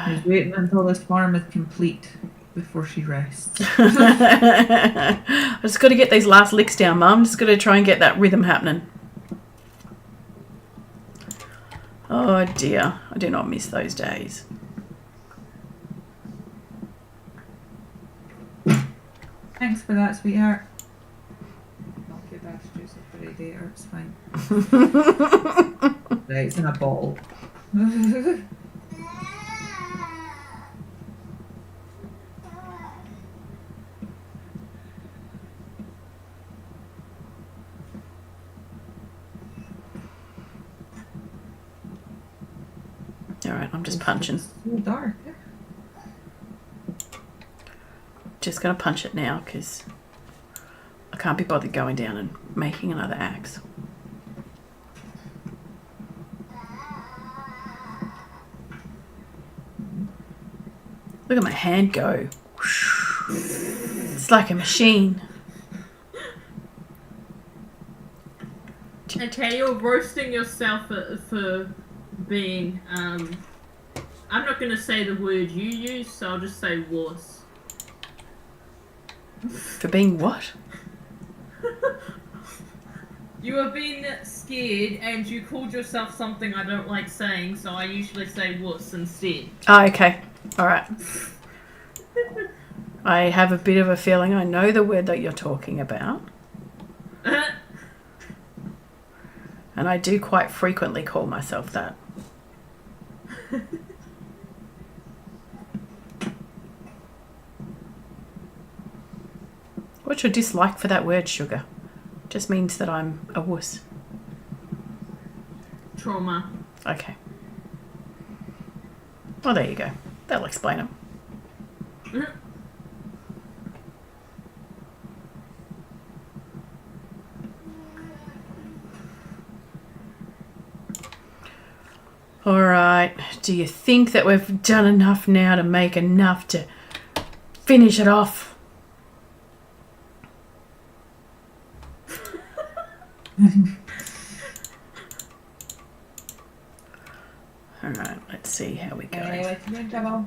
She's waiting until this farm is complete before she rests. I just got to get these last licks down, Mum. Just got to try and get that rhythm happening. Oh dear, I do not miss those days. Thanks for that, sweetheart. Not good, that's juice of the radiator, it's fine. Right, it's in a bottle. All Alright, I'm just punching. It's so dark. Just going to punch it now because I can't be bothered going down and making another axe. Look at my hand go. It's like a machine. Okay, you're roasting yourself for being, I'm not going to say the word you use, so I'll just say wuss. For being what? You were being scared and you called yourself something I don't like saying, so I usually say wuss instead. Oh, okay. Alright. I have a bit of a feeling I know the word that you're talking about. And I do quite frequently call myself that. What's your dislike for that word, sugar? Just means that I'm a wuss. Trauma. Okay. Well, there you go. That'll explain it. Alright, do you think that we've done enough now to make enough to finish it off? Alright, let's see how we go. Anyway, come in, trouble.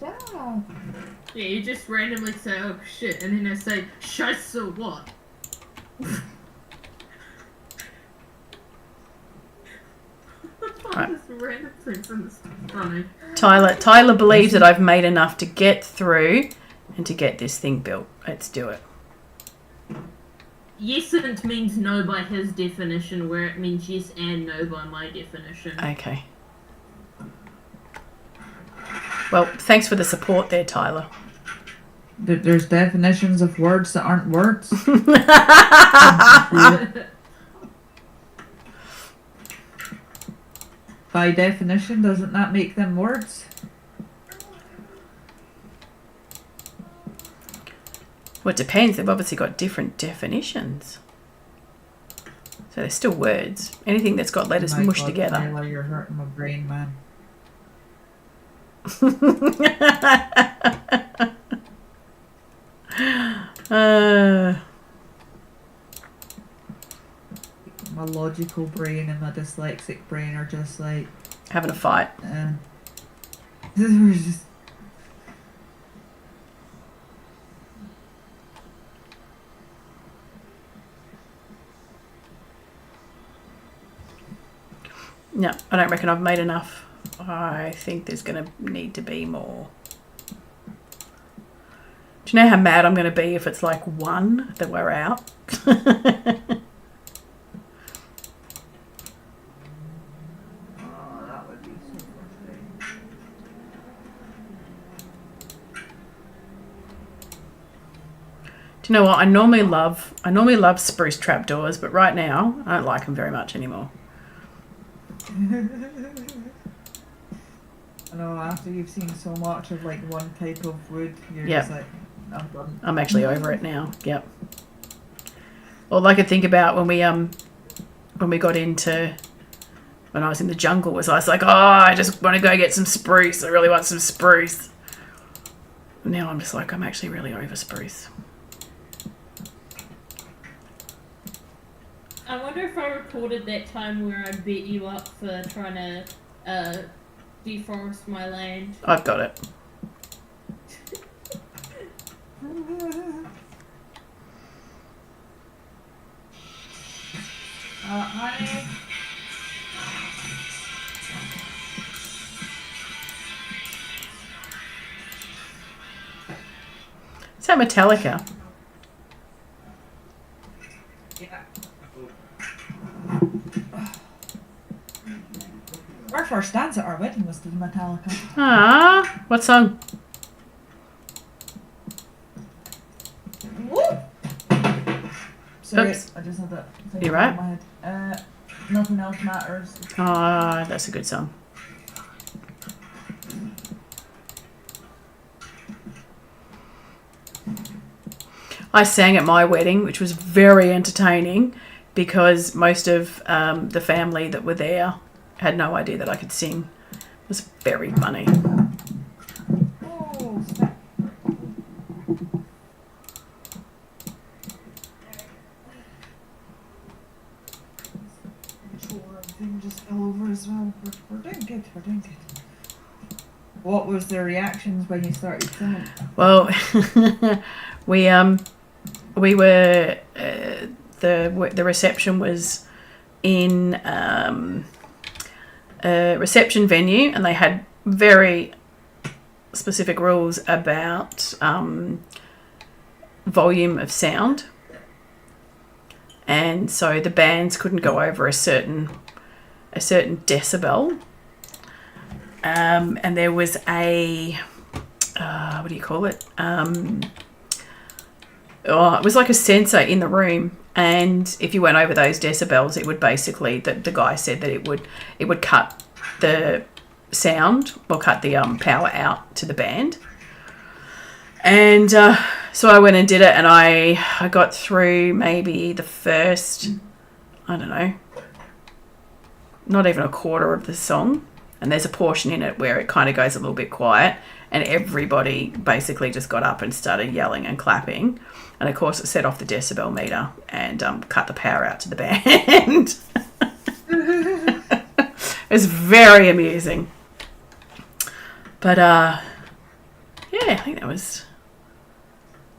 Yeah. Yeah, you just randomly say, oh shit, and then I say, scheiße, what? Right. This random sentence. Funny. Tyler believes that I've made enough to get through and to get this thing built. Let's do it. Yesn't means no by his definition, where it means yes and no by my definition. Okay. Well, thanks for the support there, Tyler. There's definitions of words that aren't words. By definition, doesn't that make them words? Well, it depends. They've obviously got different definitions. So they're still words. Anything that's got letters Oh my mushed God, together. Tyler, you're hurting my brain, man. My logical brain and my dyslexic brain are just like having a fight. we're just No, I don't reckon I've made enough. I think there's going to need to be more. Do you know how mad I'm going to be if it's like one that we're out? that would be so frustrating. Do you know what? I normally love spruce trapdoors, but right now I don't like them very much anymore. I know, after you've seen so much of like one type of wood, you're Yep. just like, I'm done. I'm actually over it now. Yep. All I could think about when we got into when I was in the jungle was I was like, oh, I just want to go get some spruce. I really want some spruce. Now I'm just like, I'm actually really over spruce. I wonder if I recorded that time where I beat you up for trying to deforest my land. I've got it. Honey. Is that Metallica? Yeah. Our first dance at our wedding was to Metallica. Ah, what song? Woo! Sorry, Oops. I just had that thing You in right? my head. Nothing else matters. Ah, that's a good song. I sang at my wedding, which was very entertaining because most of the family that were there had no idea that I could sing. It was very funny. Oh, snap. Everything just fell over as well. We're doing good. We're doing good. What was the reactions when you started singing? Well, we were the reception was in a reception venue, and they had very specific rules about volume of sound, and so the bands couldn't go over a certain decibel, and there was a what do you call it? It was like a sensor in the room, and if you went over those decibels, it would basically, the guy said that it would cut the sound or cut the power out to the band. And so I went and did it, and I got through maybe the first, I don't know, not even a quarter of the song, and there's a portion in it where it kind of goes a little bit quiet, and everybody basically just got up and started yelling and clapping. And of course, it set off the decibel meter and cut the power out to the band. It was very amusing. But yeah, I think that was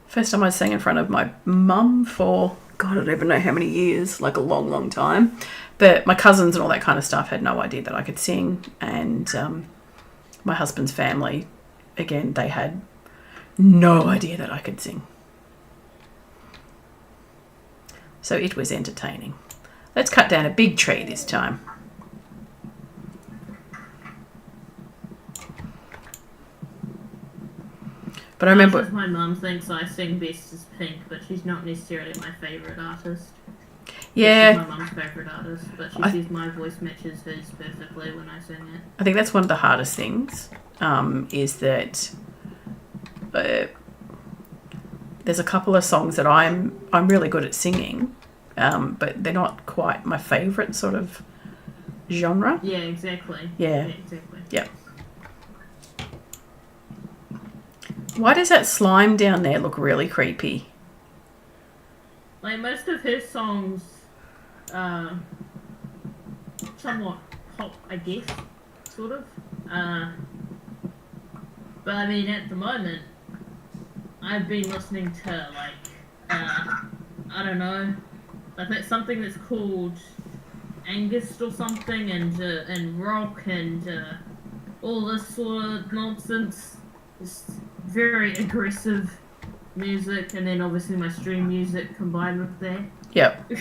first time I sang in front of my mum for, God, I don't even know how many years, like a long, long time. But my cousins and all that kind of stuff had no idea that I could sing. And my husband's family, again, they had no idea that I could sing. So it was entertaining. Let's cut down a big tree this time. But I remember... Because my mum thinks I sing best as Pink, but she's not necessarily my favourite artist. Yeah. She's my mum's favourite artist, but she says my voice matches hers perfectly when I sing it. I think that's one of the hardest things, is that there's a couple of songs that I'm really good at singing, but they're not quite my favourite sort of genre. Yeah, exactly. Yeah. Exactly. Yeah. Why does that slime down there look really creepy? Like, most of his songs somewhat pop, I guess, sort of. But I mean, at the moment, I've been listening to, like, I don't know, I think something that's called Angst or something, and rock, and all this sort of nonsense. It's very aggressive music, and then obviously my stream music combined with that. Yep.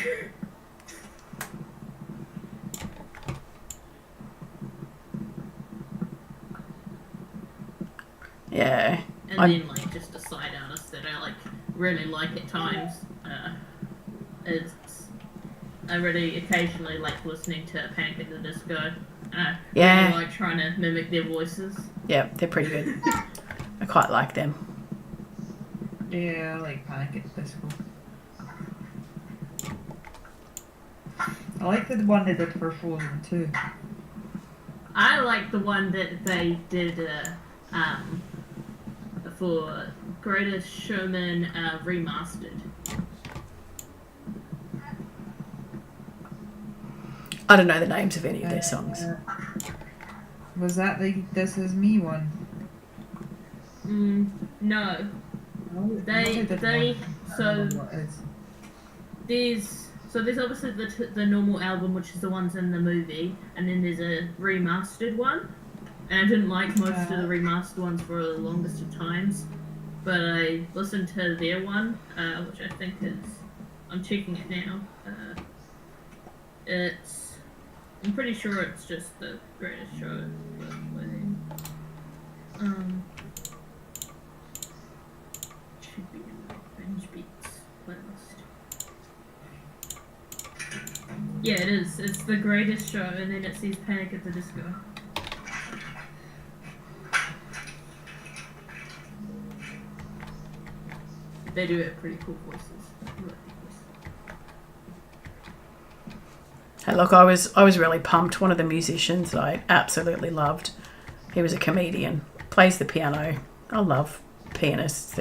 Yeah. And then, like, just a side artist that I, like, really like at times. I really occasionally like listening to Panic at the Disco. Yeah. Really like trying to mimic their voices. Yeah, they're pretty good. I quite like them. Yeah, I like Panic at the Disco. I like the one they did for Frozen too. I like the one that they did for Greatest Showman remastered. I don't know the names of any of their songs. Was that the This Is Me one? No. There's obviously the normal album, which is the ones in the movie, and then there's a remastered one. And I didn't like most of the remastered ones for the longest of times, but I listened to their one, which I think is, I'm checking it now. I'm pretty sure it's just the Greatest Show. Should be in my binge beats playlist. Yeah, it is. It's the greatest show, and then it says Panic at the Disco. They do have pretty cool voices. Hey, look, I was really pumped. One of the musicians that I absolutely loved. He was a comedian, plays the piano. I love pianists.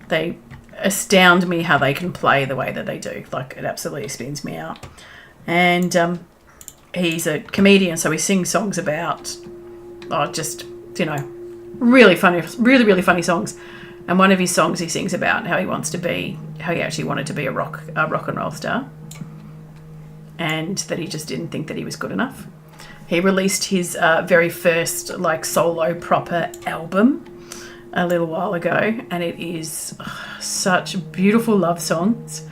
They astound me how they can play the way that they do. Like, it absolutely spins me out. And he's a comedian, so he sings songs about, really funny, really funny songs. And one of his songs he sings about how he actually wanted to be a rock and roll star, and that he just didn't think that he was good enough. He released his very first solo proper album a little while ago, and it is such beautiful love songs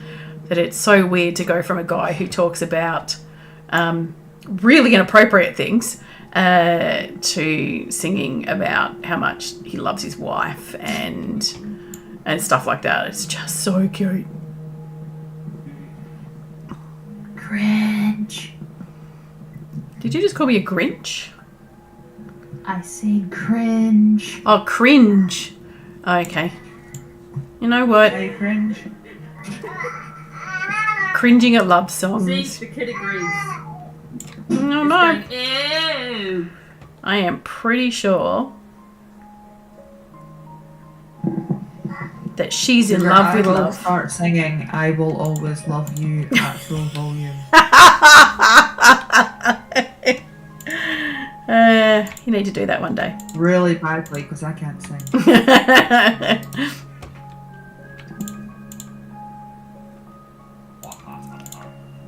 that it's so weird to go from a guy who talks about really inappropriate things to singing about how much he loves his wife and stuff like that. It's just so cute. Cringe. Did you just call me a Grinch? I say cringe. Oh, cringe. Okay. You know what? I cringe. Cringing at love songs. See, the kid agrees. No, Going, ew. I am pretty sure that she's in love with I will love. start singing "I Will Always Love You" at full volume. You need to do that one day. Really badly because I can't sing.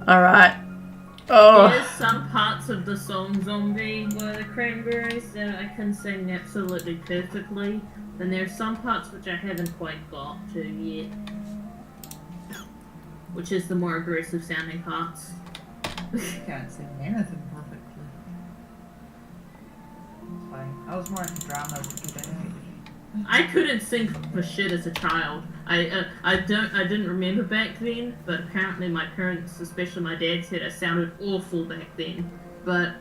All right. Oh. There's some parts of the song Zombie by the Cranberries that I can sing absolutely perfectly, and there's some parts which I haven't quite got to yet, which is the more aggressive sounding parts. I can't sing anything perfectly. It's fine. I was more into drama as a kid anyway. I couldn't sing for shit as a child. I didn't remember back then, but apparently my parents, especially my dad, said I sounded awful back then. But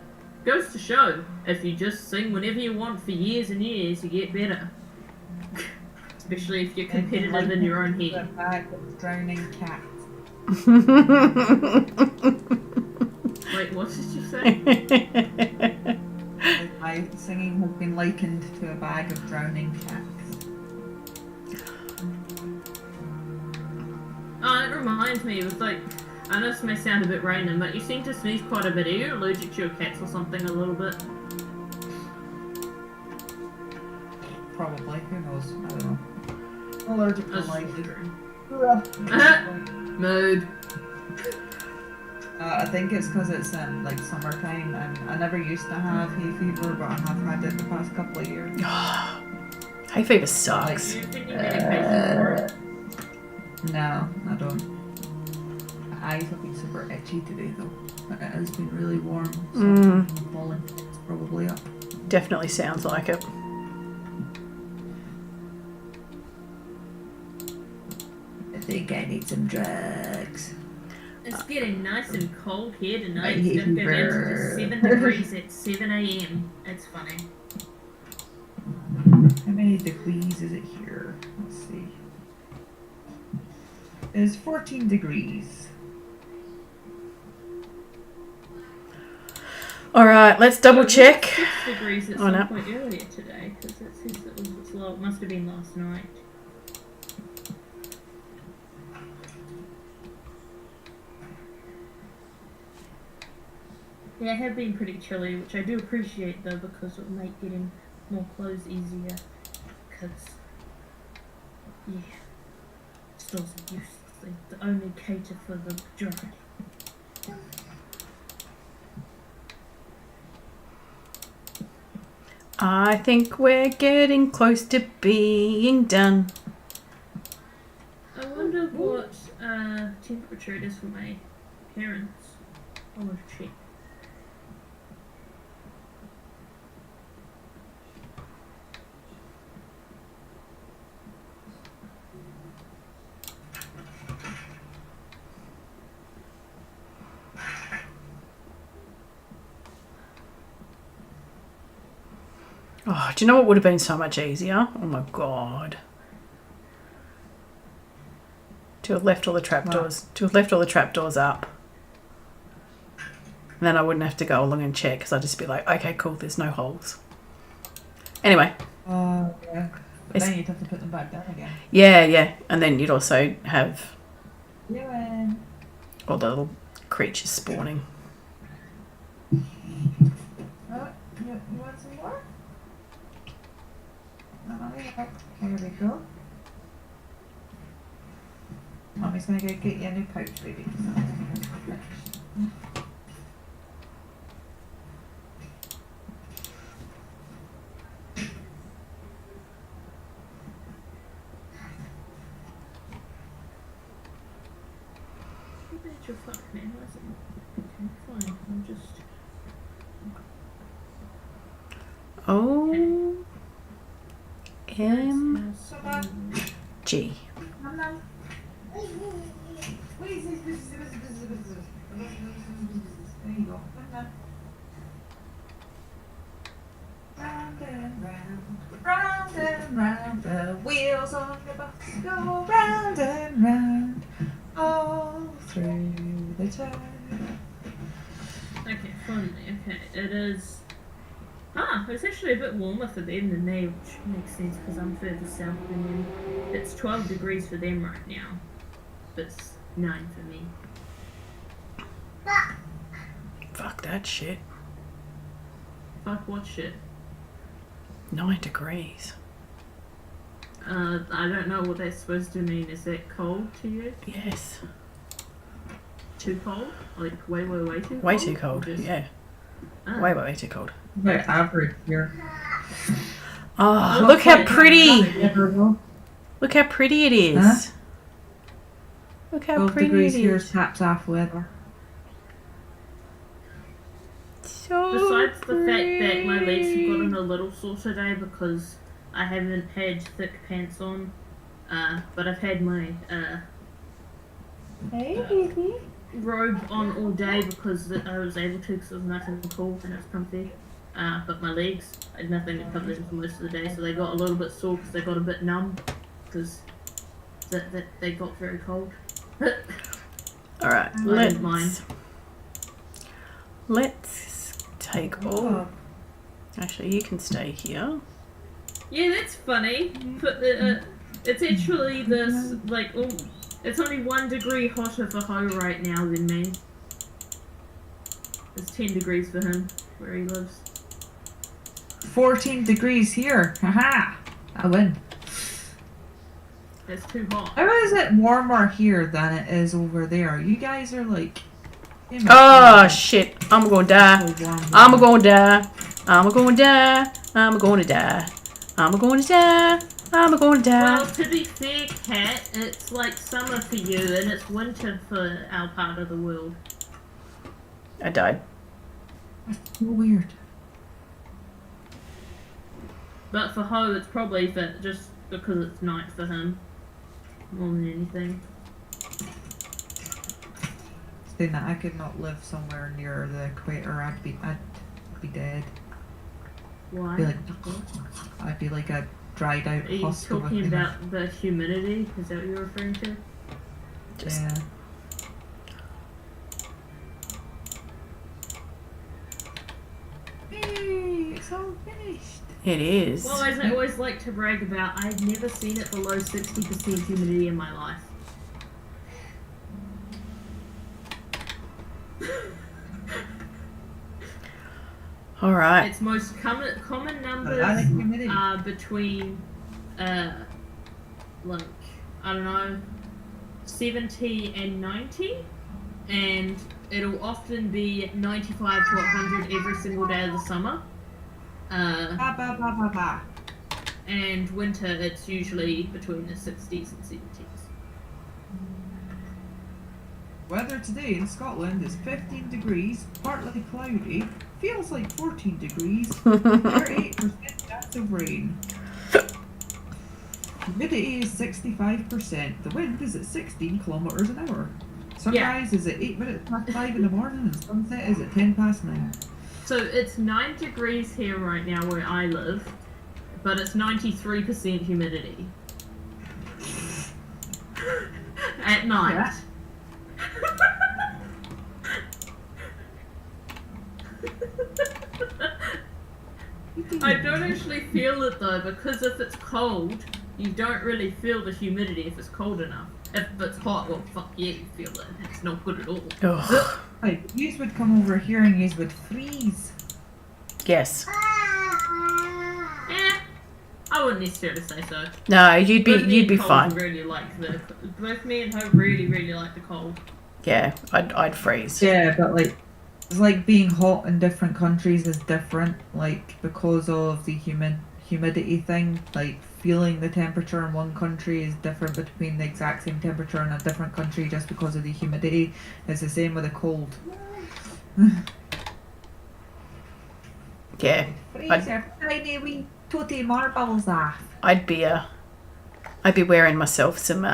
goes to show, if you just sing whenever you want for years and years, you get better. Especially if you're competitive in your own head. A bag of drowning cats. Wait, what did you say? My singing has been likened to a bag of drowning cats. Oh, it reminds me, it was I know this may sound a bit random, but you seem to sneeze quite a bit. Are you allergic to your cats or something a little bit? Probably. Who knows? I don't know. I'm allergic to That's light. true. Mood. I think it's because it's summertime, and I never used to have hay fever, but I have had it the past couple of years. Hay fever sucks. Do you think you medication for it? No, I don't. My eyes have been super itchy today though. It has been really warm, so I'm falling. It's probably up. Definitely sounds like it. I think I need some drugs. It's getting nice and cold here tonight. I It's hate going to go down to fever. 7 degrees at 7 a.m. It's funny. How many degrees is it here? Let's see. It's 14 degrees. All right, let's double check. 6 degrees at Oh, no. some point earlier today, because it says it was low. It must have been last night. Yeah, it had been pretty chilly, which I do appreciate though, because it will make getting more clothes easier. Because, yeah, stores are useless. They only cater for the majority. I think we're getting close to being done. I wonder what temperature it is for my parents. I want to check. Oh, do you know what would have been so much easier? Oh my god. To have left all the trapdoors. To have left all the trapdoors up. And then I wouldn't have to go along and check because I'd just be like, okay, cool, there's no holes. Anyway. Oh, yeah. But then you'd have to put them back down again. Yeah. And then you'd also have all the little creatures spawning. Oh, you want some more? Oh, yeah. Here we go. Mommy's gonna go get you a new pouch, baby. Your fucking analyzing. Okay, fine. I'm just. OMG. There you go. Round and round, the wheels on the bus go round and round, all through the town. Okay, finally. Okay, it is. It's actually a bit warmer for them than me, which makes sense because I'm further south than them. It's 12 degrees for them right now. It's 9 for me. Fuck that shit. Fuck what shit? 9 degrees. I don't know what that's supposed to mean. Is that cold to you? Yes. Too cold? Like way too cold? Way too cold, Just... yeah. Ah. Way too cold. About average here. Oh, look how pretty! Look how pretty it is. Huh? Look how 12 pretty degrees it here is. is taps off weather. So Besides the fact that my legs have pretty. gotten a little sore today because I haven't had thick pants on, but I've had my Hey, baby. robe on all day because I was able to because it was nice and cool and it was comfy. But my legs, I had nothing to cover them for most of the day, so they got a little bit sore because they got a bit numb because they got very cold. Alright, I didn't mind. let's take all. Actually, you can stay here. Yeah, that's funny. But it's actually this it's only 1 degree hotter for Ho right now than me. It's 10 degrees for him where he lives. 14 degrees here. Haha! I win. It's too hot. How is it warmer here than it is over there? You guys are like... Oh shit! I'm gonna die. So warm. I'm gonna die. I'm gonna die. I'm gonna die. I'm gonna die. I'm gonna die. Well, to be fair, Kat, it's like summer for you and it's winter for our part of the world. I died. That's so weird. But for Ho, it's probably just because it's night for him more than anything. Saying that I could not live somewhere near the equator, I'd be dead. Why? I'd be like a dried out Are you husk. talking about the humidity? Is that what you're referring to? Just Yeah. Hey, it's all finished. it is. Well, as I always like to brag about, I've never seen it below 60% humidity in my life. All right. Its most common Atlantic numbers humidity. are between, I don't know, 70 and 90, and it'll often be 95 to 100 every single day of the summer. Ba ba ba ba ba. And winter, it's usually between the 60s and 70s. Weather today in Scotland is 15 degrees, partly cloudy, feels like 14 degrees, 38% chance of rain. Humidity is 65%, the wind is at 16 kilometers an hour. Sunrise is at 8 minutes past 5 in the morning and sunset is at 10 past 9. So it's 9 degrees here right now where I live, but it's 93% humidity. At night. I don't actually feel it though, because if it's cold, you don't really feel the humidity if it's cold enough. If it's hot, well, fuck yeah, you feel it. It's not good at all. Ugh. Like, yous would come over here and yous would freeze. Yes. I wouldn't necessarily say so. No, you'd Both me be and Cole fine. Really like both me and her really like the cold. Yeah, I'd freeze. Yeah, but like, it's like being hot in different countries is different. Like, because of the humidity thing, like feeling the temperature in one country is different between the exact same temperature in a different country just because of the humidity. It's the same with the cold. Yeah. Freeze your tiny wee tooty marbles off. I'd be wearing myself some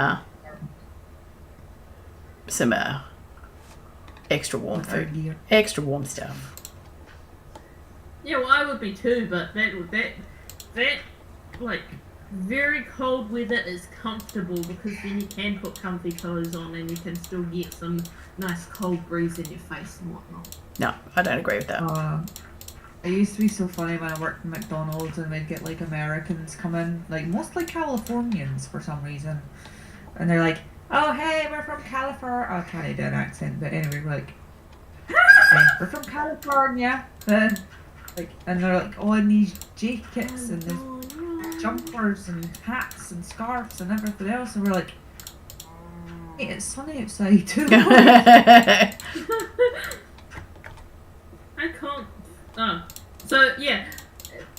extra warm food, extra warm stuff. Yeah, well, I would be too, but that like very cold weather is comfortable because then you can put comfy clothes on and you can still get some nice cold breeze in your face and whatnot. No, I don't agree with that. It used to be so funny when I worked in McDonald's and we'd get like Americans come in, like mostly Californians for some reason, and they're like, "Oh hey, we're from California." I can't do an accent, but anyway, we're like, "Hey, we're from California." Then, like, and they're like all in these jackets and these jumpers and hats and scarves and everything else, and we're like, "Hey, it's sunny outside." I can't. Oh, so yeah,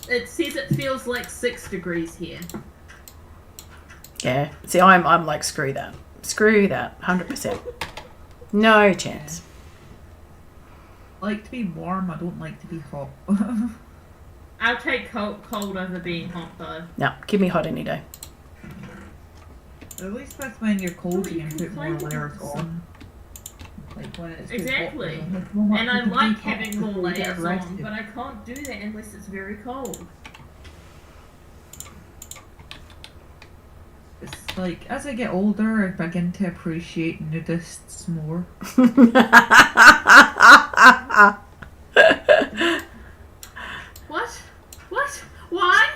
it says it feels like 6 degrees here. Yeah. See, I'm like, screw that, 100%, no chance. I like to be warm. I don't like to be hot. I'll take cold over being hot though. No, give me hot any day. At least that's when you're cold Oh, you you can can put more play with layers this. on. Like when it's too Exactly. hot, there's not much And I you can like do having more before you get layers on, arrested. but I can't do that unless it's very cold. It's like as I get older, I begin to appreciate nudists more. What? What? Why?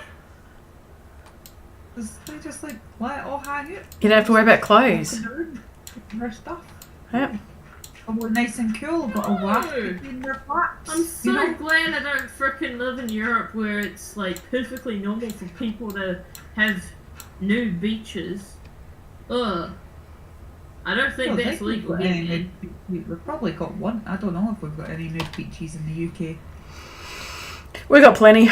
'Cause they just like let it all hang out. You don't have to worry about clothes. Their stuff. Yep. And we're nice and cool, got a waft No. between their flaps. I'm so you know? glad I don't frickin' live in Europe where it's like perfectly normal for people to have nude beaches. Ugh. I don't think I don't that's think we've legal got here, any man. nude beaches. We've probably got one. I don't know if we've got any nude beaches in the UK. We got plenty.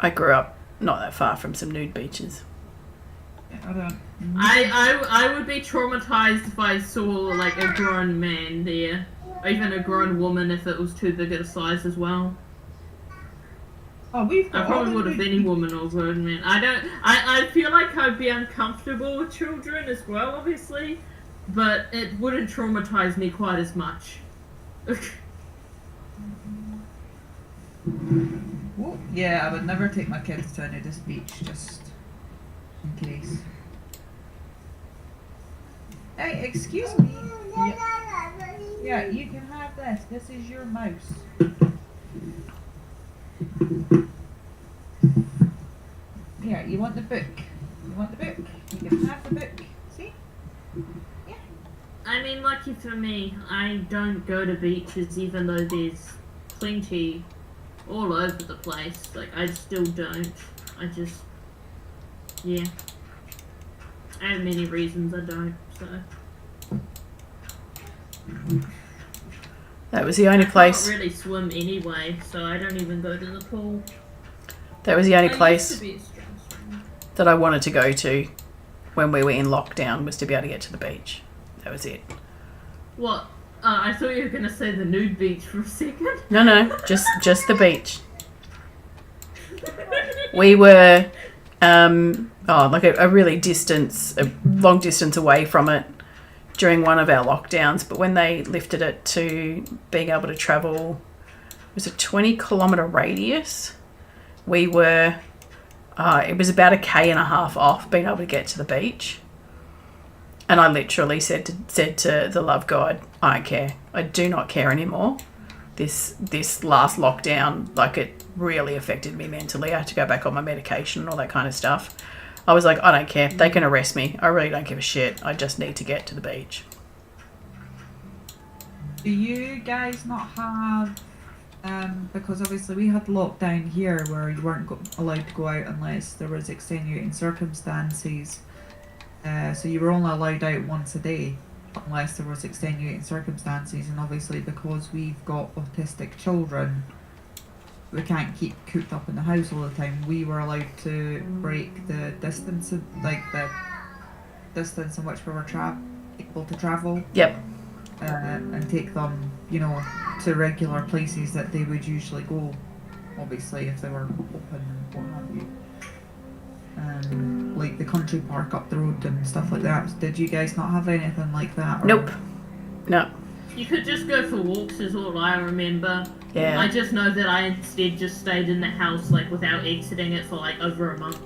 I grew up not that far from some nude beaches. Yeah, I don't. I would be traumatized if I saw like a grown man there. Or even a grown woman if it was too big a size as well. Oh, we've I got probably all would the have nude any woman or grown man. I feel like I'd be uncomfortable with children as well, obviously. But it wouldn't traumatize me quite as much. Oh, yeah, I would never take my kids to a nudist beach, just in case. Hey, excuse me. Yeah, you can have this. This is your mouse. Yeah, you want the book? You want the book? You can have the book. See? Yeah. I mean, lucky for me, I don't go to beaches even though there's plenty all over the place. Like, I still don't. I just, yeah. I have many reasons I don't, so. That was the only place. I can't really swim anyway, so I don't even go to the pool. That was the only I place used to be a strong swimmer. that I wanted to go to when we were in lockdown, was to be able to get to the beach. That was it. What? I thought you were going to say the nude beach for a second. No, just the beach. We were like a long distance away from it during one of our lockdowns, but when they lifted it to being able to travel, it was a 20-kilometre radius. We were, it was about 1.5 km off being able to get to the beach. And I literally said to the love God, I don't care. I do not care anymore. This last lockdown, like, it really affected me mentally. I had to go back on my medication and all that kind of stuff. I was like, I don't care. They can arrest me. I really don't give a shit. I just need to get to the beach. Do you guys not have, because obviously we had lockdown here where you weren't allowed to go out unless there was extenuating circumstances. So you were only allowed out once a day unless there was extenuating circumstances, and obviously because we've got autistic children, we can't keep cooped up in the house all the time. We were allowed to break the distance, like the distance in which we were able to travel. Yep. And take them, you know, to regular places that they would usually go, obviously if they were open and what have you. Like the country park up the road and stuff like that. Did you guys not have anything like that? Or? Nope. No. You could just go for walks is all I remember. Yeah. I just know that I instead just stayed in the house, like, without exiting it for, like, over a month.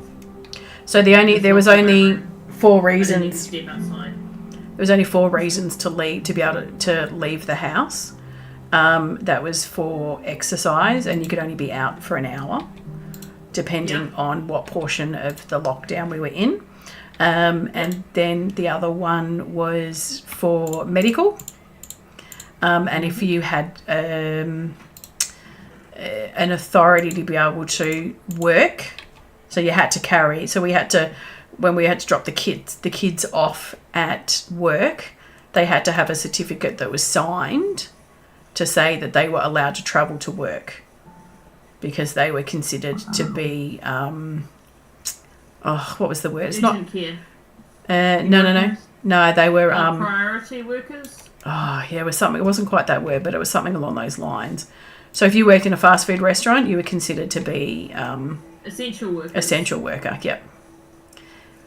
So there was only 4 reasons. Step outside. There was only 4 reasons to leave, to be able to leave the house. That was for exercise, and you could only be out for an hour, depending on what portion of the lockdown we were in. And then the other one was for medical. And if you had an authority to be able to work, so you had to carry. So we had to, when we had to drop the kids off at work, they had to have a certificate that was signed to say that they were allowed to travel to work, because they were considered to be what was the word? It's not care. No, they were priority workers. Yeah, it was something. It wasn't quite that word, but it was something along those lines. So if you worked in a fast food restaurant, you were considered to be essential worker. Essential worker, yep.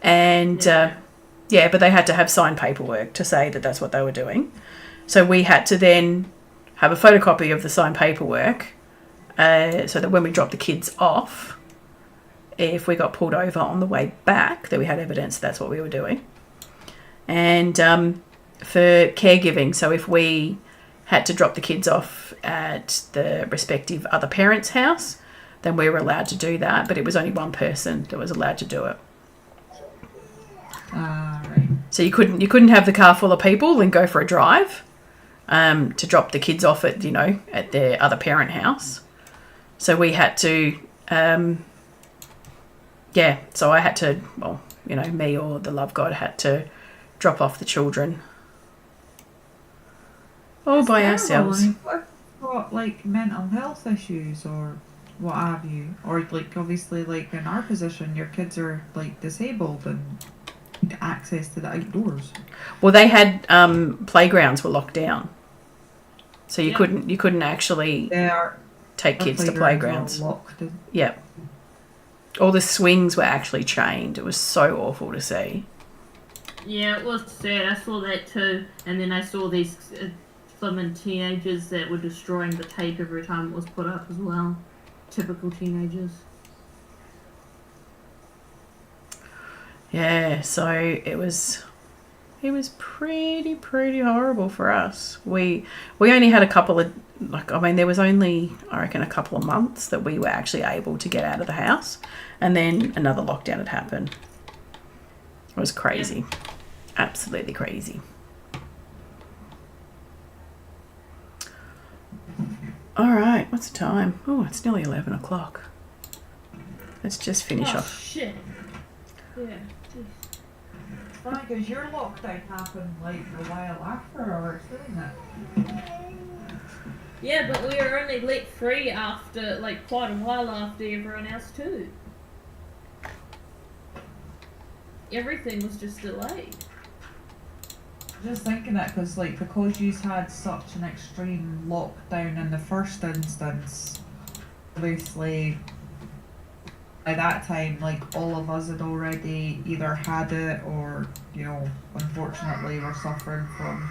And but they had to have signed paperwork to say that that's what they were doing. So we had to then have a photocopy of the signed paperwork, so that when we dropped the kids off, if we got pulled over on the way back, that we had evidence that's what we were doing. And for caregiving, so if we had to drop the kids off at the respective other parents' house, then we were allowed to do that, but it was only one person that was allowed to do it. Right. So you couldn't have the car full of people and go for a drive to drop the kids off at their other parent house. So we had to so I had to, me or the love God had to drop off the children all by ourselves. What if you've got, like, mental health issues or what have you, or like obviously like in our position, your kids are like disabled and need access to the outdoors. Well, they had playgrounds were locked down, so you couldn't actually take kids to playgrounds. Yep. All the swings were actually chained. It was so awful to see. Yeah, it was sad. I saw that too, and then I saw these flippin' teenagers that were destroying the tape every time it was put up as well. Typical teenagers. Yeah, so it was pretty horrible for us. We only had a couple of, there was only, I reckon, a couple of months that we were actually able to get out of the house, and then another lockdown had happened. It was crazy. Absolutely crazy. All right, what's the time? Oh, it's nearly 11 o'clock. Let's just finish off. Shit. Yeah. Funny, because your lockdown happened like a while after ours, didn't it? Yeah, but we were only let free after, like, quite a while after everyone else too. Everything was just delayed. Just thinking it because you had such an extreme lockdown in the first instance, obviously, by that time, like, all of us had already either had it or, you know, unfortunately were suffering from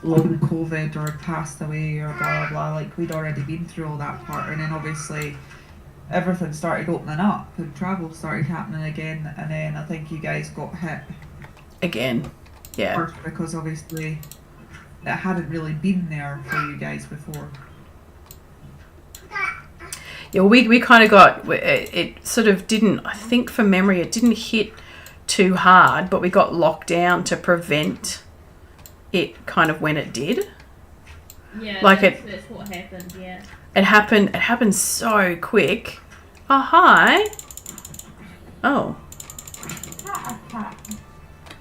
long COVID or had passed away or blah blah blah. Like, we'd already been through all that part, and then obviously everything started opening up and travel started happening again, and then I think you guys got hit again. Yeah. first because obviously it hadn't really been there for you guys before. Yeah, we kind of got, it sort of didn't, I think from memory, it didn't hit too hard, but we got locked down to prevent it kind of when it did. Yeah, like that's what happened, yeah. It happened so quick. Oh, hi. Oh.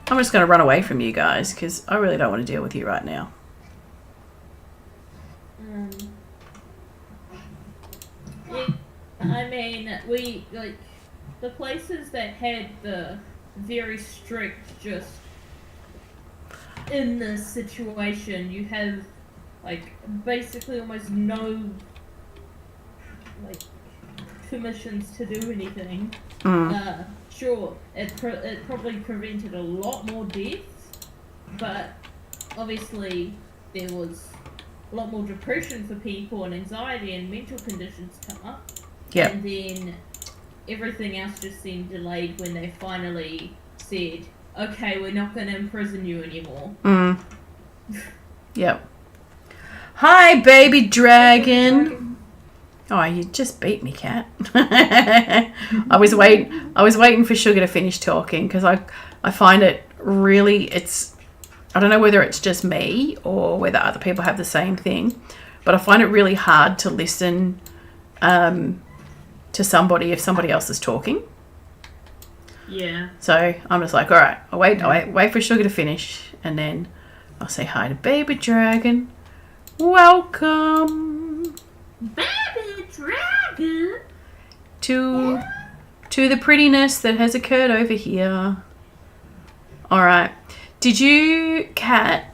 I'm just going to run away from you guys because I really don't want to deal with you right now. Yeah, I mean, we, like, the places that had the very strict just in this situation, you have, like, basically almost no, like, permissions to do anything. Sure, it probably prevented a lot more deaths, but obviously there was a lot more depression for people and anxiety and mental conditions come up. Yeah. And then everything else just seemed delayed when they finally said, okay, we're not going to imprison you anymore. Yep. Hi, baby dragon. Oh, you just beat me, Kat. I was waiting for Sugar to finish talking because I find it really, I don't know whether it's just me or whether other people have the same thing, but I find it really hard to listen to somebody if somebody else is talking. Yeah. So I'm just like, all right, I'll wait for Sugar to finish, and then I'll say hi to baby dragon. Welcome, baby dragon, to the prettiness that has occurred over here. All right. Did you, Kat,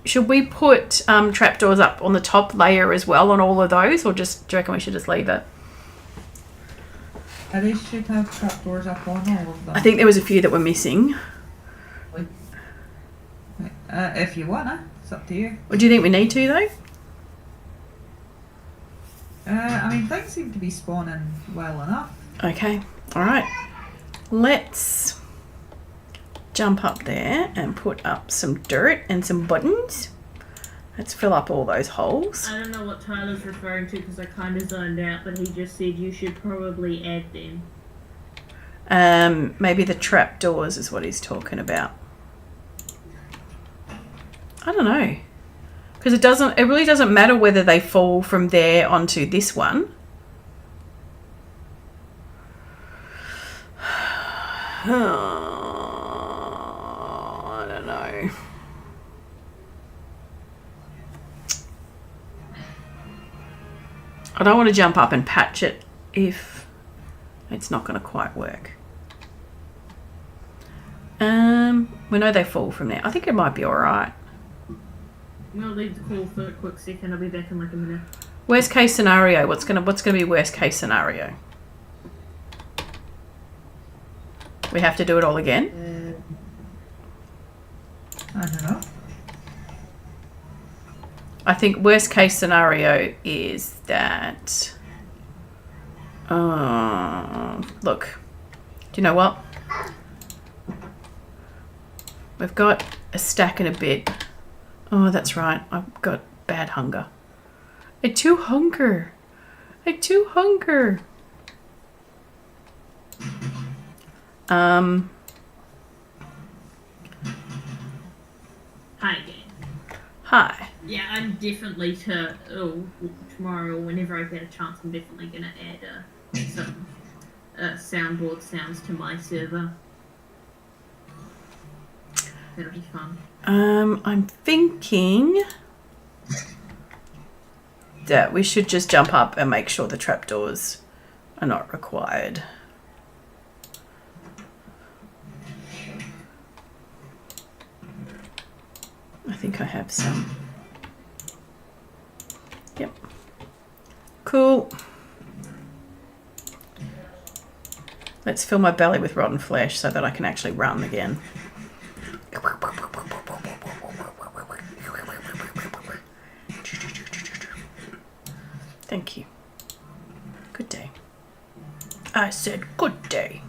should we put trapdoors up on the top layer as well on all of those, or just do you reckon we should just leave it? They should have trapdoors up on all of them. I think there was a few that were missing. If you wanna, it's up to you. Or do you think we need to though? I mean, things seem to be spawning well enough. Okay. All right. Let's jump up there and put up some dirt and some buttons. Let's fill up all those holes. I don't know what Tyler's referring to because I kind of zoned out, but he just said you should probably add them. Maybe the trapdoors is what he's talking about. I don't know. Because it really doesn't matter whether they fall from there onto this one. I don't know. I don't want to jump up and patch it if it's not going to quite work. We know they fall from there. I think it might be all right. I'm gonna leave the call for a quick second. I'll be back in like a minute. Worst case scenario. What's gonna be worst case scenario? We have to do it all again. I don't know. I think worst case scenario is that. Look. Do you know what? We've got a stack and a bit. Oh, that's right. I've got bad hunger. I too hunger. Hi again. Hi. Yeah, I'm definitely tomorrow or whenever I get a chance, I'm definitely gonna add some soundboard sounds to my server. That'll be fun. I'm thinking that we should just jump up and make sure the trapdoors are not required. I think I have some. Yep. Cool. Let's fill my belly with rotten flesh so that I can actually run again. Thank you. Good day. I said good day.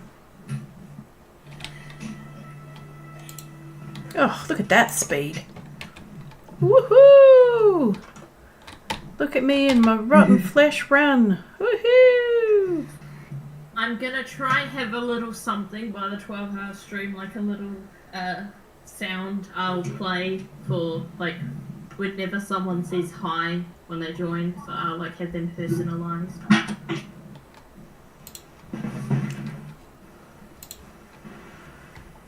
Oh, look at that speed. Woohoo! Look at me and my rotten flesh run. Woohoo! I'm gonna try have a little something by the 12-hour stream, like a little sound I'll play for like whenever someone says hi when they join, so I'll like have them personalised.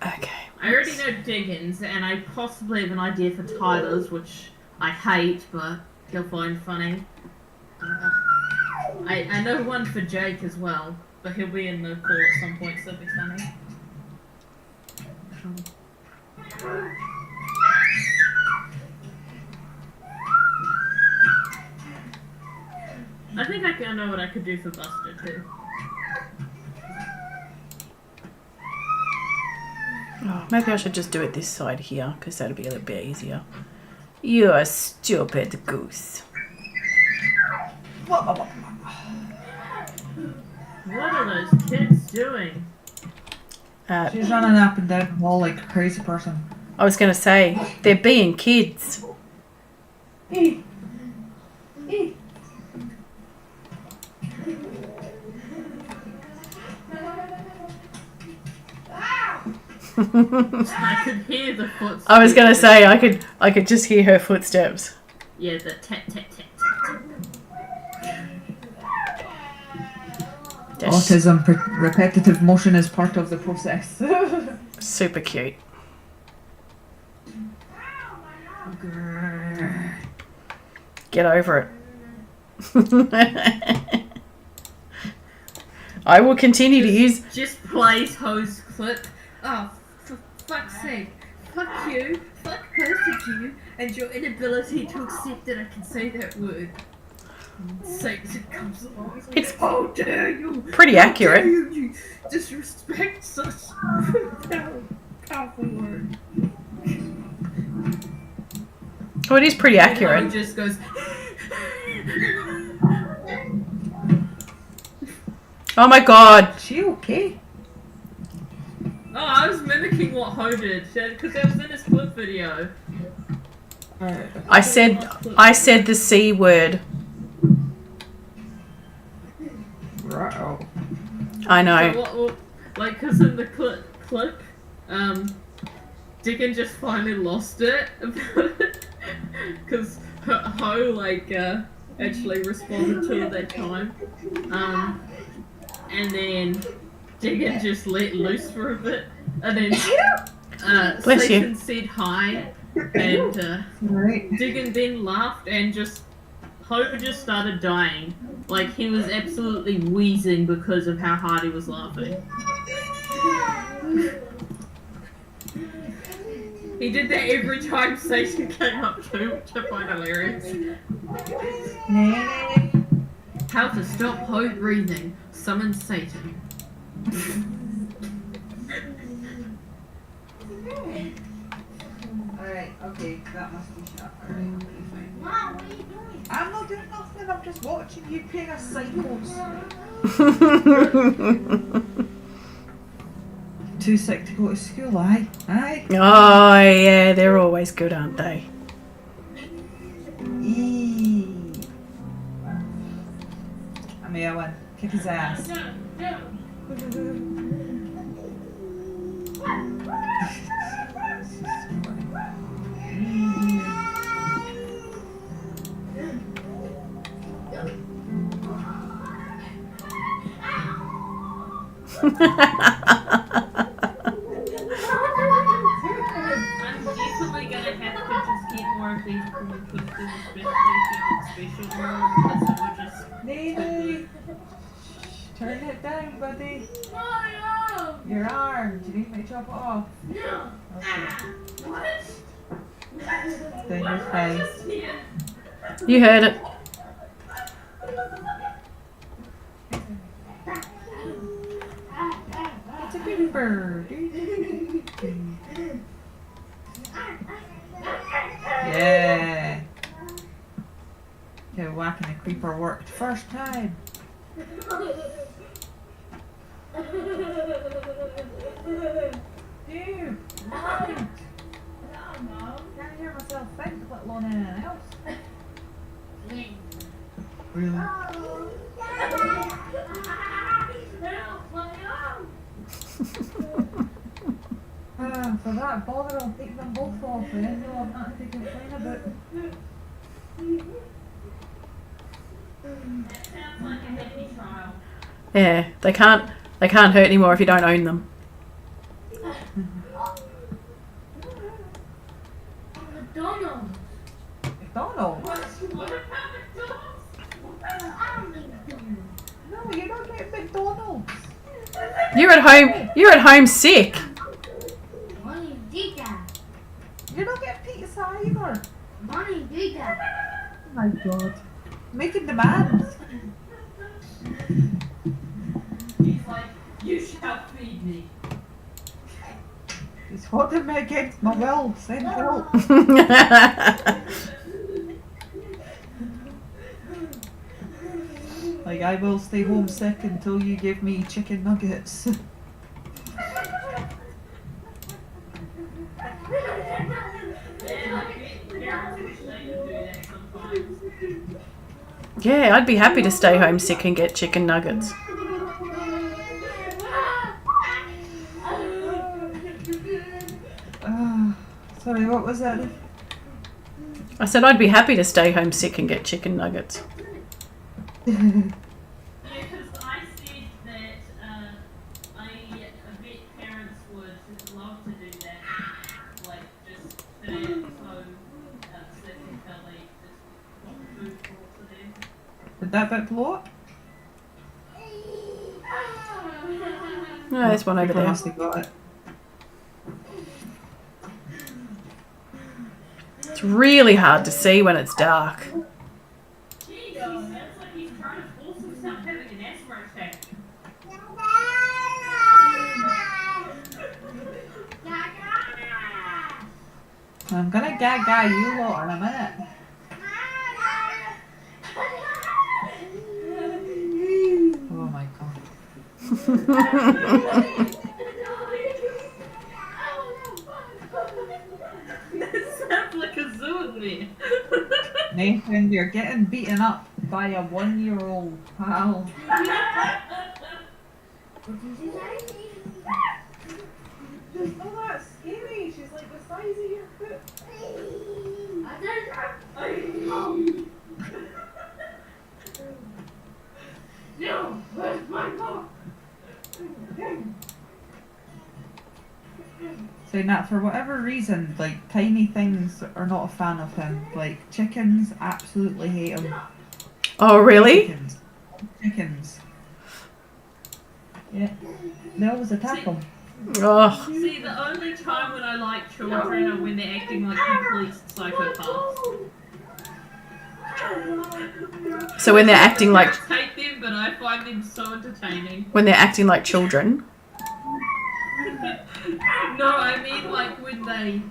Okay. I already know Diggins, and I possibly have an idea for Tyler's, which I hate, but he'll find funny. I know one for Jake as well, but he'll be in the call at some point, so it'll be funny. I think I know what I could do for Buster too. Oh, maybe I should just do it this side here, because that'll be a little bit easier. You're a stupid goose. What are those kids doing? She's running up and down the hall like a crazy person. I was going to say, they're being kids. I could hear the footsteps. I was going to say, I could just hear her footsteps. Yeah, the tap tap tap tap. Autism, repetitive motion is part of the process. Super cute. Get over it. I will continue to use... Just plays host clip. Oh, for fuck's sake. Fuck you. Fuck both of you. And your inability to accept that I can say that word. Satan comes along. It's How dare you? pretty How accurate. dare you disrespect such powerful word. Oh, it is pretty And accurate. he just goes. Oh my god. She okay? Oh, I was mimicking what Ho did, because that was in his clip video. I said the C word. Right. I know. So like, because in the clip, Dickon just finally lost it because Ho actually responded to it that time, and then Dickon just let loose for a bit, and then Bless you. Satan said hi, and Right. Dickon then laughed and just Ho just started dying. Like, he was absolutely wheezing because of how hard he was laughing. He did that every time Satan came up to him, which I find hilarious. How to stop Ho breathing. Summon Satan. Alright, okay, that must be shut. Alright, okay, fine. Mom, what are you doing? I'm not doing nothing, I'm just watching you pair of psychos. Too sick to go to school, aye? Aye? Oh, yeah, they're always good, aren't they? Eee. I mean, I went kick his ass. I'm definitely gonna have to just get more of these cool twisters, especially special ones, because it would just... Nene! Turn it down, buddy. Your arm. Do you need me to chop it off? No. Okay. What? Down your face. You heard it. creeper. Yeah. Okay, whacking a creeper worked first time. Dude, mind. Can't hear myself think, let alone anything else. Really? For that bother, I'll take them both off, eh? No, I'm not to complain about. That sounds like a heavy trial. Yeah, they can't hurt anymore if you don't own them. McDonald's. McDonald's? What about McDonald's? No, you don't get McDonald's. You're at home sick. You don't get pizza either. Mommy, do that. Oh my god. Making demands. He's like, you shall feed me. He's holding me against my will. Send help. Like, I will stay homesick until you give me chicken nuggets. Yeah, I'd be happy to stay home sick and get chicken nuggets. Sorry, what was that? I said I'd be happy to stay home sick and get chicken nuggets. Yeah, because I said that I bet parents would love to do that. Like, just stay at home, sick until they just want food brought to them. Did that bit blow up? No, there's one over People there. must have got it. It's really hard to see when it's dark. Jeez, that's like he's trying to force himself having an asthma attack. I'm gonna gaga you lot in a minute. Oh my god. That sounds like a zoo in there. Nathan, you're getting beaten up by a 1-year-old pal. Oh, that's scary. She's like the size of your foot. No, where's my book? Saying that for whatever reason, like tiny things are not a fan of him. Like chickens, absolutely hate him. Oh, really? Chickens. Yeah, they always attack him. Oh, See, the only time when I like children are when they're acting like complete psychopaths. so when they're acting like I hate them, but I find them so entertaining. children. No, I mean like when they,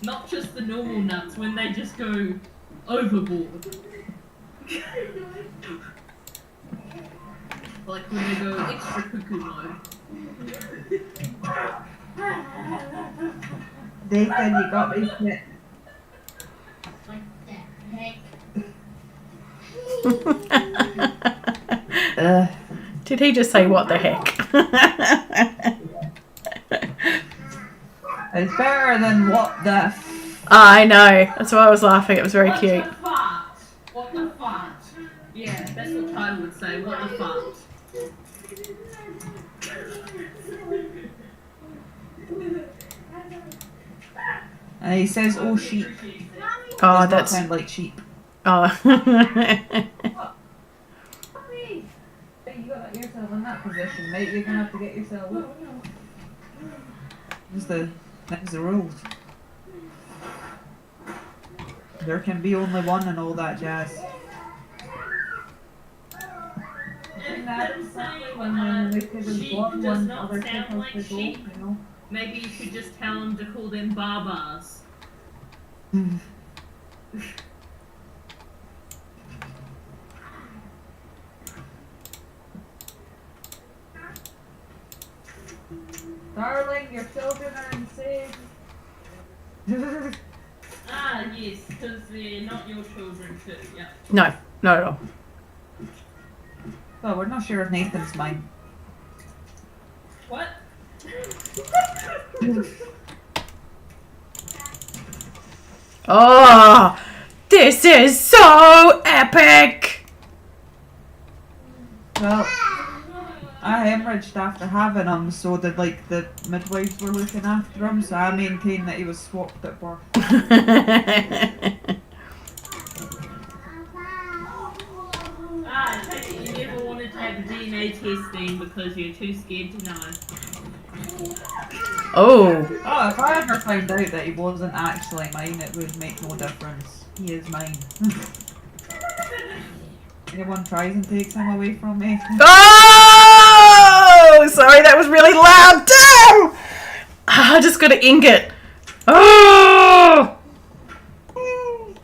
not just the normal nuts, when they just go overboard. Like when they go extra cuckoo mode. Nathan, you got me shit. Like the heck? Did he just say what the heck? It's better than what the I know. That's why I was laughing. It was very What cute. the fart? What the fart? Yeah, that's what Tyler would say. What the fart? And he says, "Oh sheep." Oh, Does not that's sound like sheep. oh. Hey, you got yourself in that position, mate. You're gonna have to get yourself. That's the rules. There can be only one and all that jazz. And Adam's family when we could have sheep gone does one not other sound kid like has to go, sheep. you know. Maybe you should just tell him to call them barbars. Darling, your children are insane. Ah, yes, because they're not your children too, yeah. No, not at all. Well, we're not sure if Nathan's mine. What? Oh, this is so epic. Well, I hemorrhaged after having him, so that like the midwives were looking after him, so I maintain that he was swapped at birth. Ah, I take it you never wanted to have a DNA testing because you're too scared to know. Oh, Oh, if I ever found out that he wasn't actually mine, it would make no difference. He is mine. Anyone tries and takes him away from me. oh! Sorry, that was really loud. Damn! I just got an ingot. Oh! All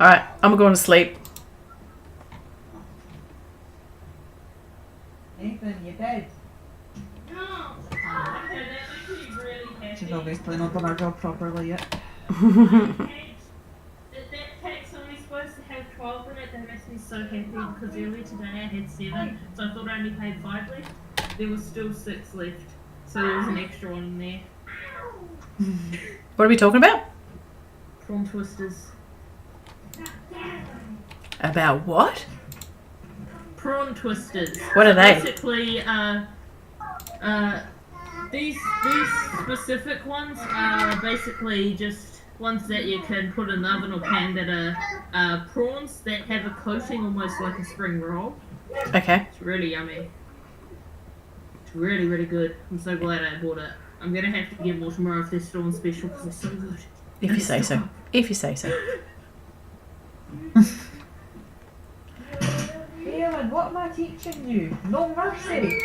right, I'm going to sleep. Nathan, you dead? No! Okay, that makes me really happy. She's obviously not done her job properly yet. That pack's only supposed to have 12 in it. That makes me so happy because earlier today I had 7, so I thought I only paid 5 left. There was still 6 left, so there was an extra one in there. What are we talking about? Prawn twisters. About what? Prawn twisters. What are they? Basically, these specific ones are basically just ones that you can put in the oven or pan that are prawns that have a coating almost like a spring roll. Okay. It's really yummy. It's really, really good. I'm so glad I bought it. I'm gonna have to get more tomorrow if they're still on special because they're so good. If you say so. If you say so. Ewan, what am I teaching you? No mercy!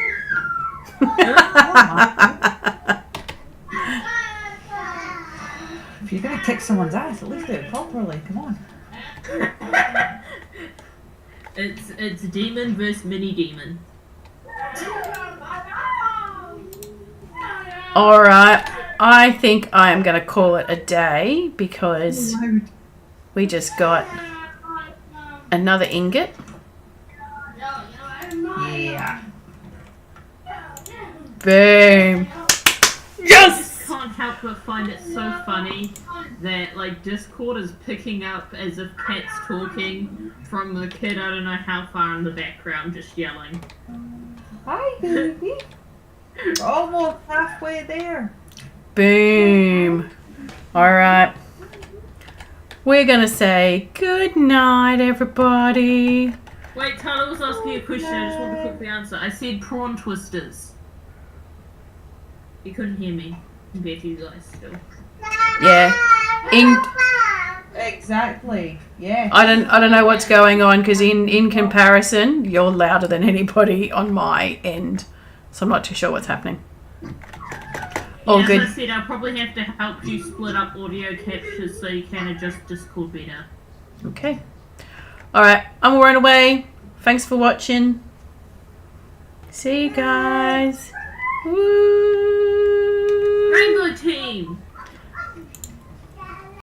If you're gonna kick someone's ass, at least do it properly, come on. It's demon versus mini demon. Alright, I think I am going to call it a day because we just got another ingot. Yeah. Boom. Yes! I can't help but find it so funny that like Discord is picking up as if Kat's talking from the kid I don't know how far in the background just yelling. Hi, baby. We're almost halfway there. Boom. Alright. We're going to say good night, everybody. Wait, Tyler was asking a question, I just want to quickly answer. I said prawn twisters. You couldn't hear me. Compared to you guys still. Yeah. Exactly. Yeah. I don't know what's going on because in comparison, you're louder than anybody on my end. So I'm not too sure what's happening. All As good. I said, I'll probably have to help you split up audio captures so you can adjust Discord better. Okay. Alright, I'm running away. Thanks for watching. See you guys. Woo! Rainbow team!